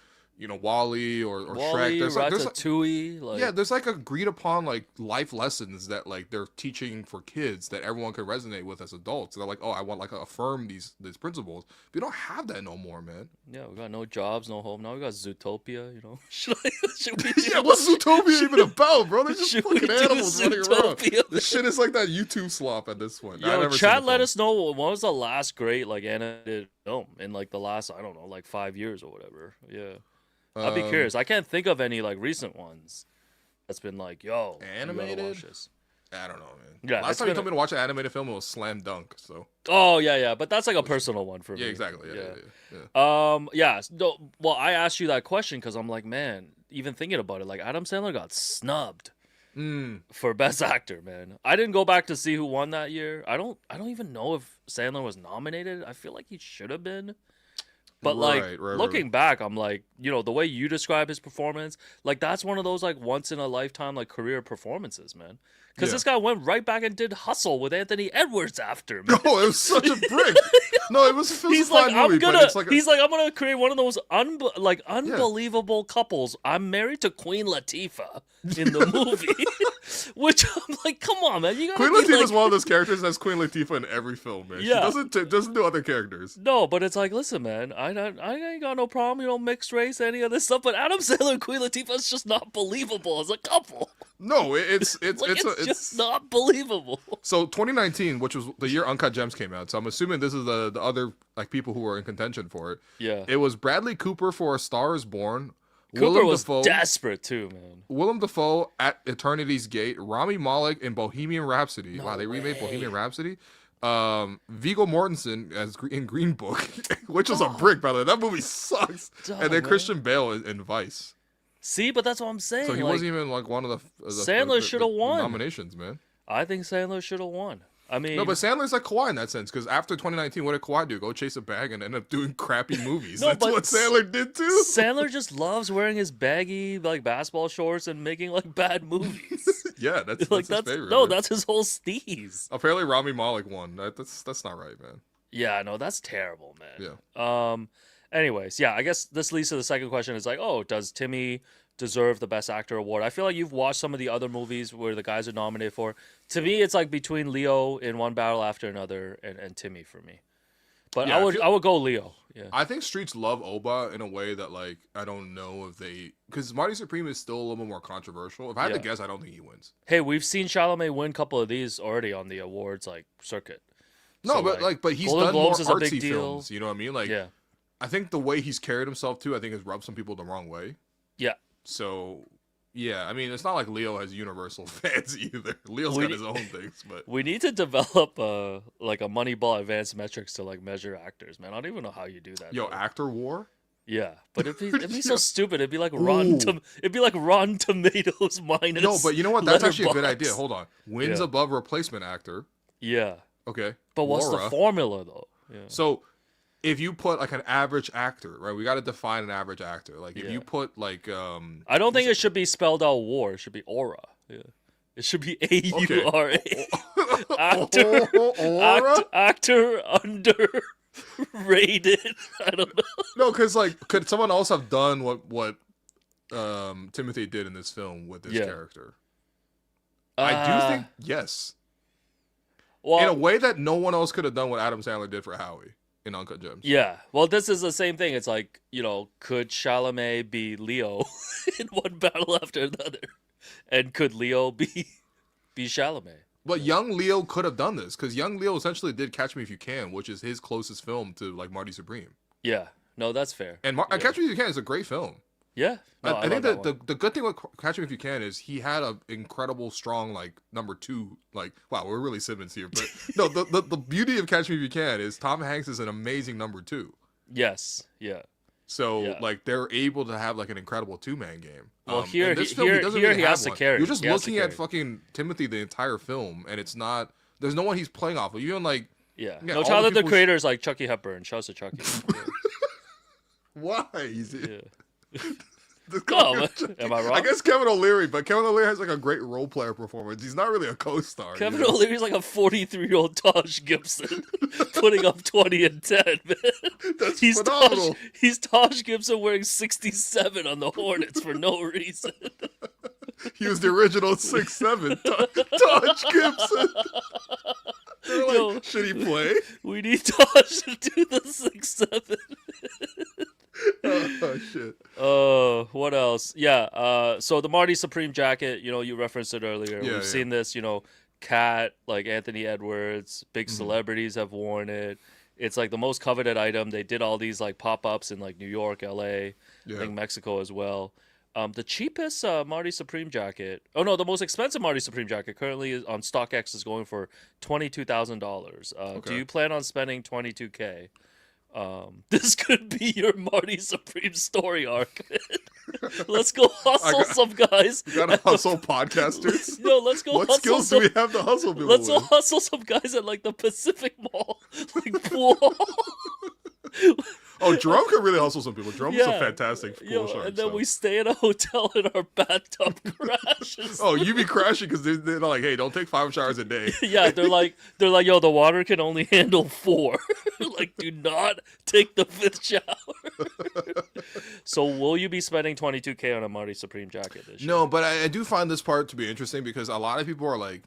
Wall-E or Wall-E, Shrek, there's Ratatouille, yeah, there's like agreed upon like life lessons that like they're teaching for kids that everyone can resonate with as adults. They're like, oh, I want like to affirm these principles. We don't have that no more, man. Yeah, we got no jobs, no home. Now we got Zootopia, should we Yeah, what's Zootopia even about, bro? They're just Should we fucking do animals running around. Zootopia? This shit is like that YouTube slop at this point. I've Yo, never seen chat, the let film. us know what was the last great like animated film in like the last, I don't know, like 5 years or whatever. Yeah. I'd be curious. I can't think of any like recent ones that's been like, yo, you gotta Animated? watch this. I don't know, man. Yeah, Last it's time you been told me to watch an animated film, it was Slam Dunk. So Oh yeah, but that's like a personal one for me. yeah, exactly. Yeah. Yeah. No, well, I asked you that question because I'm like, man, even thinking about it, like Adam Sandler got snubbed for Best Actor, man. I didn't go back to see who won that year. I don't even know if Sandler was nominated. I feel like he should have been. But like looking back, I'm like, the way you describe his performance, like that's one of those like once in a lifetime like career performances, man. Because this guy went right back and did Hustle with Anthony Edwards after, man. No, it was such a brick. No, it was a He's fine like, movie, I'm gonna create one of those unbelievable couples. I'm married to Queen Latifah in the movie, which I'm like, come on, man. You gotta Queen Latifah's like... one of those characters that's Queen Latifah in every film, man. Yeah. She doesn't do other characters. No, but it's like, listen, man, I ain't got no problem, mixed race, any of this stuff. But Adam Sandler and Queen Latifah is just not believable as a couple. No, it's just not believable. So 2019, which was the year Uncut Gems came out, so I'm assuming this is the other like people who were in contention for it. Yeah, it was Bradley Cooper for A Star Is Born. Cooper was desperate too, man. Willem Dafoe at Eternity's Gate. Rami Malek in Bohemian Rhapsody. Wow, they remade Bohemian Rhapsody. Viggo Mortensen as in Green Book, which was a brick, by the way. That movie sucks. And then Christian Bale in Vice. See, but that's what I'm saying. So he wasn't even like one of the Sandler should have won nominations, man. I think Sandler should have won. I mean, no, but Sandler's like Kawhi in that sense because after 2019, what did Kawhi do? Go chase a bag and end up doing crappy movies. No, That's but what Sandler did too. Sandler just loves wearing his baggy like basketball shorts and making like bad movies. Yeah, that's like his favorite. No, man. that's his whole steez. Apparently, Rami Malek won. That's not right, man. Yeah, no, that's terrible, man. Yeah. Anyways, yeah, I guess this leads to the second question. Is like, oh, does Timmy deserve the Best Actor award? I feel like you've watched some of the other movies where the guys are nominated for. To me, it's like between Leo in One Battle After Another and Timmy for me. But Yeah, I would go Leo. Yeah. I think streets love Oba in a way that like I don't know if they because Marty Supreme is still a little bit more controversial. If I had to guess, I don't think he wins. Hey, we've seen Chalamet win a couple of these already on the awards like circuit. No, So, but he's Golden done more Globes is a big artsy deal. films. You know what I mean? Like, Yeah. I think the way he's carried himself too, I think has rubbed some people the wrong way. Yeah. So, yeah, I mean, it's not like Leo has universal fans either. Leo's got his own things, but We need to develop a Moneyball advanced metrics to like measure actors, man. I don't even know how you do that. yo, though. actor war. Yeah, but it'd be so stupid. It'd be like Rotten Tomatoes minus. No, but you know what? That's actually a good Letterboxd. idea. Hold on, wins Yeah. above replacement actor. Yeah, Okay, but what's Laura. the formula though? Yeah. So, if you put like an average actor, right? We got to define an average actor. Like, if Yeah. you put like, I don't think it should be spelled out war. It should be aura. Yeah, it should be AURA. Actor underrated. I don't know. No, because like, could someone else have done what Timothy did in this film with this character? I do think yes. Well, In a way that no one else could have done what Adam Sandler did for Howie in Uncut Gems. yeah. Well, this is the same thing. It's like, could Chalamet be Leo in One Battle After Another? And could Leo be Chalamet? But young Leo could have done this because young Leo essentially did Catch Me If You Can, which is his closest film to like Marty Supreme. Yeah. No, that's fair. And Catch Me If You Can is a great film. Yeah. No, I think love that the good thing with Catch Me If You Can is he had an incredible strong like number two. Like, wow, we're really Simmons here. But no, the beauty of Catch Me If You Can is Tom Hanks is an amazing number two. Yes. Yeah. So Yeah. like they're able to have like an incredible 2-man game. Well, And here this he film, doesn't really has have to one. carry. You're just He has to looking at carry. fucking Timothy the entire film, and it's not. There's no one he's playing off of. Even like Yeah. yeah, No, all Tyler, the people- creator is like Chucky Hepburn. Shouts to Chucky. why? He's, Yeah. No, am I wrong? I guess Kevin O'Leary, but Kevin O'Leary has like a great role player performance. He's not really a co-star. Kevin you know? O'Leary's like a 43-year-old Tosh Gibson putting up 20 and 10, man. That's He's phenomenal. He's Tosh Gibson wearing 67 on the Hornets for no reason. He was the original 6'7" Tosh Gibson. They're like, Yo. should he play? We need Tosh to do the 6'7". Oh shit. What else? Yeah, so the Marty Supreme jacket, you referenced it earlier. Yeah, We've seen this, Cat, like Anthony Edwards, big celebrities have worn it. It's like the most coveted item. They did all these like pop-ups in like New York, LA, I think Mexico as well. The cheapest Marty Supreme jacket, the most expensive Marty Supreme jacket currently is on StockX is going for $22,000. Do you plan on spending $22K? This could be your Marty Supreme story arc. Let's go hustle some guys. You gotta hustle podcasters. No, let's go. What hustle skills do we have to hustle people Let's go with? hustle some guys at like the Pacific Mall, like pool. Oh, Jerome could really hustle some people. Jerome is a fantastic pool shark. And then so. we stay in a hotel and our bathtub crashes. Oh, you be crashing because they're like, hey, don't take 5 showers a day. Yeah, they're like, yo, the water can only handle 4. Like, do not take the 5th shower. So, will you be spending $22K on a Marty Supreme jacket this year? No, but I do find this part to be interesting because a lot of people are like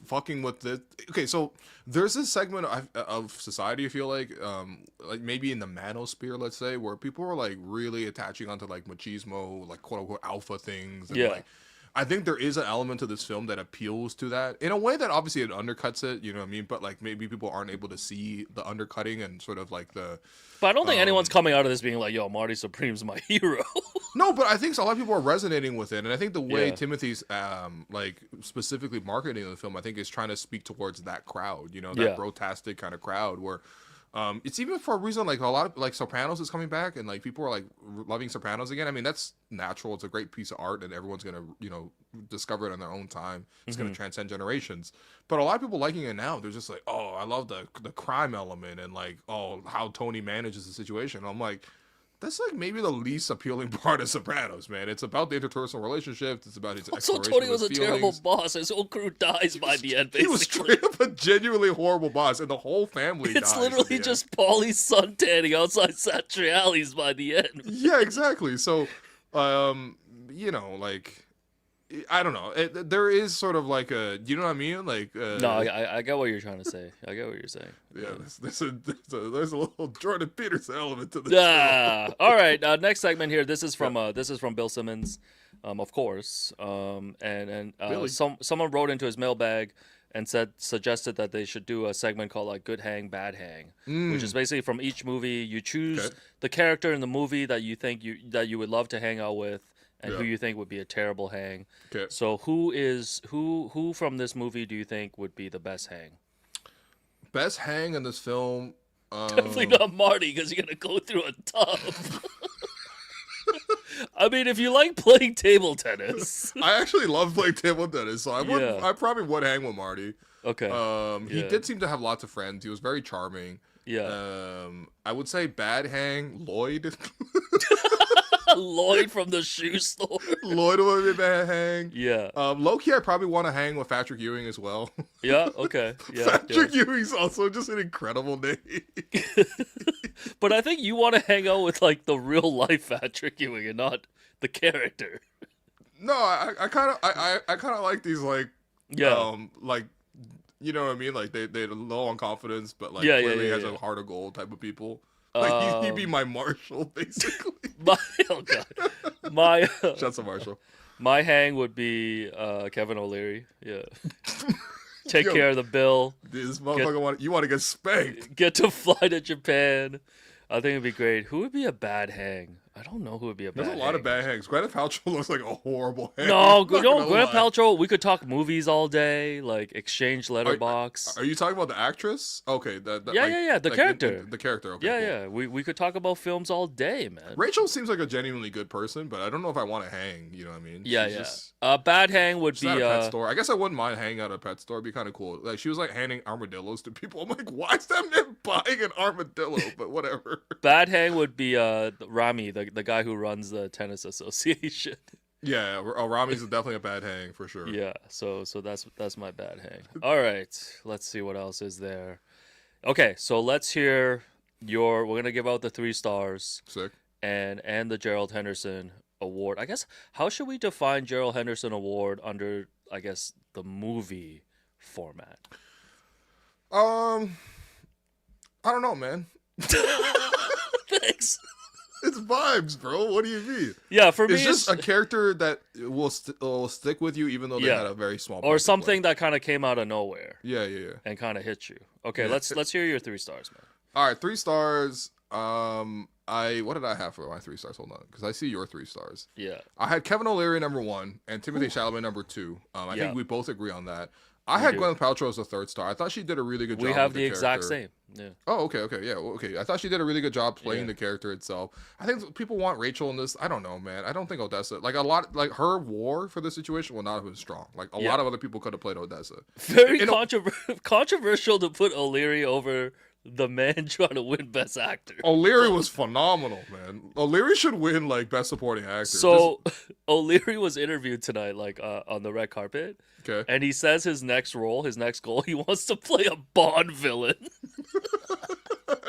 fucking with this. Okay, so there's this segment of society, I feel like maybe in the manosphere, let's say, where people are like really attaching onto like machismo, like quote unquote alpha things. And, like, I think there is an element to this film that appeals to that in a way that obviously it undercuts it, you know what I mean? But like maybe people aren't able to see the undercutting and sort of like the. But I don't think anyone's coming out of this being like, yo, Marty Supreme's my hero. No, but I think a lot of people are resonating with it, and I think the way Timothy's like specifically marketing the film, I think is trying to speak towards that crowd, that brotastic kind of crowd where. It's even for a reason like a lot of like Sopranos is coming back and like people are like loving Sopranos again. I mean, that's natural. It's a great piece of art and everyone's going to, discover it on their own time. It's going to transcend generations. But a lot of people liking it now, they're just like, oh, I love the crime element and like, oh, how Tony manages the situation. And I'm like, that's like maybe the least appealing part of Sopranos, man. It's about the interpersonal relationships. It's about his So exploration Tony of was his a feelings. terrible boss. His whole crew dies by the end, basically. He was straight up a genuinely horrible boss, and the whole family It's dies literally at the end. just Paulie's suntanning outside Satriali's by the end. Yeah, exactly. So, like, I don't know. There is sort of like a, you know what I mean? Like, No, I get what you're trying to say. I get what you're saying. yeah, there's a little Jordan Peterson element to this. Yeah. All right. Next segment here. This is from Bill Simmons, of course. And Billy. someone wrote into his mailbag and suggested that they should do a segment called like Good Hang, Bad Hang, which is basically from each movie you choose the character in the movie that you think you would love to hang out with. And who you think would be a terrible hang. Okay. So who from this movie do you think would be the best hang? Best hang in this film. Definitely not Marty, because you're gonna go through a tub. I mean, if you like playing table tennis. I actually love playing table tennis, so I probably would hang with Marty. Okay. He did seem to have lots of friends. He was very charming. Yeah. I would say bad hang, Lloyd. Lloyd from the shoe store. Lloyd would be a bad hang. Yeah. Low-key, I probably want to hang with Patrick Ewing as well. Yeah, okay. Yeah, Patrick Ewing's also just an incredible name. But I think you want to hang out with like the real life Patrick Ewing and not the character. No, I kind of like these like like, you know what I mean? Like they're low on confidence, but like clearly has a heart of gold type of people. Like he'd be my Marshall, basically. My Shouts to Marshall. My hang would be Kevin O'Leary. Yeah. Take care of the bill. This motherfucker you want to get spanked. Get to fly to Japan. I think it'd be great. Who would be a bad hang? I don't know who would be a bad There's a lot of bad hangs. Gwyneth Paltrow looks like a horrible hang. No, I'm not gonna Gwyneth lie. Paltrow. We could talk movies all day, like exchange letterbox. Are you talking about the actress? Okay, Yeah. The character. The character. Okay, Yeah, cool. yeah. We could talk about films all day, man. Rachel seems like a genuinely good person, but I don't know if I want to hang. You know what I mean? Yeah, She's yeah. just- Bad hang would she's be at a pet store. I guess I wouldn't mind hanging out at a pet store. It'd be kind of cool. Like she was like handing armadillos to people. I'm like, why is that man buying an armadillo? But whatever. bad hang would be Rami, the guy who runs the tennis association. Yeah, Rami's definitely a bad hang for sure. Yeah, so that's my bad hang. All right, let's see what else is there. Okay, so let's hear we're gonna give out the 3 stars Sick. and the Gerald Henderson Award. I guess how should we define Gerald Henderson Award under the movie format? I don't know, man. Thanks. It's vibes, bro. What do you mean? Yeah, for me, It's just a character that will stick with you, even though they had a very small. part or to something play. that kind of came out of nowhere Yeah. and kind of hit you. Okay, Yeah. let's hear your 3 stars, man. All right, 3 stars. What did I have for my 3 stars? Hold on, because I see your 3 stars. Yeah. I had Kevin O'Leary number 1 and Timothée Chalamet number 2. I Yeah. think we both agree on that. I had do. Gwyneth Paltrow as a 3rd star. I thought she did a really good job. We have with the exact character. same. Yeah. Oh, okay, yeah, well, okay. I thought she did a really good job playing Yeah. the character itself. I think people want Rachel in this. I don't know, man. I don't think Odessa, like her war for this situation will not have been strong. Like a lot of other people could have played Odessa. Very You know- controversial to put O'Leary over the man trying to win Best Actor. O'Leary was phenomenal, man. O'Leary should win like Best Supporting Actor. So O'Leary was interviewed tonight, on the red carpet, Okay. and he says his next goal, he wants to play a Bond villain.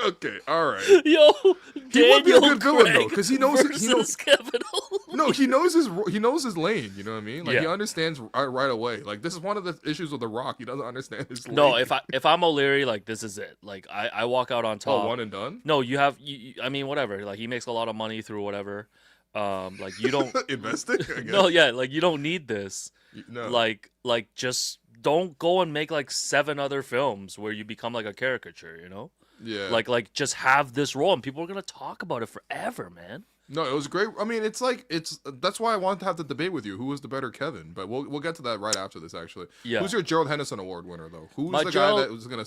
Okay, all right. Yo, He would be a Daniel good villain though, Craig because he knows versus Kevin O'Leary. No, he knows his lane. You know what I mean? Like he Yeah. understands right away. Like this is one of the issues with The Rock. He doesn't understand his lane. No, if I'm O'Leary, like this is it. Like I walk out on top. one and done. No, I mean whatever. Like he makes a lot of money through whatever. Like you don't. Investing. I guess. No, yeah, like you don't need this. No. Like just don't go and make like 7 other films where you become like a caricature. You know. Yeah. Like just have this role and people are gonna talk about it forever, man. No, it was great. I mean, that's why I wanted to have the debate with you. Who was the better Kevin? But we'll get to that right after this. Actually, Yeah. Who's your Gerald Henderson Award winner though? Who's My the Gerald- guy that was gonna?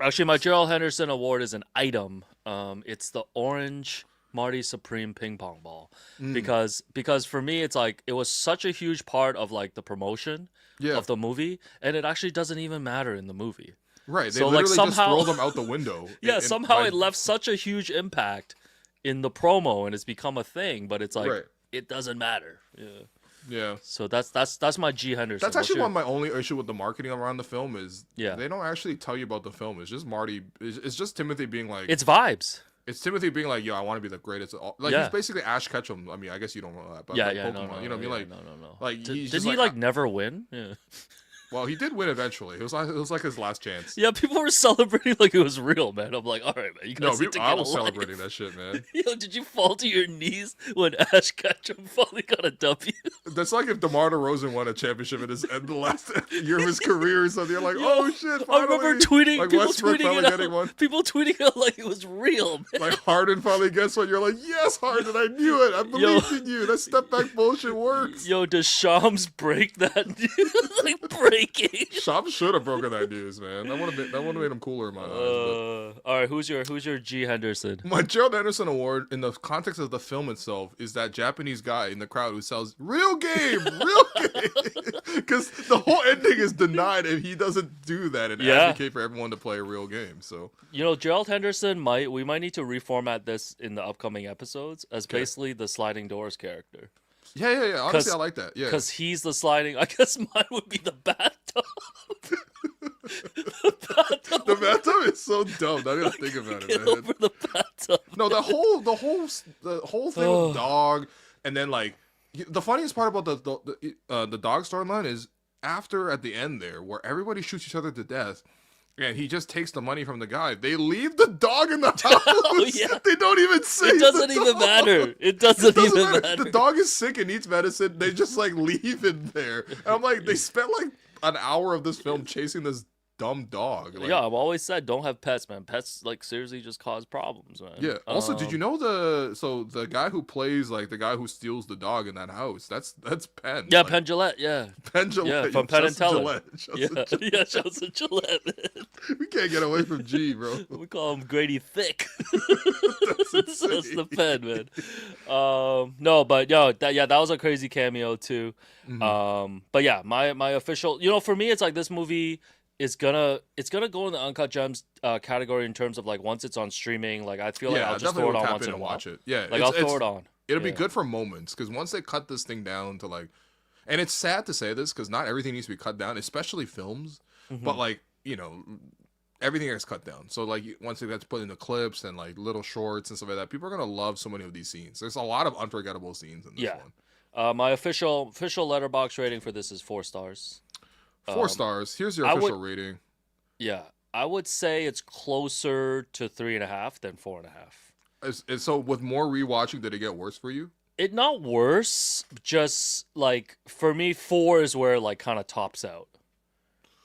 Actually, my Gerald Henderson Award is an item. It's the orange Marty Supreme ping pong ball because for me it's like it was such a huge part of like the promotion Yeah. of the movie, and it actually doesn't even matter in the movie. Right. They So, like, literally somehow- just throw them out the window. Yeah, somehow by- it left such a huge impact in the promo, and it's become a thing. But it's like Right. it doesn't matter. Yeah. Yeah. So that's my G Henderson. That's actually one of my only issue with the marketing around the film is Yeah. they don't actually tell you about the film. It's just Marty. It's just Timothy being like. It's vibes. It's Timothy being like, yo, I want to be the greatest. Like Yeah. he's basically Ash Ketchum. I mean, I guess you don't know that, but Yeah, like yeah, Pokemon, no, you know what I mean? yeah, Like, no. like he's Did just he like never win? Yeah. Well, he did win eventually. It was like his last chance. Yeah, people were celebrating like it was real, man. I'm like, all right, man, you No, guys need to I get was a life. celebrating that shit, man. Yo, did you fall to your knees when Ash Ketchum finally got a W? That's like if DeMar DeRozan won a championship in the last year of his career or something. You're like, oh shit! I Finally. remember tweeting, like people Westbrook tweeting finally it getting out. one. People tweeting out like it was real, man. Like Harden finally gets one. You're like, yes, Harden, I knew it. I believed in you. That step back bullshit works. Yo, does Shams break that? Like breaking. Shop should have broken that news, man. That would have made him cooler in my eyes. All right, who's your G Henderson? But my Gerald Henderson Award, in the context of the film itself, is that Japanese guy in the crowd who sells real game, because the whole ending is denied if he doesn't do that and Yeah. advocate for everyone to play a real game. So You know, Gerald Henderson we might need to reformat this in the upcoming episodes as basically the sliding doors character. yeah. Honestly, I like that. Yeah, Because he's the sliding. I guess mine would be the bathtub. the bathtub is so dumb. Not even think about it, Get man. over the bathtub. No, the whole thing with dog, and then like the funniest part about the dog storyline is after at the end there where everybody shoots each other to death. And he just takes the money from the guy. They leave the dog in the house. Yeah. They don't even save It doesn't the even dog. matter. It doesn't even matter. The dog is sick and needs medicine. They just like leave it there. And I'm like, they spent like an hour of this film chasing this dumb dog. Like, Yeah, I've always said don't have pets, man. Pets like seriously just cause problems, man. yeah. Also, did you know the guy who plays like the guy who steals the dog in that house? That's Penn. Yeah, like, Penn Jillette, yeah. Penn Gillette. Yeah, from Penn and Justin Teller. Gillette. Yeah, Justin Gillette. yeah, Chelsea Gillette, man. We can't get away from G, bro. We call him Grady Thick. That's That's the Penn, man. No, but that was a crazy cameo too. But yeah, my official, for me, it's like this movie is gonna go in the Uncut Gems category in terms of like once it's on streaming, like I feel like I'll just throw it on once in a while. Watch it. Yeah, like I'll throw it on. It'll be good for moments because once they cut this thing down to like, and it's sad to say this because not everything needs to be cut down, especially films. But like everything gets cut down. So like once it gets put into clips and like little shorts and stuff like that, people are gonna love so many of these scenes. There's a lot of unforgettable scenes in this one. My official letterbox rating for this is 4 stars. 4 stars. Here's your official rating. Yeah, I would say it's closer to 3.5 than 4.5. So with more rewatching, did it get worse for you? It not worse, just like for me, 4 is where it like kind of tops out.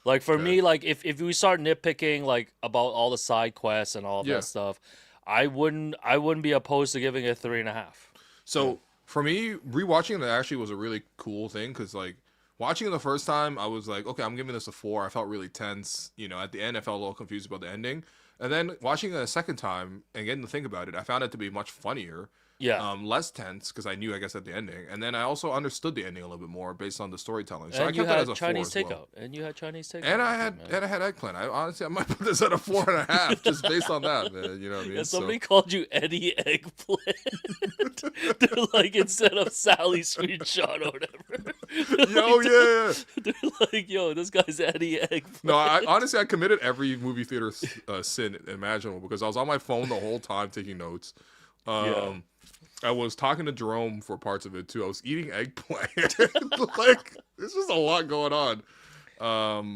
Like for me, like if we start nitpicking like about all the side quests and all of that stuff, I wouldn't be opposed to giving it 3.5. So for me, rewatching it actually was a really cool thing because like watching it the first time, I was like, okay, I'm giving this a 4. I felt really tense. At the end, I felt a little confused about the ending. And then watching it a second time and getting to think about it, I found it to be much funnier. Yeah. Less tense because I knew, I guess, at the ending. And then I also understood the ending a little bit more based on the storytelling. So and I kept that as a Chinese 4 as takeout. well. And you had Chinese takeout. And I had eggplant. I might put this at a 4.5 just based on that, man. You know what I mean? And somebody called you Eddie Eggplant. They're like, instead of Sally Screenshot or whatever. Yeah. They're like, yo, this guy's Eddie Eggplant. No, honestly, I committed every movie theater sin imaginable because I was on my phone the whole time taking notes. I was talking to Jerome for parts of it too. I was eating eggplant. Like, there's just a lot going on.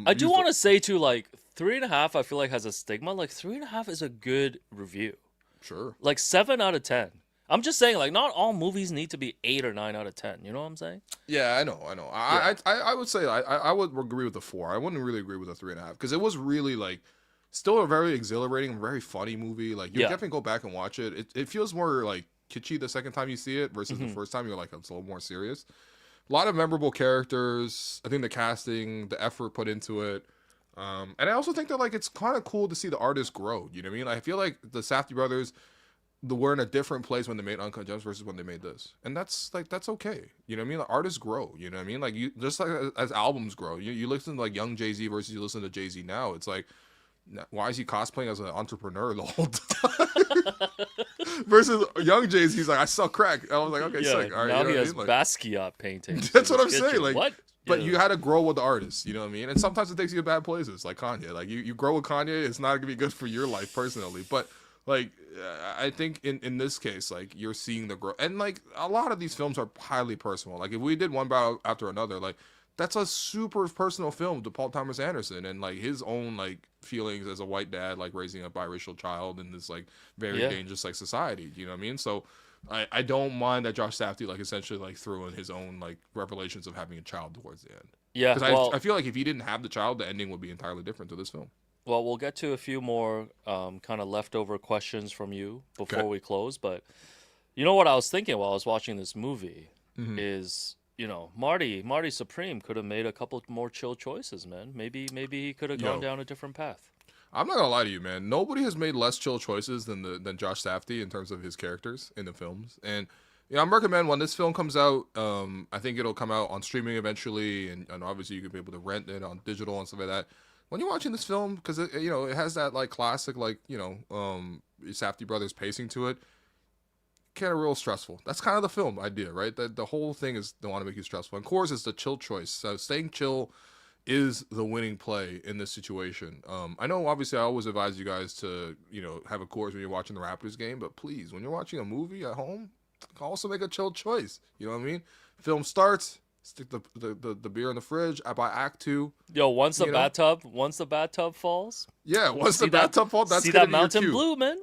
I do want to say too, like 3.5, I feel like has a stigma. Like 3.5 is a good review. Sure. Like 7 out of 10. I'm just saying, like not all movies need to be 8 or 9 out of 10. You know what I'm saying? Yeah, I know. I would say I would agree with the 4. I wouldn't really agree with the 3.5 because it was really like still a very exhilarating, very funny movie. Like you definitely go back and watch it. It feels more like kitschy the second time you see it versus the first time. You're like, it's a little more serious. A lot of memorable characters. I think the casting, the effort put into it. And I also think that like it's kind of cool to see the artists grow. You know what I mean? Like, I feel like the Safdie brothers, were in a different place when they made Uncut Gems versus when they made this, and that's okay. You know what I mean? The artists grow. You know what I mean? Like you just like as albums grow. You listen to like young Jay-Z versus you listen to Jay-Z now. It's like, why is he cosplaying as an entrepreneur the whole time? Versus young Jay-Z, he's like, I sell crack. I was like, okay, sick. All right, now he has like, Basquiat paintings. That's what I'm saying. Like, what? But you had to grow with the artists, you know what I mean? And sometimes it takes you to bad places, like Kanye. Like you grow with Kanye, it's not gonna be good for your life personally. But like, I think in this case, like you're seeing the growth, and like a lot of these films are highly personal. Like if we did one battle after another, like that's a super personal film to Paul Thomas Anderson and like his own like feelings as a white dad, like raising a biracial child in this like very dangerous like society. You know what I mean? So I don't mind that Josh Safdie like essentially like threw in his own like revelations of having a child towards the end. Yeah, because I feel like if he didn't have the child, the ending would be entirely different to this film. Well, we'll get to a few more kind of leftover questions from you before we close. But you know what I was thinking while I was watching this movie is, Marty Supreme could have made a couple more chill choices, man. Maybe he could have gone down a different path. I'm not gonna lie to you, man. Nobody has made less chill choices than Josh Safdie in terms of his characters in the films. And I'm recommend when this film comes out. I think it'll come out on streaming eventually, and obviously you can be able to rent it on digital and stuff like that. When you're watching this film, because it has that like classic like Safdie brothers pacing to it, kind of real stressful. That's kind of the film idea, right? That the whole thing is they want to make you stressful. And Coors is the chill choice. So staying chill is the winning play in this situation. I know obviously I always advise you guys to have a Coors when you're watching the Raptors game, but please, when you're watching a movie at home, also make a chill choice. You know what I mean? Film starts. Stick the beer in the fridge. I buy Act 2. Once the bathtub falls. Yeah, once the bathtub falls, that's see gonna that be mountain your cue. blue, man.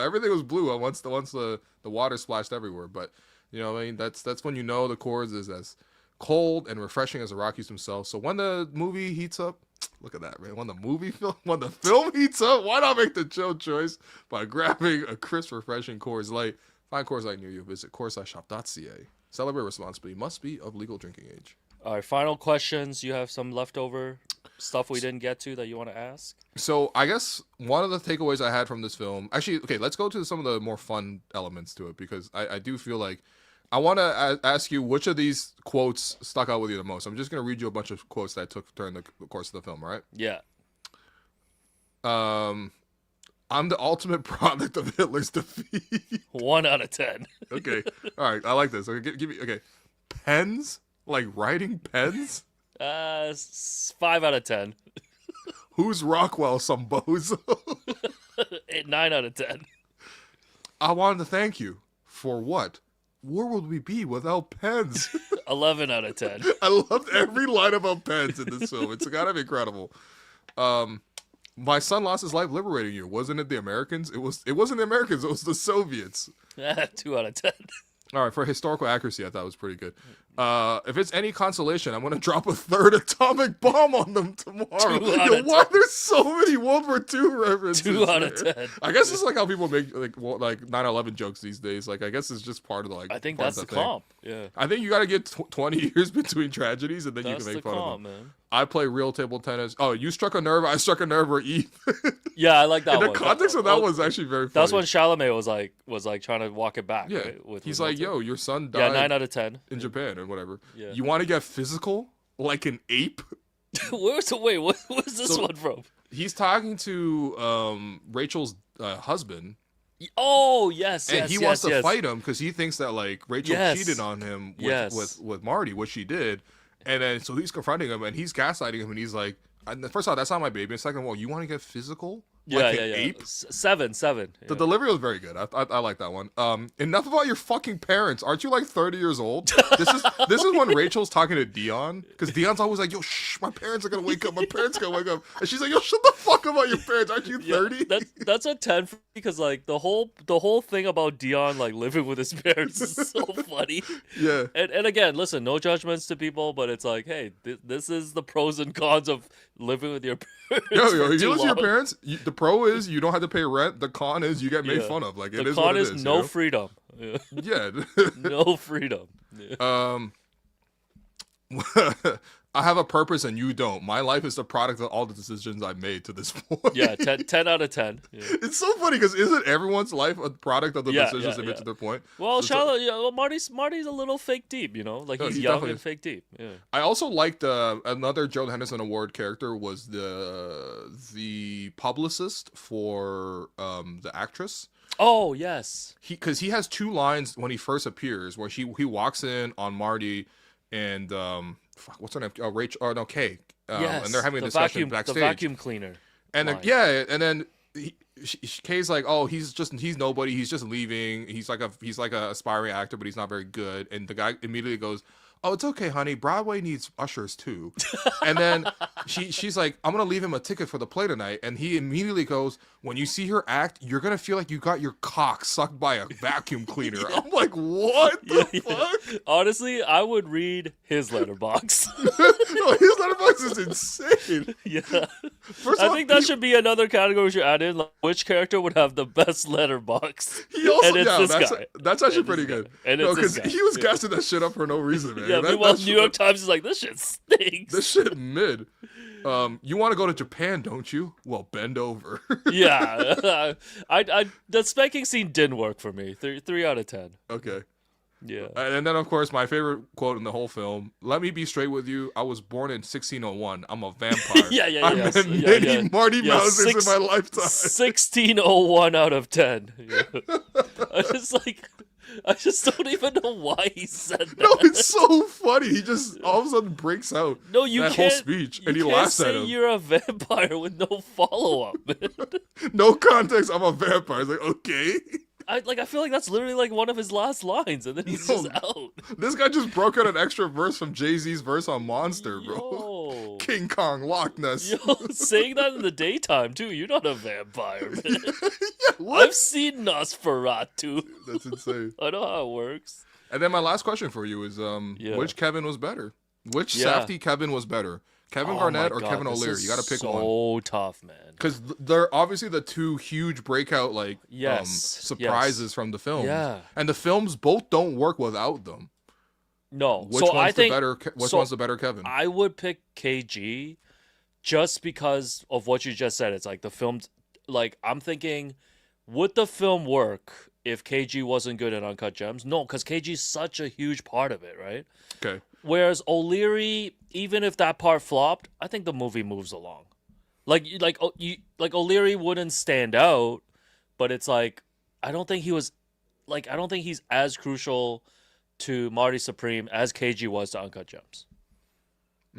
Everything was blue once the water splashed everywhere. But I mean, that's when the Coors is as cold and refreshing as the Rockies themselves. So when the movie heats up, Look at that, man. When the film heats up, why not make the chill choice by grabbing a crisp, refreshing Coors Light? Find Coors Light near you. Visit CoorsLightShop.ca. Celebrate responsibly. Must be of legal drinking age. All right, final questions. You have some leftover stuff we didn't get to that you want to ask? So I guess one of the takeaways I had from this film, actually, okay, let's go to some of the more fun elements to it, because I do feel like I want to ask you which of these quotes stuck out with you the most. I'm just going to read you a bunch of quotes that I took during the course of the film, all right? Yeah. I'm the ultimate product of Hitler's defeat. 1 out of 10. Okay. All right. I like this. Okay. Give me, okay. Pens? Like writing pens? 5 out of 10. Who's Rockwell, some bozo? 9 out of 10. I wanted to thank you. For what? Where would we be without pens? 11 out of 10. I loved every line about pens in this film. It's gotta be incredible. My son lost his life liberating you. Wasn't it the Americans? It wasn't the Americans. It was the Soviets. 2 out of 10. All right, for historical accuracy, I thought it was pretty good. If it's any consolation, I'm going to drop a 3rd atomic bomb on them tomorrow. Why there's so many World War II references? 2 out of 10. I guess it's like how people make like 9/11 jokes these days. Like, I guess it's just part of the I think that's the comp. Yeah. I think you got to get 20 years between tragedies, and then you can make fun of them. Man. I play real table tennis. Oh, you struck a nerve. I struck a nerve. Or Eve. Yeah, I like that one. The context of that was actually very funny. That's when Chalamet was like trying to walk it back. Yeah, right? He's like, "Yo, your son died." Yeah, 9 out of 10 in Japan or whatever. Yeah. You want to get physical like an ape? Where's this one from? He's talking to Rachel's husband. Oh yes, and he wants to fight him because he thinks that like Rachel cheated on him with Marty, which she did. And then so he's confronting him and he's gaslighting him, and he's like, first of all, that's not my baby. And second of all, you want to get physical? Like an ape? 7. The delivery was very good. I like that one. Enough about your fucking parents. Aren't you like 30 years old? This is when Rachel's talking to Dion, because Dion's always like, "Yo, shh, my parents are gonna wake up. My parents are gonna wake up." And she's like, "Yo, shut the fuck up about your parents. Aren't you 30?" That's a 10 because like the whole thing about Dion like living with his parents is so funny. Yeah. And again, listen, no judgments to people, but it's like, hey, this is the pros and cons of living with your parents. Yo, if you listen to your parents, the pro is you don't have to pay rent. The con is you get made fun of. Like it is what it is. The con is no freedom. Yeah. No freedom. Yeah. I have a purpose and you don't. My life is the product of all the decisions I made to this point. Yeah, 10 out of 10. Yeah. It's so funny because isn't everyone's life a product of the decisions they made to their point? Well, Marty's a little fake deep, you know? Like he's young and fake deep. Yeah. I also liked another Joe Henderson Award character was the publicist for the actress. Oh, yes. Because he has 2 lines when he first appears where he walks in on Marty and what's her name? Rachel. Oh no, Kay. Yes, and they're having a discussion backstage. The vacuum cleaner. And then, and then Kay's like, "Oh, he's nobody. He's just leaving. He's like a aspiring actor, but he's not very good." And the guy immediately goes, "Oh, it's okay, honey. Broadway needs ushers too." And then she's like, "I'm gonna leave him a ticket for the play tonight." And he immediately goes, "When you see her act, you're gonna feel like you got your cock sucked by a vacuum cleaner." I'm like, what the fuck? Honestly, I would read his letterbox. No, his letterbox is insane. Yeah. I think that should be another category we should add in. Like, which character would have the best letterbox? He also, and it's this guy. That's actually pretty good. And no, because he was gassing that shit up for no reason, man. Yeah, meanwhile, New York Times is like, this shit stinks. This shit mid. You want to go to Japan, don't you? Well, bend over. Yeah. The spanking scene didn't work for me. 3 out of 10. Okay. Yeah. And then, of course, my favorite quote in the whole film, "Let me be straight with you. I was born in 1601. I'm a vampire. I met many Marty Mousers in my lifetime." 1601 out of 10. Yeah. I just don't even know why he said that. No, it's so funny. He just all of a sudden breaks out that whole speech, and he laughs at him. You're a vampire with no follow-up, man. No context. I'm a vampire. It's like, okay. I feel like that's literally like one of his last lines, and then he's just out. This guy just broke out an extra verse from Jay-Z's verse on Monster, bro. Yo. King Kong, Loch Ness. Yo, saying that in the daytime too. You're not a vampire, man. Yeah, what? I've seen Nosferatu. That's insane. I know how it works. And then my last question for you is, which Kevin was better? Which Safdie Kevin was better? Kevin Oh Garnett my or God, Kevin this O'Leary. is You got to pick one. So tough, man. Because they're obviously the two huge breakout Yes, surprises from the films. Yeah. And the films both don't work without them. No. Which so one's I think the better? Which one's the better Kevin? I would pick KG just because of what you just said. It's like the film. Like I'm thinking, would the film work if KG wasn't good at Uncut Gems? No, because KG's such a huge part of it, right? Okay. Whereas O'Leary, even if that part flopped, I think the movie moves along. Like O'Leary wouldn't stand out, but it's like I don't think he's as crucial to Marty Supreme as KG was to Uncut Gems.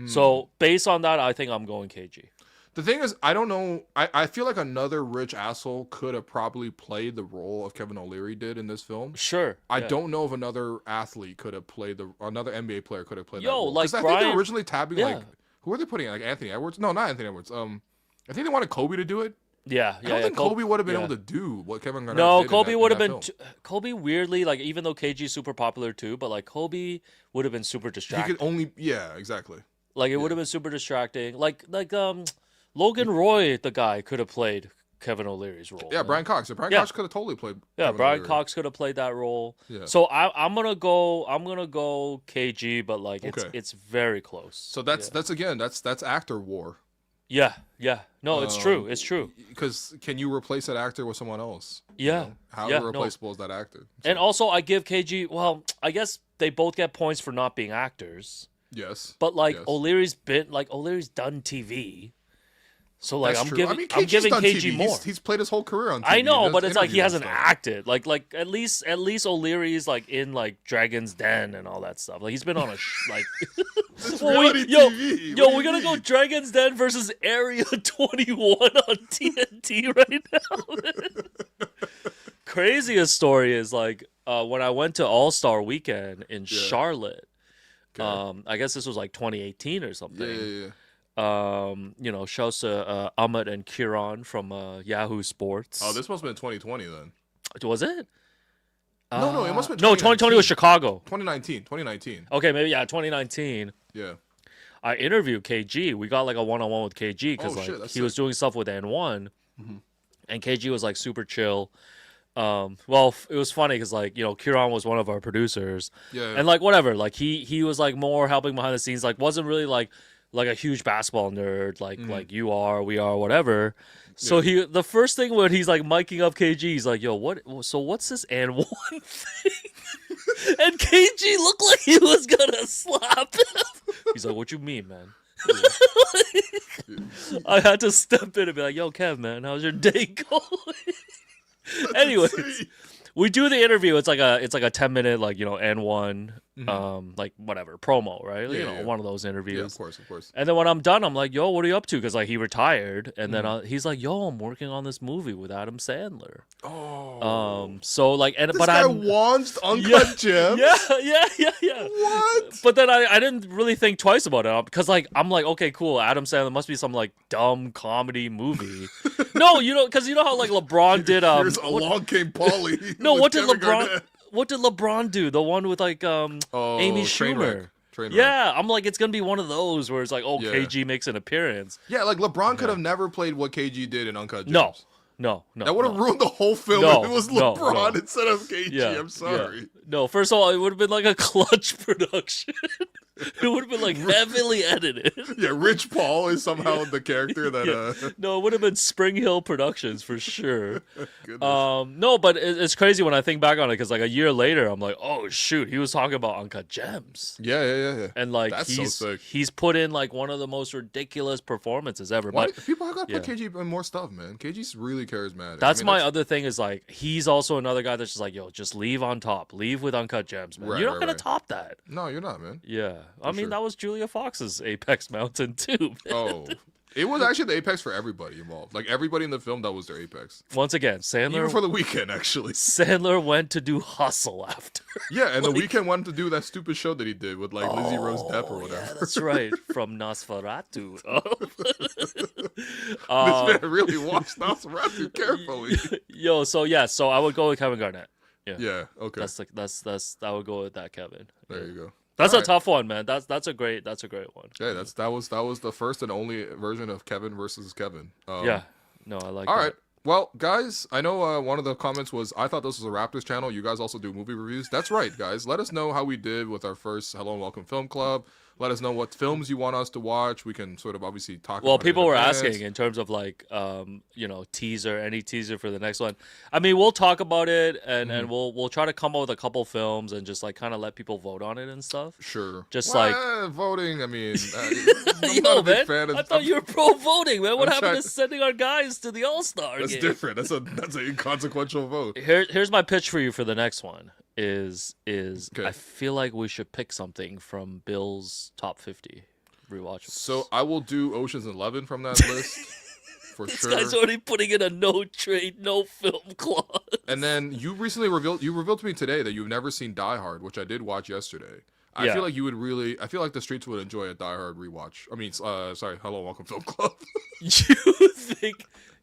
So based on that, I think I'm going KG. The thing is, I don't know. I feel like another rich asshole could have probably played the role of Kevin O'Leary did in this film. Sure. I yeah. don't know if another athlete could have played another NBA player could have played that Yo, role. like 'Cause I think they Brian- were originally tapping Yeah. like who are they putting in? Like Anthony Edwards? No, not Anthony Edwards. I think they wanted Kobe to do it. Yeah, I don't think Kobe would have been able to do what Kevin Garnett did. No, in Kobe that- would in have that been. film. Kobe weirdly, like even though KG's super popular too, but like Kobe would have been super He distracting. could only exactly. Like it would have been super distracting. Like Logan Roy, the guy, could have played Kevin O'Leary's role. Yeah, man. Brian Cox. Brian Cox could have totally played. Yeah, Kevin Brian O'Leary. Cox could have played that role. Yeah. So I'm gonna go KG, but like Okay. it's very close. So that's actor war. Yeah. No, it's true. It's true. Because can you replace that actor with someone else? Yeah. How yeah, no. replaceable is that actor? And also, I give KG. Well, I guess they both get points for not being actors. Yes. But like yes. O'Leary's done TV. So like That's I'm true. giving I mean, I'm KG's giving done KG TV. more. He's played his whole career on TV. I know, He but does it's like he interviews and hasn't stuff. acted. Like at least O'Leary's like in like Dragon's Den and all that stuff. Like he's been on a like It's Well, reality yo, TV. yo, What do we're you gonna go mean? Dragon's Den versus Area 21 on TNT right now. Craziest story is like when I went to All Star Weekend in Charlotte. Okay. I guess this was like 2018 or something. Yeah. Shouts to Ahmed and Kieran from Yahoo Sports. Oh, this must have been 2020 then. Was it? No, it must have been No, 2020 was Chicago. 2019. Okay, maybe 2019. Yeah. I interviewed KG. We got like a one-on-one with KG because Oh, shit, that's he was sick. doing stuff with N1, Mhm. and KG was like super chill. Well, it was funny because like Kieran was one of our producers, Yeah. and like whatever, like he was like more helping behind the scenes, like wasn't really like a huge basketball nerd like you are, we are, whatever. So the first thing when he's like miking up KG, he's like, "Yo, what's this N1 thing?" And KG looked like he was gonna slap him. He's like, "What you mean, man?" I had to step in and be like, "Yo, Kev, man, how's your day going?" Anyways, we do the interview. It's like a 10-minute N1 like whatever promo, right? Yeah. One of those interviews. Yeah, of course. And then when I'm done, I'm like, "Yo, what are you up to?" Because like he retired, and then he's like, "Yo, I'm working on this movie with Adam Sandler." Oh. So like, This guy watched Uncut Gems? Yeah. What? But then I didn't really think twice about it because like I'm like, okay, cool. Adam Sandler must be some like dumb comedy movie. No, because you know how like LeBron did. Here's Along Came Polly. No, with what did Kevin LeBron? Garnett. What did LeBron do? The one with like Amy Schumer. Trainwreck. Yeah, I'm like, it's gonna be one of those where it's like, Yeah. KG makes an appearance. Yeah, like LeBron could have never played what KG did in Uncut Gems. No. That would have ruined the whole film No, if it was no, LeBron no. instead of KG. Yeah, I'm sorry. yeah. No, first of all, it would have been like a clutch production. It would have been like heavily edited. Yeah, Rich Paul is somehow the character that. No, it would have been Spring Hill Productions for sure. Goodness. No, but it's crazy when I think back on it because like a year later, I'm like, oh shoot, he was talking about Uncut Gems, Yeah. and like That's so sick. he's put in like one of the most ridiculous performances ever. Why But people have got to yeah. put KG in more stuff, man. KG's really charismatic. that's I mean, my other thing is like he's also another guy that's just like, yo, just leave on top, leave with Uncut Gems, man. Right, You're not right, gonna right. top that. No, you're not, man. Yeah, I mean sure. that was Julia Fox's Apex Mountain too. Man. Oh, it was actually the apex for everybody involved. Like everybody in the film, that was their apex. Once again, Even Sandler for the weekend, actually. Sandler went to do Hustle after. Yeah, and the weekend wanted to do that stupid show that he did with like Lizzie Rose Depp or whatever. Yeah, that's right, from Nosferatu. This man really watched Nosferatu carefully. So I would go with Kevin Garnett. Yeah, okay. That's I would go with that, Kevin. There you go. That's All a right. tough one, man. That's a great one. Yeah, that was the first and only version of Kevin versus Kevin. Yeah. No, I like All that. right. Well, guys, I know one of the comments was, I thought this was a Raptors channel. You guys also do movie reviews. That's right, guys. Let us know how we did with our first Hello and Welcome Film Club. Let us know what films you want us to watch. We can sort of obviously talk Well, about it in people were advance. asking in terms of like, any teaser for the next one. I mean, we'll talk about it and we'll try to come up with a couple films and just like kind of let people vote on it and stuff. Sure. Just voting, I mean, I'm Yo, not a big man, fan of I thought you were pro voting, man. What I'm happened trying- to sending our guys to the All-Star That's game? different. That's an inconsequential vote. Here's my pitch for you for the next one. Is Okay. I feel like we should pick something from Bill's top 50 rewatchables. So I will do Ocean's 11 from that list for This sure. guy's already putting in a no trade, no film clause. And then you recently revealed to me today that you've never seen Die Hard, which I did watch yesterday. I Yeah. feel like you would really. I feel like the streets would enjoy a Die Hard rewatch. I mean, sorry, Hello, Welcome Film Club.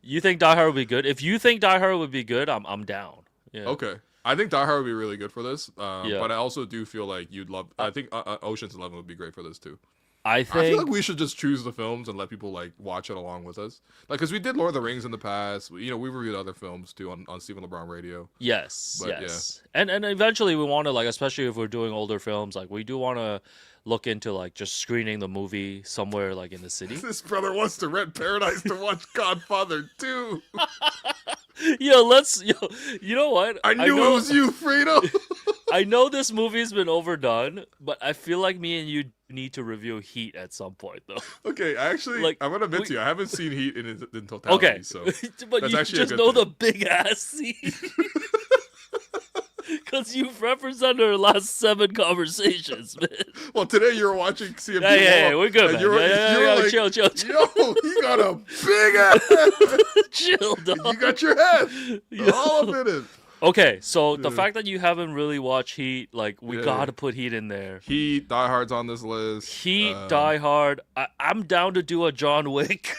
You think Die Hard would be good? If you think Die Hard would be good, I'm down. Yeah. Okay, I think Die Hard would be really good for this. Yeah. But I also do feel like you'd love. I think Ocean's 11 would be great for this too. I I think feel like we should just choose the films and let people like watch it along with us. Like, because we did Lord of the Rings in the past. We reviewed other films too on Stephen LeBron Radio. yes, But, yes. And eventually we want to like, especially if we're doing older films, like we do want to look into like just screening the movie somewhere like in the city. This brother wants to rent Paradise to watch Godfather 2. You know what? I knew know, it was you, Fredo. I know this movie's been overdone, but I feel like me and you need to review Heat at some point, though. Okay, actually, Like, I'm gonna admit to you, I haven't seen Heat in totality. Okay, So but that's you actually a just good know thing. the big ass scene. Because you've represented our last 7 conversations, man. well, today you were watching CMP. Yeah, we're good, and man. you were- Yeah, you were like, chill. Yo, he got a big ass. Chill, dog. You got your head all up in it. Okay, so the fact that you haven't really watched Heat, like, we Yeah. gotta put Heat in there. Heat, Die Hard's on this list. Heat, Die Hard. I'm down to do a John Wick.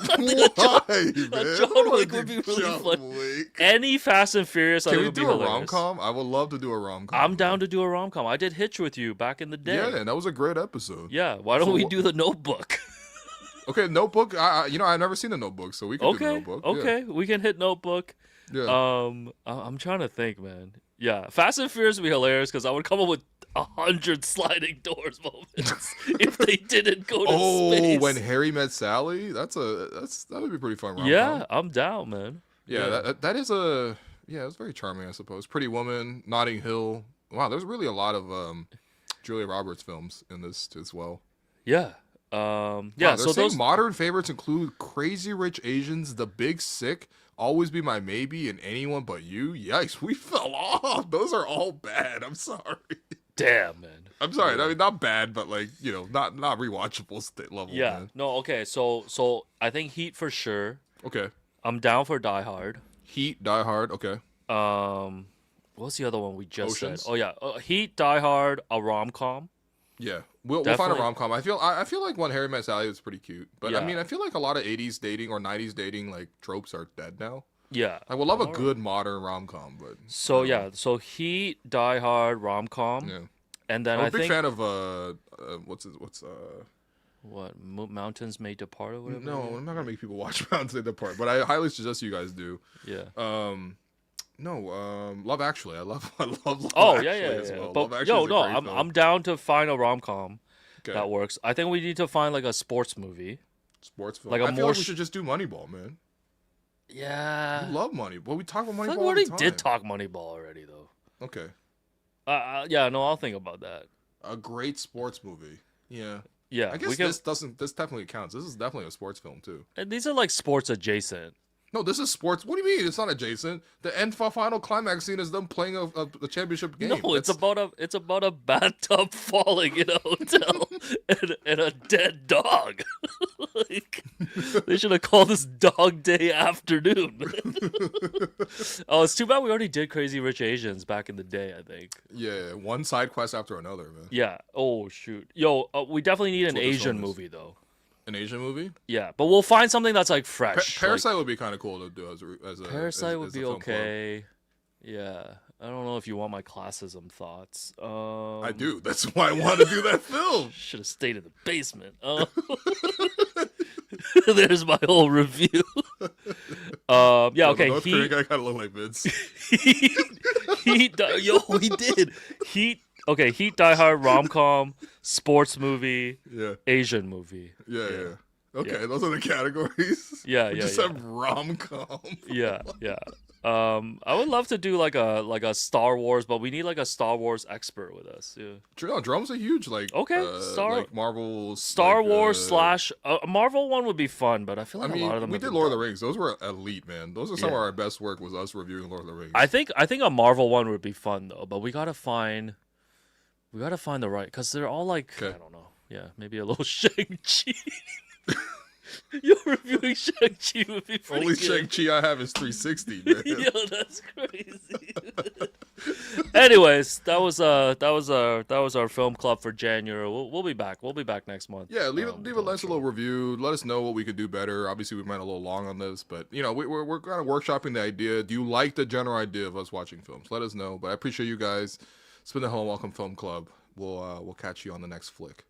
Why, man? John Wick would be really John fun. Wick. Any Fast and Furious, I Can think we would be do a hilarious. rom-com? I would love to do a rom-com. I'm down to do a rom-com. I did Hitch with you back in the day. Yeah, and that was a great episode. Yeah, why don't So we wh- do The Notebook? Okay, Notebook. I've never seen the Notebook, so we can do the Okay, Notebook. okay, we can hit Notebook. Yeah. I'm trying to think, man. Yeah, Fast and Furious would be hilarious because I would come up with 100 sliding doors moments if they didn't go to space. When Harry Met Sally, that would be pretty fun. Rom-com. Yeah, I'm down, man. Yeah, that is it's very charming, I suppose. Pretty Woman, Notting Hill. Wow, there's really a lot of Julia Roberts films in this as well. Yeah. Wow, Yeah, they're so saying those modern favorites include Crazy Rich Asians, The Big Sick, Always Be My Maybe, and Anyone But You. Yikes, we fell off. Those are all bad. I'm sorry. damn, man. I'm sorry. I mean, not bad, but like, not rewatchable level. Yeah. Man. No, okay. So I think Heat for sure. Okay. I'm down for Die Hard. Heat, Die Hard. Okay. What's the other one we just Oceans? said? Oh yeah, Heat, Die Hard, a rom-com. Yeah, we'll find a Definitely. rom-com. I feel like When Harry Met Sally was pretty cute, but I Yeah. mean, I feel like a lot of 80s dating or 90s dating like tropes are dead now. Yeah. I would love a Alright. good modern rom-com, but So yeah, so Heat, Die Hard, rom-com, yeah. and then I'm I a big think fan of Mountains May Depart or whatever. no, I'm not gonna make people watch Mountains Apart, but I highly suggest you guys do. Yeah. Love Actually. I love Love Oh Actually yeah. as well. Love But Actually yo, is a no, great film. I'm down to find a rom-com Okay. that works. I think we need to find like a sports movie. Sports film. like a I feel more like we should just do Moneyball, man. Yeah. I love Moneyball. Well, we talk about I Moneyball feel like we all already the time. did talk Moneyball already though. Okay. Yeah, no, I'll think about that. A great sports movie. Yeah. Yeah, I guess we can. this definitely counts. This is definitely a sports film too. And these are like sports adjacent. No, this is sports. What do you mean? It's not adjacent. The end final climax scene is them playing a championship game. No, it's That's- about a bathtub falling in a hotel and a dead dog. Like, they should have called this Dog Day Afternoon. Oh, it's too bad we already did Crazy Rich Asians back in the day. I think. yeah, one side quest after another, man. Yeah. Oh shoot. Yo, we definitely need an what this Asian film is. movie though. An Asian movie. Yeah, but we'll find something that's like fresh. Parasite would be kind of cool to do as a Parasite would as be a film club. okay. Yeah. I don't know if you want my classism thoughts. I do. That's why I want to do that film. Should have stayed in the basement. There's my whole review. Yeah, okay. The North Korean guy kind of looked like Vince. Heat, he did. Heat. Okay, Heat, Die Hard, rom-com, sports movie, Yeah. Asian movie. Yeah. Okay, those are the categories. Yeah, We yeah, just yeah. have rom-com. Yeah. I would love to do like a Star Wars, but we need like a Star Wars expert with us. Yeah. Drums are huge. Like like Marvel. Star like, Wars slash a Marvel one would be fun, but I feel like I mean, a lot of them. we have did been Lord of the done. Rings. Those were elite, man. Those are some of our best work. Was us reviewing Lord of the Rings. I think a Marvel one would be fun though, but we gotta find the right, because they're all like I don't know. Yeah, maybe a little Shang-Chi. You're reviewing Shang-Chi would be pretty Only good. Shang-Chi I have is 360, man. Yo, that's crazy. Anyways, that was our film club for January. We'll be back. We'll be back next month. Yeah, leave a nice little review. Let us know what we could do better. Obviously, we went a little long on this, but you know, we're kind of workshopping the idea. Do you like the general idea of us watching films? Let us know. But I appreciate you guys. It's been the Hello and Welcome Film Club. We'll catch you on the next flick.